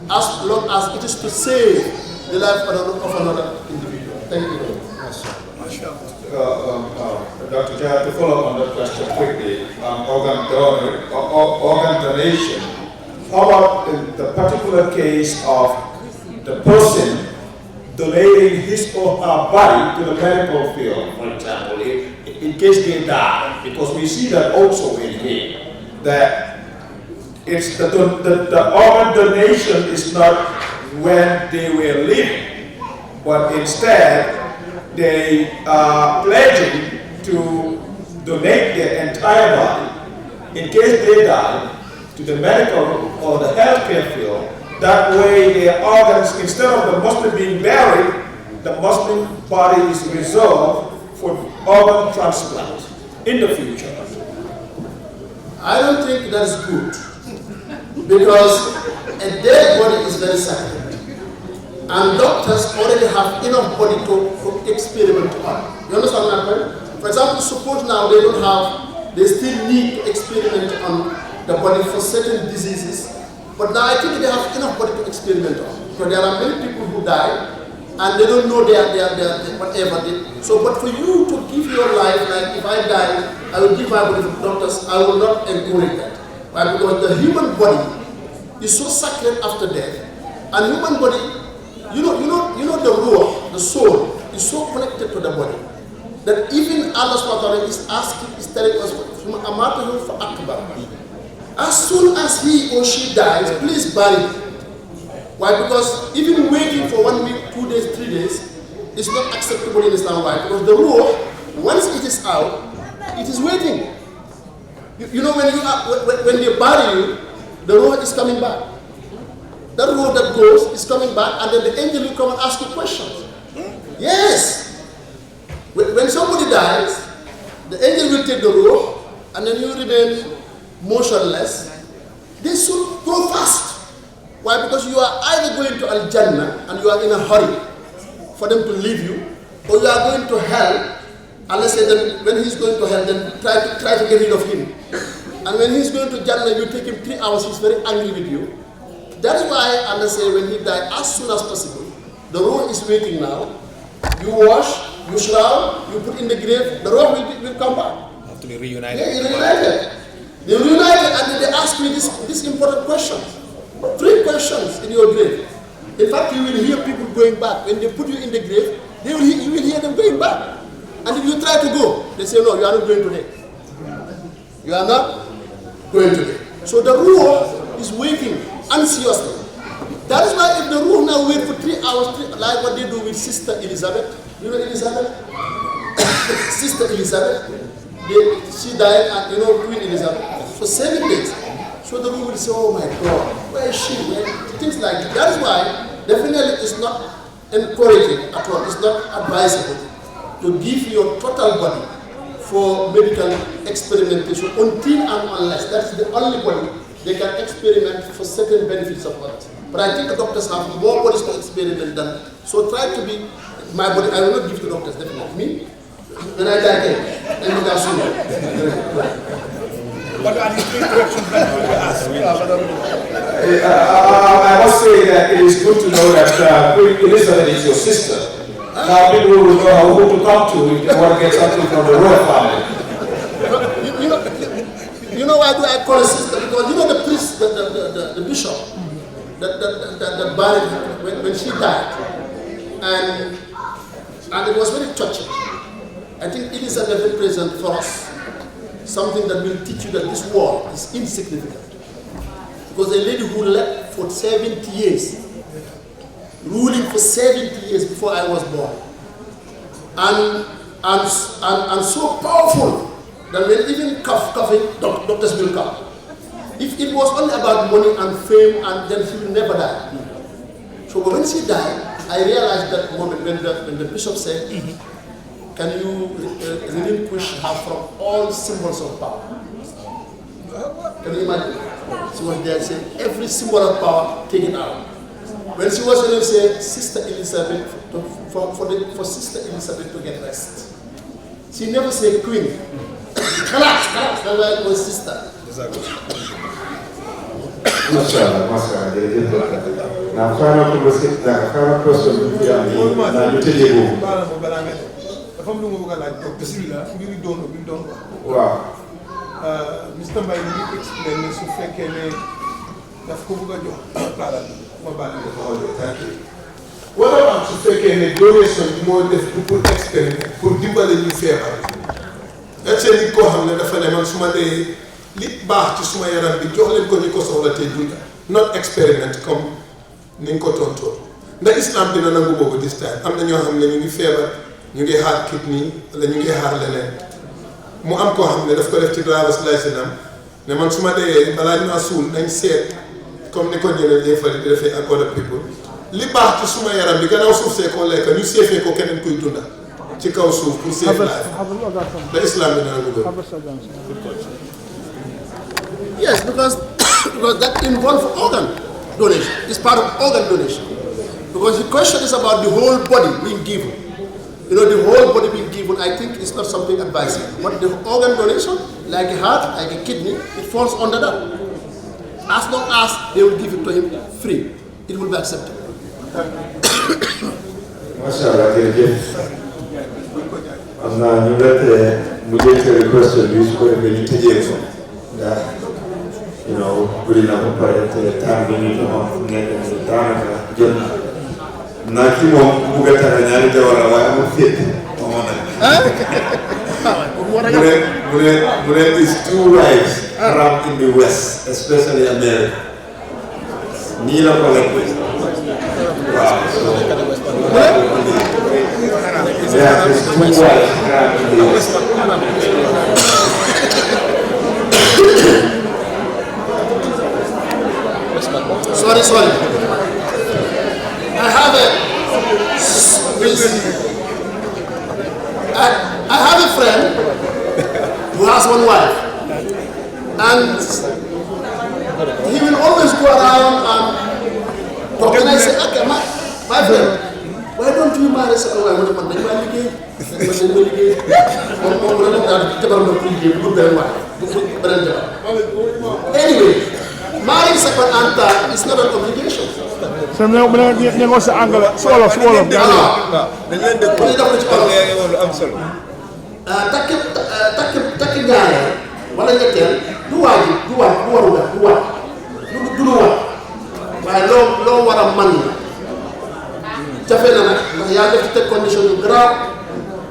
as long as it is to save the life of another individual. Thank you very much. Dr. Jaya, to follow up on that question quickly, organ donation. How about in the particular case of the person donating his or her body to the medical field, for example, in case they die, because we see that also in here, that it's the organ donation is not when they were living, but instead they are pledging to donate their entire body in case they die to the medical or the healthcare field. That way their organs, instead of the Muslim being buried, the Muslim body is reserved for organ transplant in the future. I don't think that's good because a dead body is very sacred. And doctors already have enough body to experiment on. You understand my point? For example, suppose now they still need to experiment on the body for certain diseases. But now I think they have enough body to experiment on. Because there are many people who die and they don't know their whatever. So, but for you to give your life, like if I die, I will give my body to doctors, I will not encourage that. Why? Because the human body is so sacred after death. And human body, you know the ruh, the soul, is so connected to the body that even Allah SWT is telling us, as soon as he or she dies, please bury it. Why? Because even waiting for 1 week, 2 days, 3 days is not acceptable in Islam. Why? Because the ruh, once it is out, it is waiting. You know when they bury you, the ruh is coming back. That ruh that goes is coming back, and then the angel will come and ask you questions. Yes. When somebody dies, the angel will take the ruh, and then you remain motionless. They should go fast. Why? Because you are either going to Al-Jannah and you are in a hurry for them to leave you, or you are going to hell, and let's say that when he's going to hell, then try to get rid of him. And when he's going to Jannah, you take him 3 hours, he's very angry with you. That is why, and let's say when he died, as soon as possible, the ruh is waiting now. You wash, you shroud, you put in the grave, the ruh will come back. Have to be reunited. Yeah, reunited. They reunited, and then they ask me this important question. 3 questions in your grave. In fact, you will hear people going back. When they put you in the grave, you will hear them going back. And if you try to go, they say, no, you are not going today. You are not going today. So the ruh is waiting anxiously. That is why if the ruh now wait for 3 hours, like what they do with Sister Elizabeth. You know Elizabeth? Sister Elizabeth. She died at, Queen Elizabeth for 7 days. So the ruh will say, oh my God, where is she? Things like that. That is why definitely it's not encouraging at all. It's not advisable to give your total body for medical experimentation until and unless that's the only body they can experiment for certain benefits of others. But I think the doctors have more bodies to experiment than so try to be my body. I will not give to doctors definitely. Me, when I die, then you can sue. What are the 3 questions that you will ask? I must say that it is good to know that Queen Elizabeth is your sister. Now people will know who to come to if they want to get something from the royal family. You know why do I call her sister? Because the priest, the bishop, that buried her when she died, and it was very touching. I think it is a present for us. Something that will teach you that this war is insignificant. Because a lady who led for 70 years, ruling for 70 years before I was born, and so powerful that when even coughing, doctors will come. If it was only about money and fame, and then she will never die. So when she died, I realized that moment when the bishop said, can you relinquish her from all symbols of power? Can you imagine? She was there saying, every symbol of power, take it out. When she was going to say, Sister Elizabeth, for Sister Elizabeth to get rest. She never said queen. Collapse, that's why it was sister. Now, final question. Wow. Mr. Mbaye ñu explain ne su fekkee ne daf ko bëgg a jox baral ma baral wala am su fekkee ne donation bi moo def pour expérimenter pour dimbale ñu feebar etse nit koo xam ne dafa ne man su ma dee li baax ci suma yaram bi jox leen ko ñu ko soxla te dunda not experiment comme ni nga ko tontoo ndax islam dina nangu boobu this time am na ñoo xam ne ñu ngi feebar ñu ngi xaar kidney wala ñu ngi xaar leneen mu am koo xam ne daf ko def ci driver's license am ne man su ma dee balaa ñu ma suul nañ seet comme ni ko ñeneen des fois di defee ak other people li baax ci suma yaram bi gannaaw suuf see ko lekk ñu seefee ko keneen kuy dunda ci kaw suuf pour save life da islam bi dana ko Yes, because that involves organ donation. It's part of organ donation. Because the question is about the whole body being given. The whole body being given, I think it's not something advisable. But the organ donation, like a heart, like a kidney, it falls under that. As long as they will give it to him free, it will be accepted. Mashallah, I'm not you let the question use for the good enough for time we need to have Nakimo Bugata and Yara, fit. Muret is 2 wives around in the West, especially America. Nila Collectors. Wow. So, there is 2 wives around in the West. And he will always go around and talk. And I say, okay, my friend, why don't you marry second wife? Anyway, marrying second and third is not an obligation. So I'm sa angle swallow. Takki ñaareel wala ñetteel du warugar waaye loo war a man la jafe na nag ndax yaa def ci teg condition yu grave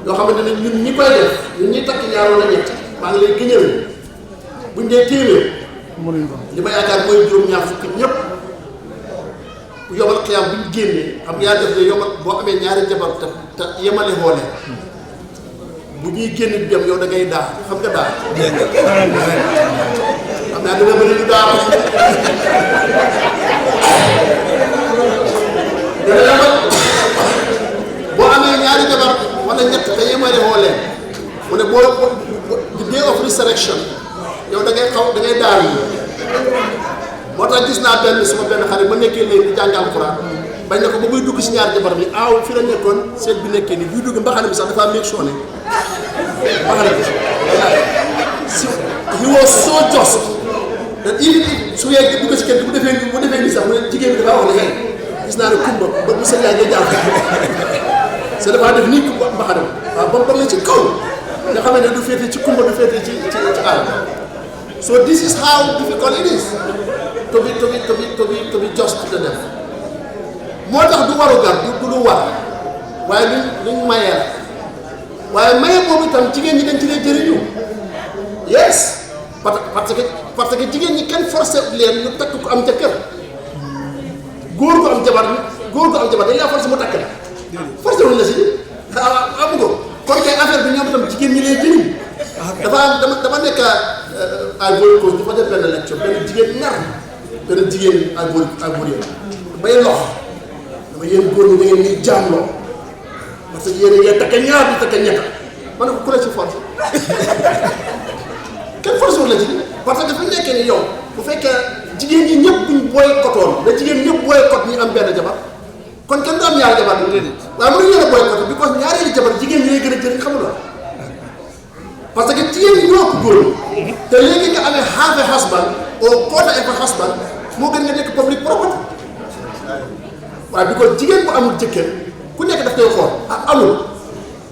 yoo xamante ne ñun ñi koy def ñun ñi takki ñaar wala ñett maa ngi lay gëñal buñ dee téeméer li ma yaakaar mooy juróom-ñaar fukki ñëpp bu yomal xiyam buñ génnee xam yaa def ne yomal boo amee ñaari jabar te yemale xoole bu ñuy génn di dem yow da ngay daa xam nga daa xam naa dina bëri ñu daa dana yamal boo amee ñaari jabar wala ñett te yemale xoole mu ne boo the day of resurrection yow da ngay daal yi moo tax gis naa suma benn xarit ma nekkee léegi di jàngal Alxuraan bañ na ko ba muy dugg si ñaari jabar bi aaw fi la nekkoon seet bi nekkee nii buy dugg mbaxane bi sax dafa make sure ne mbaxane bi he was so just that even su yee dugg si kenn bu defee nii sax mu ne jigéen bi dafa wax ne gis naa ne kumba ba bu seen yaay ngay jaar c'est dafa def nii mbaxane bi waaw ba mu ci kaw nga xam ne du féete ci kumba du féete ci àll. So this is how difficult it is to be just to them. moo tax du waru gar du lu war waaye luñ mayee la waaye maye boobu itam jigéen ñi dañ ci lay jëriñu yes parce que jigéen ñi kenn forcé leen ñu takk ko am jëkkër góor gu am jabar dañ laa forcé mu takk la forcé wuñ la si amu ko kon kay affaire bi ñoom itam jigéen ñi lay jëriñ dama nekk ay boori cause dafa def benn lecture benn jigéen ay boori bay lox dama yéen góor ñi da ngeen ñuy jaamloo parce que yéen a ngi takk ñaar di takk ñetta ma ne ko ku la ci force kenn force wul la ci parce que fi mu nekkee ni yow bu fekkee jigéen ñi ñëpp buñ boycottoon da jigéen ñëpp boycott ñu am benn jabar kon kenn du am ñaari jabar bi déedéet waaye mënuñu leen a boycott because ñaareelu jabar jigéen ñi lay gën a jëriñ xamul la parce que jigéen ñi ñoo ëpp góor ñi te léegi nga amee half a husband or quarter of a husband moo gën nga nekk public property waaye because jigéen bu amul jëkkër ku nekk daf koy xool amul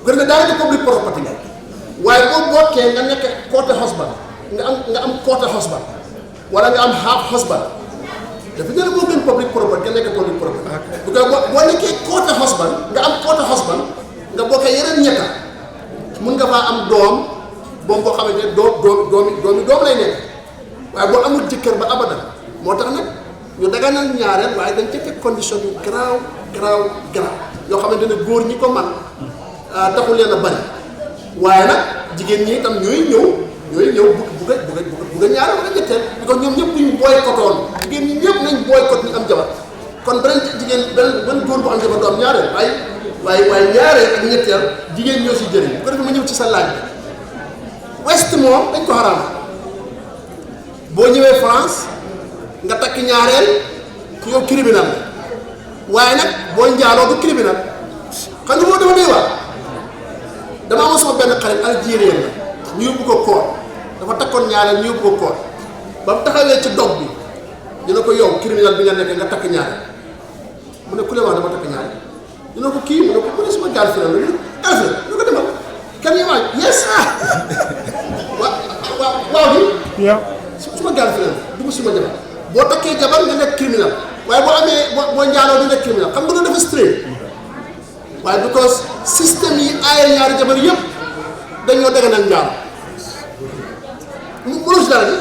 gën nga daanaka public property nga waaye boo bokkee nga nekk quarter husband nga am quarter husband wala nga am half husband dafa ne la moo gën public property nga nekk public property because boo nekkee quarter husband nga am quarter husband nga bokkee yeneen ñetta mun nga faa am doom boo xamante ne doom lay nekk waaye boo amul jëkkër ba abadan moo tax nag ñu daganal ñaareel waaye dañ ca teg condition yu garaaw yoo xamante ne góor ñi ko man taxul leen a bari waaye nag jigéen ñi itam ñooy ñëw bugg a ñaareel wala ñetteel parce que ñoom ñëpp ñu boycottoon jigéen ñi ñëpp nañ boycott ñu am jabar kon benn góor bu am jabar du am ñaareel waaye ñaareel ak ñetteel jigéen ñoo si jëriñ bu ko defee ma ñëw ci sa laaj bi West moom dañ ko xaraam boo ñëwee France nga takk ñaareel ku yow criminal waaye nag boo njaaloo du criminal xam nga moo dama dee waa dama amoon sama benn xarit algérien la ñu yóbbu ko koor dafa takkoon ñaareel ñu yóbbu ko koor ba mu taxawee ci dog bi dina ko yow criminal bi nga nekk nga takk ñaareel mu ne ku leen wax dama takk ñaareel dina ko kii mu ne ko mu ne suma girlfriend la ñu ko demal kan yi waaj yes waaw bi suma girlfriend dugg suma jabar boo takkee jabar nga nekk criminal waaye boo njaaloo du nekk criminal xam nga loolu dafa straight waaye because système yi aaye ñaari jabar yëpp dañoo daganal njaalo mënul si dara bi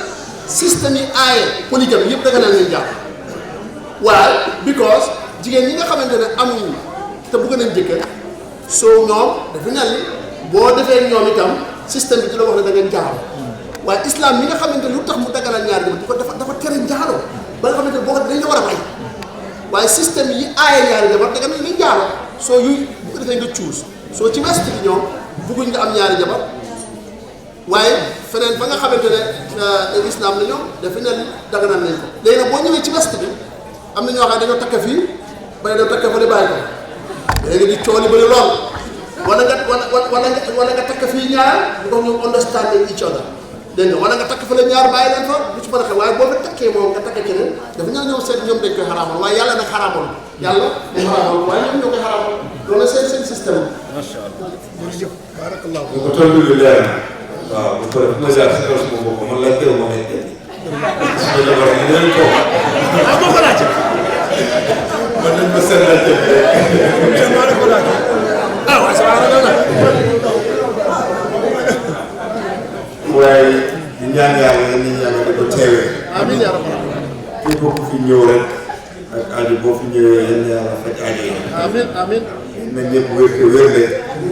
système yi aaye polygame yëpp daganal nañ njaalo waaye because jigéen ñi nga xamante ne amuñu te bëgg nañ jëkkër soo ñoom dafa mel ni boo defee ñoom itam système bi di la wax ne da nga njaalo waaye islam mi nga xamante lu tax mu daganal ñaari jabar dafa tere njaalo ba nga xamante ne boo ko dañ la war a bay waaye système yi aaye ñaari jabar daganal nañ njaalo soo yuy bu ko defee nga cuus soo ci west bi ñoom bëgguñ nga am ñaari jabar waaye feneen fa nga xamante ne islam la ñoom dafa ne daganal nañ ko léegi nag boo ñëwee ci west bi am na ñoo xam ne dañoo takk fii bay dañoo takk fa di bàyyi ko léegi di cooli bëri lool wala nga takk fii ñaar ndox ñu understand each other dégg nga wala nga takk fa la ñaar bàyyi leen fa lu ci mën a xew waaye boo fi takkee moom nga takk keneen dafa ñaa ñëw seet ñoom dañ koy xaraamal waaye yàlla nag xaraamal yàlla mu xaraamal waaye ñoom ñoo koy xaraamal loolu seen système macha allah jërëjëf barakallahu bu ko tontu lu leer na waaw bu ko def ma jaar si kaw sama bopp man la teew ma nekk sama jabar yi leen ko moo ko laajte man nañ ma seet la teg maa la ko laajte waaye sama la la waaye di ñaan yàlla ni yàlla di ko teewee amiin yaa rabbal képp ku fi ñëw rek ak aajo boo fi ñëwee yal na yàlla faj aajo yi amiin amiin na ñëpp wér te wér le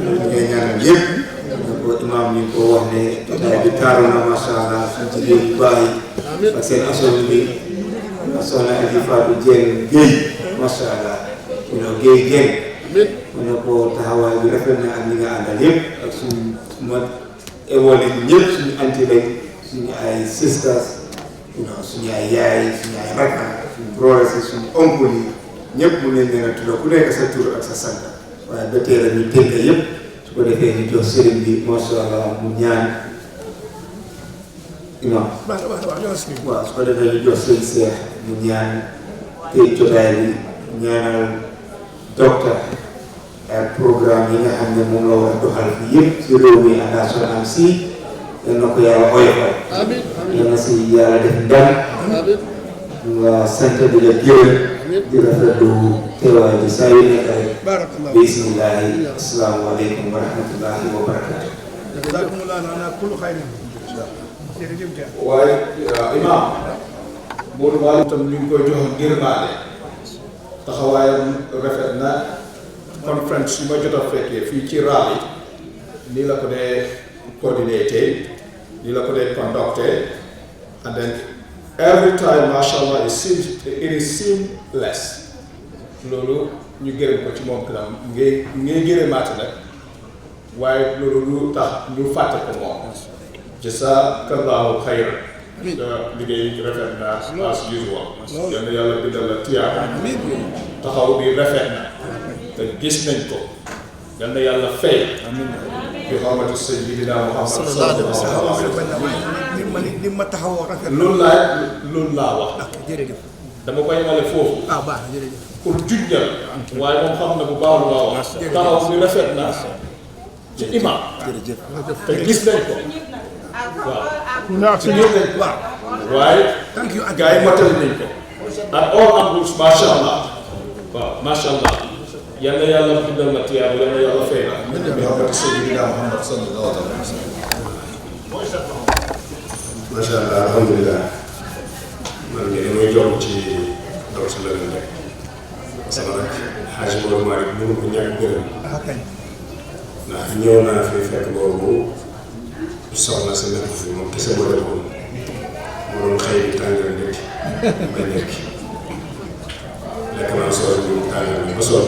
ñu ngay ñaanal yëpp ñu ko imam ñu ko wax ne jotaay bi taaru na macha allah suñ jigéen yu baax yi ak seen asoon bi soxna Aji Fatou Jeng Guèye macha allah ñu ne Guèye Jeng mu ne ko taxawaay bi rafet na ak ñi nga àndal yëpp ak suñ ma éwole ñëpp suñu anti lañ suñu ay sisters suñu ay yaay suñu ay rakk suñu brothers suñu oncle yi ñëpp mu leen leen a tudd ku nekk sa tur ak sa sant waaye ba tey rek ñu tënk yëpp su ko defee ñu jox sëriñ bi macha allah mu ñaan imam waaw su ko defee ñu jox sëriñ Seex mu ñaan tey jotaay bi ñaanal docteur ak programme yi nga xam ne moom la war a doxal fii yëpp si réew mi national si yal na ko yàlla oyofal yal na si yàlla def ndam nga sant di la gërëm di rafetlu teewaay bi saa yu nekk rek bismillahi asalaamaaleykum wa rahmatullahi wa barakatu waaye imam Modou Ba itam ñu ngi koy jox ngërmaane taxawaayam rafet na conference yu ma jot a fekkee fii ci Raleigh nii la ko dee coordinaté nii la ko dee conducté and then every time mashallah it is seamless loolu ñu gërëm ko ci moom kanam ngay gërëmaate nag waaye loolu lu tax ñu fàtte ko moom jazakallahu xayran liggéey rafet na as usual yal na yàlla bindal la tiyaaba taxaw bi rafet na te gis nañ ko yal na yàlla fay bi xormati sayyidina Muhammad sallallahu alayhi wa sallam ni ma taxawoo rafet loolu laa wax jërëjëf dama koy yemale foofu baax na jërëjëf pour jujjal waaye moom xam na bu baax lu ma wax taxaw bi rafet na ci imam te gis nañ ko waaw waaye gars yi matal nañ ko ak all angles macha allah waaw macha allah yal na yàlla bindal ma tiyaaba yal na yàlla fay na bi xormati sayyidina Muhammad sallallahu alayhi wa sallam macha allah alhamdulilah man de damay jokk ci ndaw si la leen rek parce que nag xaaj Maodo Malick mënu ko ñàkk gërëm ndax ñëw naa fi fekk boobu soxna si nekk fi moom kese moo defoon moo doon xëy bi tàngal ndékki may ndékki lekk naa soos bi mu tàngal bi ba soos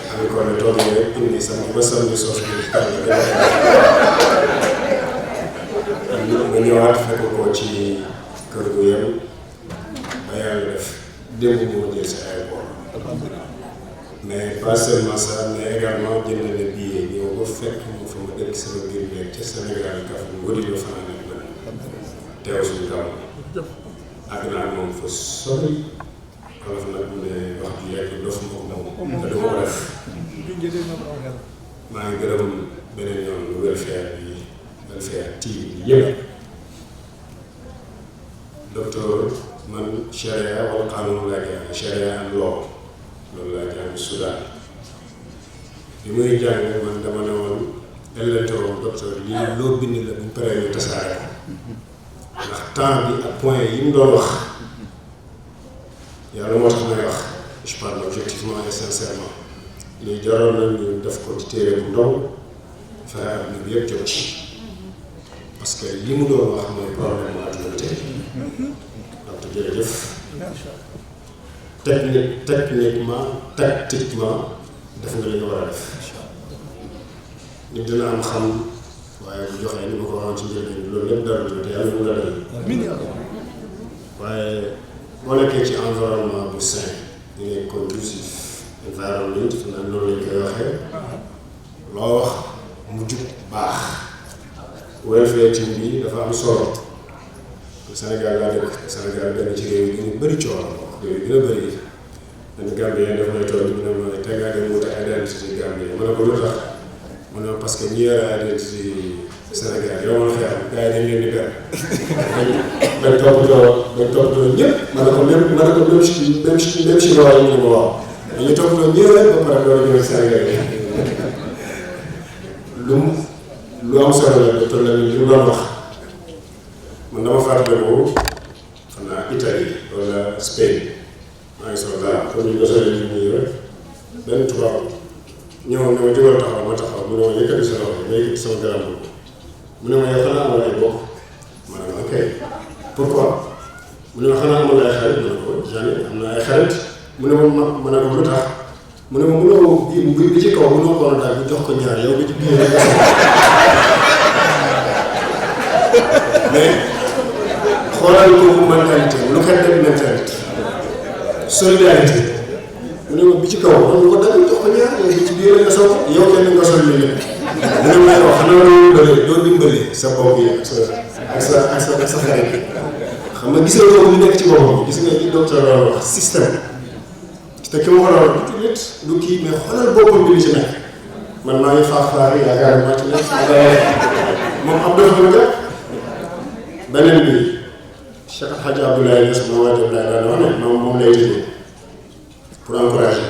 xam ko ne toog rek indi sax ba sànni soos bi tàngal nga ñëwaat fekk ko ci kër gu yem ba yàlla def démb moo jël si aéroport mais pas seulement ça mais également jënd na billet ñëw ba fekk mu fa ma dëkk sama biir nekk ca Sénégal yi kaf mu wëri ba fanaan ak man teew suñu gàmm àgg naa moom fa sori wolof nag mu ne wax ji yegg dof ma ko moom te dama ko def maa ngi gërëm beneen yoon lu welfare bi welfare team bi yëpp docteur man charia wala qanun laa jàng charia and law loolu laa jàng Soudan li muy jàng man dama ne woon électron docteur lii loo bind la bu paree ñu tasaare ko ndax temps bi ak point yi mu doon wax yàlla moo tax may wax je parle objectivement et sincèrement lii jaroon na ñu def ko ci téere bu ndaw fexe àdduna bi yëpp jot ci parce que li mu doon wax mooy problème mu àdduna tey donc jërëjëf techniquement tactiquement def nga li nga war a def nit dina am xam waaye bu joxee ni ma ko waxoon ci njëlbeen loolu lépp dara te yàlla mu la dal waaye boo nekkee ci environnement bu sain di ngay conducive environnement fi naan loolu lañ koy waxee loo wax mu jub baax welfare team bi dafa am solo Sénégal laa dëkk Sénégal benn ci réew yi gën a bëri coono réew yi gën a bëri dañ Gambien dafa may toll mu ne ma te ngaa dem wuti identité Gambien ma ne ko lu tax mu ne parce que ñi yore identité Sénégal yow ma xeex gars yi dañ leen di ber dañ toppatoo ñëpp ma ne ko même chinois yi ñu ma waaw dañu toppatoo ñëpp rek ba pare loolu ñëw Sénégal yi lu am solo la docteur Lamine li mu doon wax man dama fàttaliku xam naa Italie wala Spain maa ngi soxla dara comme ni ñu ko soxlee nit ñi rek benn tubaab ñëw ne ma jógal taxaw ma taxaw mu ne ma yëkkati sa loxo ma yëkkati sama garam boobu mu ne ma yow xanaa amoon ay bokk ma ne ma ok pourquoi mu ne ma xanaa amoon ay xarit ma ne ko jamais am na ay xarit mu ne ma ne ko lu tax mu ne ma mënoo bi ci kaw mënoo ko daal bi jox ko ñaar yow bi ci biir rek mais xoolal kooku mentalité lu xet def mentalité solidarité mu ne ma bi ci kaw xam nga ko daal jox ko ñaar yow bi ci biir nga sol yow kenn nga sol li lépp mu ne ma yow xanaa doo dimbali sa bopp yi ak sa xarit bi xam nga gisee loolu lu nekk ci boppam gis nga li docteur loolu wax système te ki ma xoolal du nit du kii mais xoolal boppam bi li ci nekk man maa ngi faax yaakaar naa ci nekk moom am dafa gën a jàpp beneen bi Cheikh El Hadj Abdoulaye Niass ma waajal laa daan wax ne moom lay tëjee pour encourager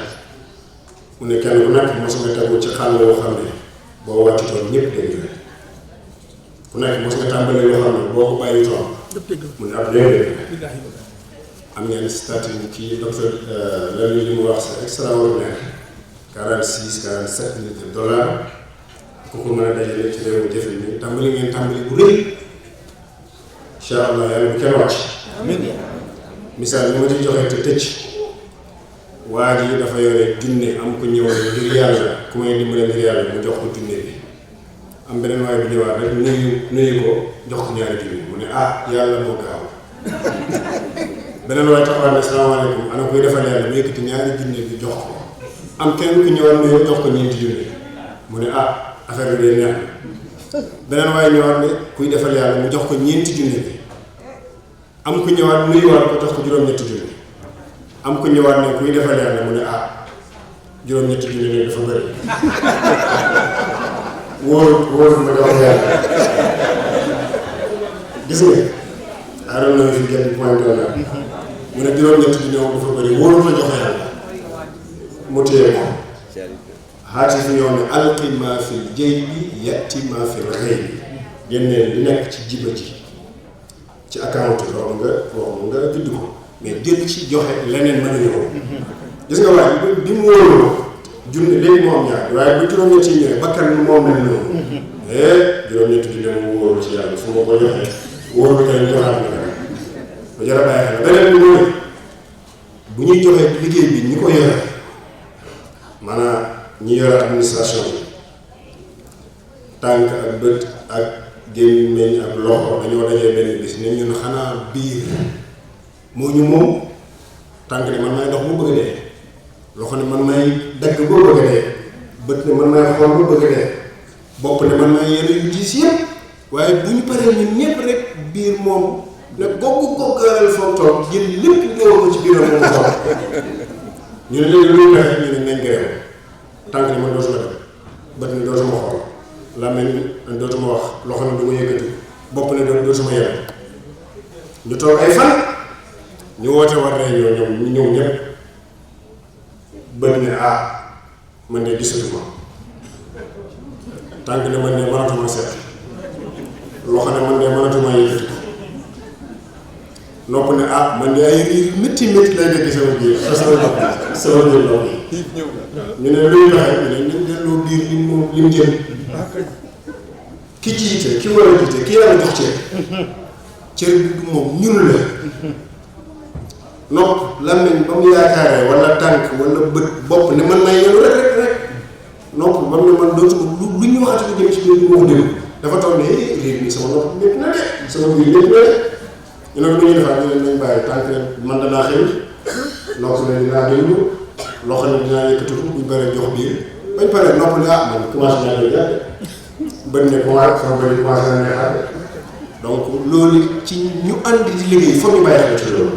mu ne kenn ku nekk mos nga tegu ci xàll yoo xam ne boo wàcc toon ñëpp dégg la ku nekk mos nga tàmbalee yoo xam ne boo ko bàyyi toon mu ne ab léeg-léeg am ngeen statut kii docteur lan li mu wax c'est extraordinaire 46 47 millions de dollars ku ko mën a dajale ci réew mi jëfe nii tàmbali ngeen tàmbali bu rëy incha allah yàlla bu kenn wàcc misaal bi ma ci joxe te tëj waa ji dafa yore junne am ko ñëwal ngir yàlla ku may dimbale ngir yàlla mu jox ko junne bi am beneen waaye bi ñëwaat rek nuyu ko jox ko ñaari junne mu ne ah yàlla moo gaaw beneen waaye taxawaat ne salaamaaleykum ana koy defal yàlla mu yëkkati ñaari junne bi jox ko am kenn ku ñëwaat nuyu jox ko ñeenti junne mu ne ah affaire bi day neex beneen waaye ñëwaat ne kuy defal yàlla mu jox ko ñeenti junne bi am ku ñëwaat nuyuwaat ko jox ko juróom-ñetti junne am ku ñëwaat ne kuy defal yàlla mu ne ah juróom-ñetti junne ne dafa bëri wóor ma jox yàlla gis nga I don't know if you get the point or not mu ne juróom-ñetti junne moom dafa bëri wóor ma jox yàlla mu téye ko xaati fi ñoo ne alqi maa fil jaybi yati maa fil ghaybi génneel li nekk ci jiba ji ci account waxu nga bind ko mais jël ci joxe leneen mën a ñëw gis nga waaye bi mu wóoroo junne léegi moo am ñaar waaye bu juróom-ñetti yi ñëwee bakkan moom mel noonu juróom-ñetti junne mu wóoru ci yàlla fu ma ko joxee wóoru kay joxaat na dara ba jar a bàyyi xel beneen bi mooy bu ñuy joxee liggéey bi ñi ko yore maanaam ñi yore administration bi tànk ak bët ak gémmiñ ak loxo dañoo dajee benn bis ne ñun xanaa biir moo ñu moom tànk ne man maay dox bu bëgg dee loxo ne man maay dagg boo bëgg dee bët ne man maay xool bu bëgg dee bopp ne man maay yore yu diis yëpp waaye bu ñu paree ñun ñëpp rek biir moom ne gogg-goggaaral foog toog jël lépp ñëw ko ci biiram moom toog ñu ne léegi luy neexee ñu ne nañ gërëm tànk ne man dootuma dem bët ne dootuma xool làmmiñ ne dootuma wax loxo ne du ma yëkkati bopp ne dootuma yem ñu toog ay fan ñu woote war réunion ñoom ñu ñëw ñëpp bët ne ah man de gisatuma tànk ne man de mënatuma seet loxo ne man de mënatuma yëkkati nopp ne ah man de ay riir métti métti lay dégg sama biir sama biir loxo yi ñu ne luy doxee ñu ne nañ delloo biir lim jëm ki jiite ki war a jiite ki yàlla jox cër bi du moom ñun la nopp làmmiñ ba mu yaakaaree wala tànk wala bët bopp ne man may yenu rek nopp ba mu ne man dootuma lu ñu waxati ko jëm ci biir bi ma ko déglu dafa toog ne lii sama nopp métti na de sama biir métti na de ñu ne ko lu ñuy defaat ñu ne nañ bàyyi tànk man danaa xëy nopp ne dinaa déglu loxo ne dinaa yëkkatu buñ paree jox biir bañ paree nopp ne ah man commencé naa koy jàpp bën ne commencé sama bëri commencé na neexaat donc loolu ci ñu ànd di liggéey foog ñu bàyyi xel ci loolu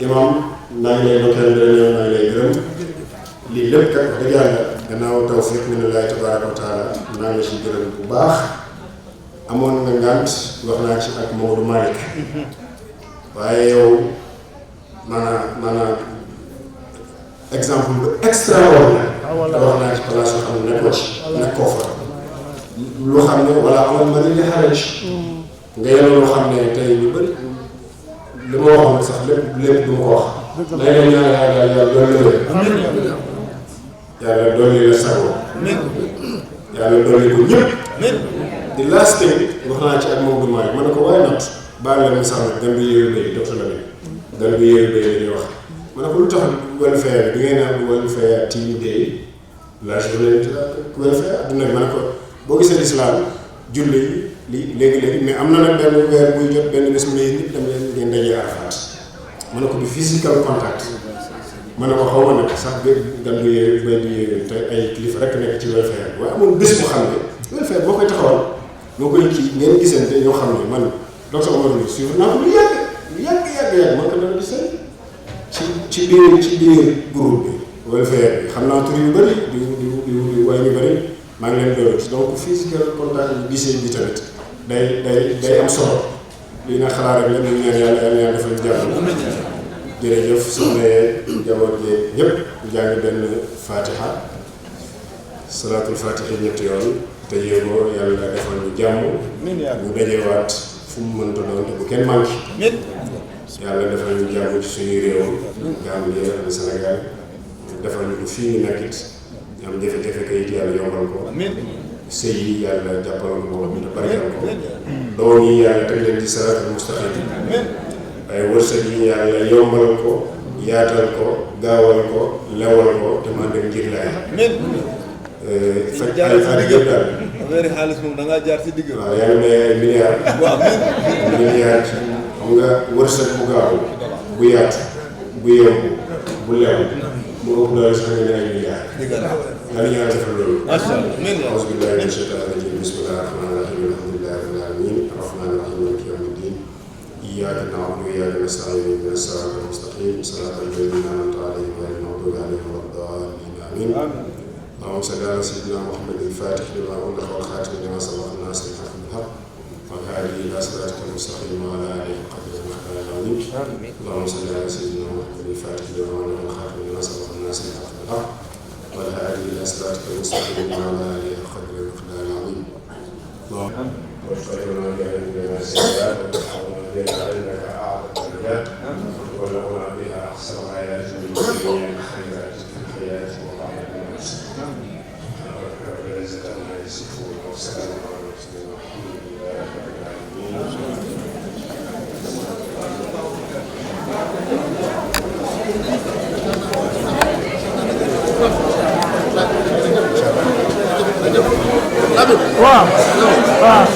imam naa ngi lay dokkeel dara naa ngi lay gërëm lii lépp kat wax dëgg yàlla gannaaw tawfiq minallahi tabaraka wa taala naa ngi la ci gërëm bu baax amoon nga ngànt wax naa ci ak Maodo Malick waaye yow maanaam exemple bu extraordinaire te wax naa ci place yoo xam ne nekkoo fa loo xam ne wala amal ma li xaraj nga yore loo xam ne tey ñu bëri li ma waxoon sax lépp du ma ko wax may leen ñaan yàlla dolli la yàlla dolli la sago yàlla dolli ko ñëpp di last thing wax naa ci ak Maodo Malick ma ne ko waaye not baal leen misaal nag gan bi yéeyu béy docteur Lamine gan bi yéeyu béy la ñuy wax ma ne ko lu tax welfare bi ngay naan welfare team day la journée welfare adduna bi ma ne ko boo gisee lislaam julli li léegi-léegi mais am na nag benn weer buy jot benn bés mu ne nit dem leen ngeen dajee Arafat ma ne ko du physical contact ma ne ko xaw ma nag sax bi gan du yee bay du yee te ay kilifa rek nekk ci welfare waaye amoon bés bu xam ne welfare boo koy taxawal moo koy kii ngeen gisante ñoo xam ne man docteur Omar Ly suivre naa ko lu yàgg man ko dana gis ci biir groupe bi welfare bi xam naa tur yu bëri di waaye ñu bëri maa ngi leen doon donc physical contact bu gisee bi tamit day am solo li nga xalaat rek la ñu ñaan yàlla defal jàmm jërëjëf soxna jaboot yeeg ñëpp ñu jàng benn fatiha salaatul fatiha ñetti yoon te yéegoo yàlla defal ñu jàmm ñu dajewaat fu mu mënta doon te bu kenn manqué yàlla defal ñu jàmm ci suñuy réew Gambie ak Sénégal defal ñu ko fii ñu nekkit am jafe-jafe kayit yàlla yombal ko sëy yi yàlla jàppal ko te barkeel ko doom yi yàlla teg leen ci saraatal mustaqim ay wërsëg yi yàlla yombal ko yaatal ko gaawal ko lewal ko te man dem ngir laay faj ay xarit yëpp daal affaire xaalis moom da ngaa jaar si digg waaw yàlla may ay milliards milliards xam nga wërsëg bu gaaw bu yaatu bu yomb bu lew mu ëpp doole sax nga ne ay milliards yàlla ñaar defal loolu auzu billahi mina shaytaani rajim bismillahi rahmaani rahim alhamdulillahi rabbil alamin arrahmaani rahim maliki yawmi ddin iyyaka na'budu wa iyyaka nasta'in ihdinas siratal mustaqim siratal ladzina an'amta alayhim ghayril maghdubi alayhim waladdallin amin اللهم صل على سيدنا محمد الفاتح لما أغلق والخاتم لما سبق الناس بالحق بالحق والهادي إلى صراطك المستقيم وعلى آله قدر المقدار العظيم اللهم صل على سيدنا محمد الفاتح لما أغلق والخاتم لما سبق الناس بالحق بالحق والهادي إلى صراطك المستقيم وعلى آله قدر المقدار العظيم اللهم وفقنا بأننا السيئات وتحفظنا بها إنك أعظم الرجال وبلغنا بها أحسن الآيات من جميع الخيرات في الحياة وبعد الموت رب العزة عما يصفون وسلام على المرسلين والحمد لله رب العالمين Wow. Wow.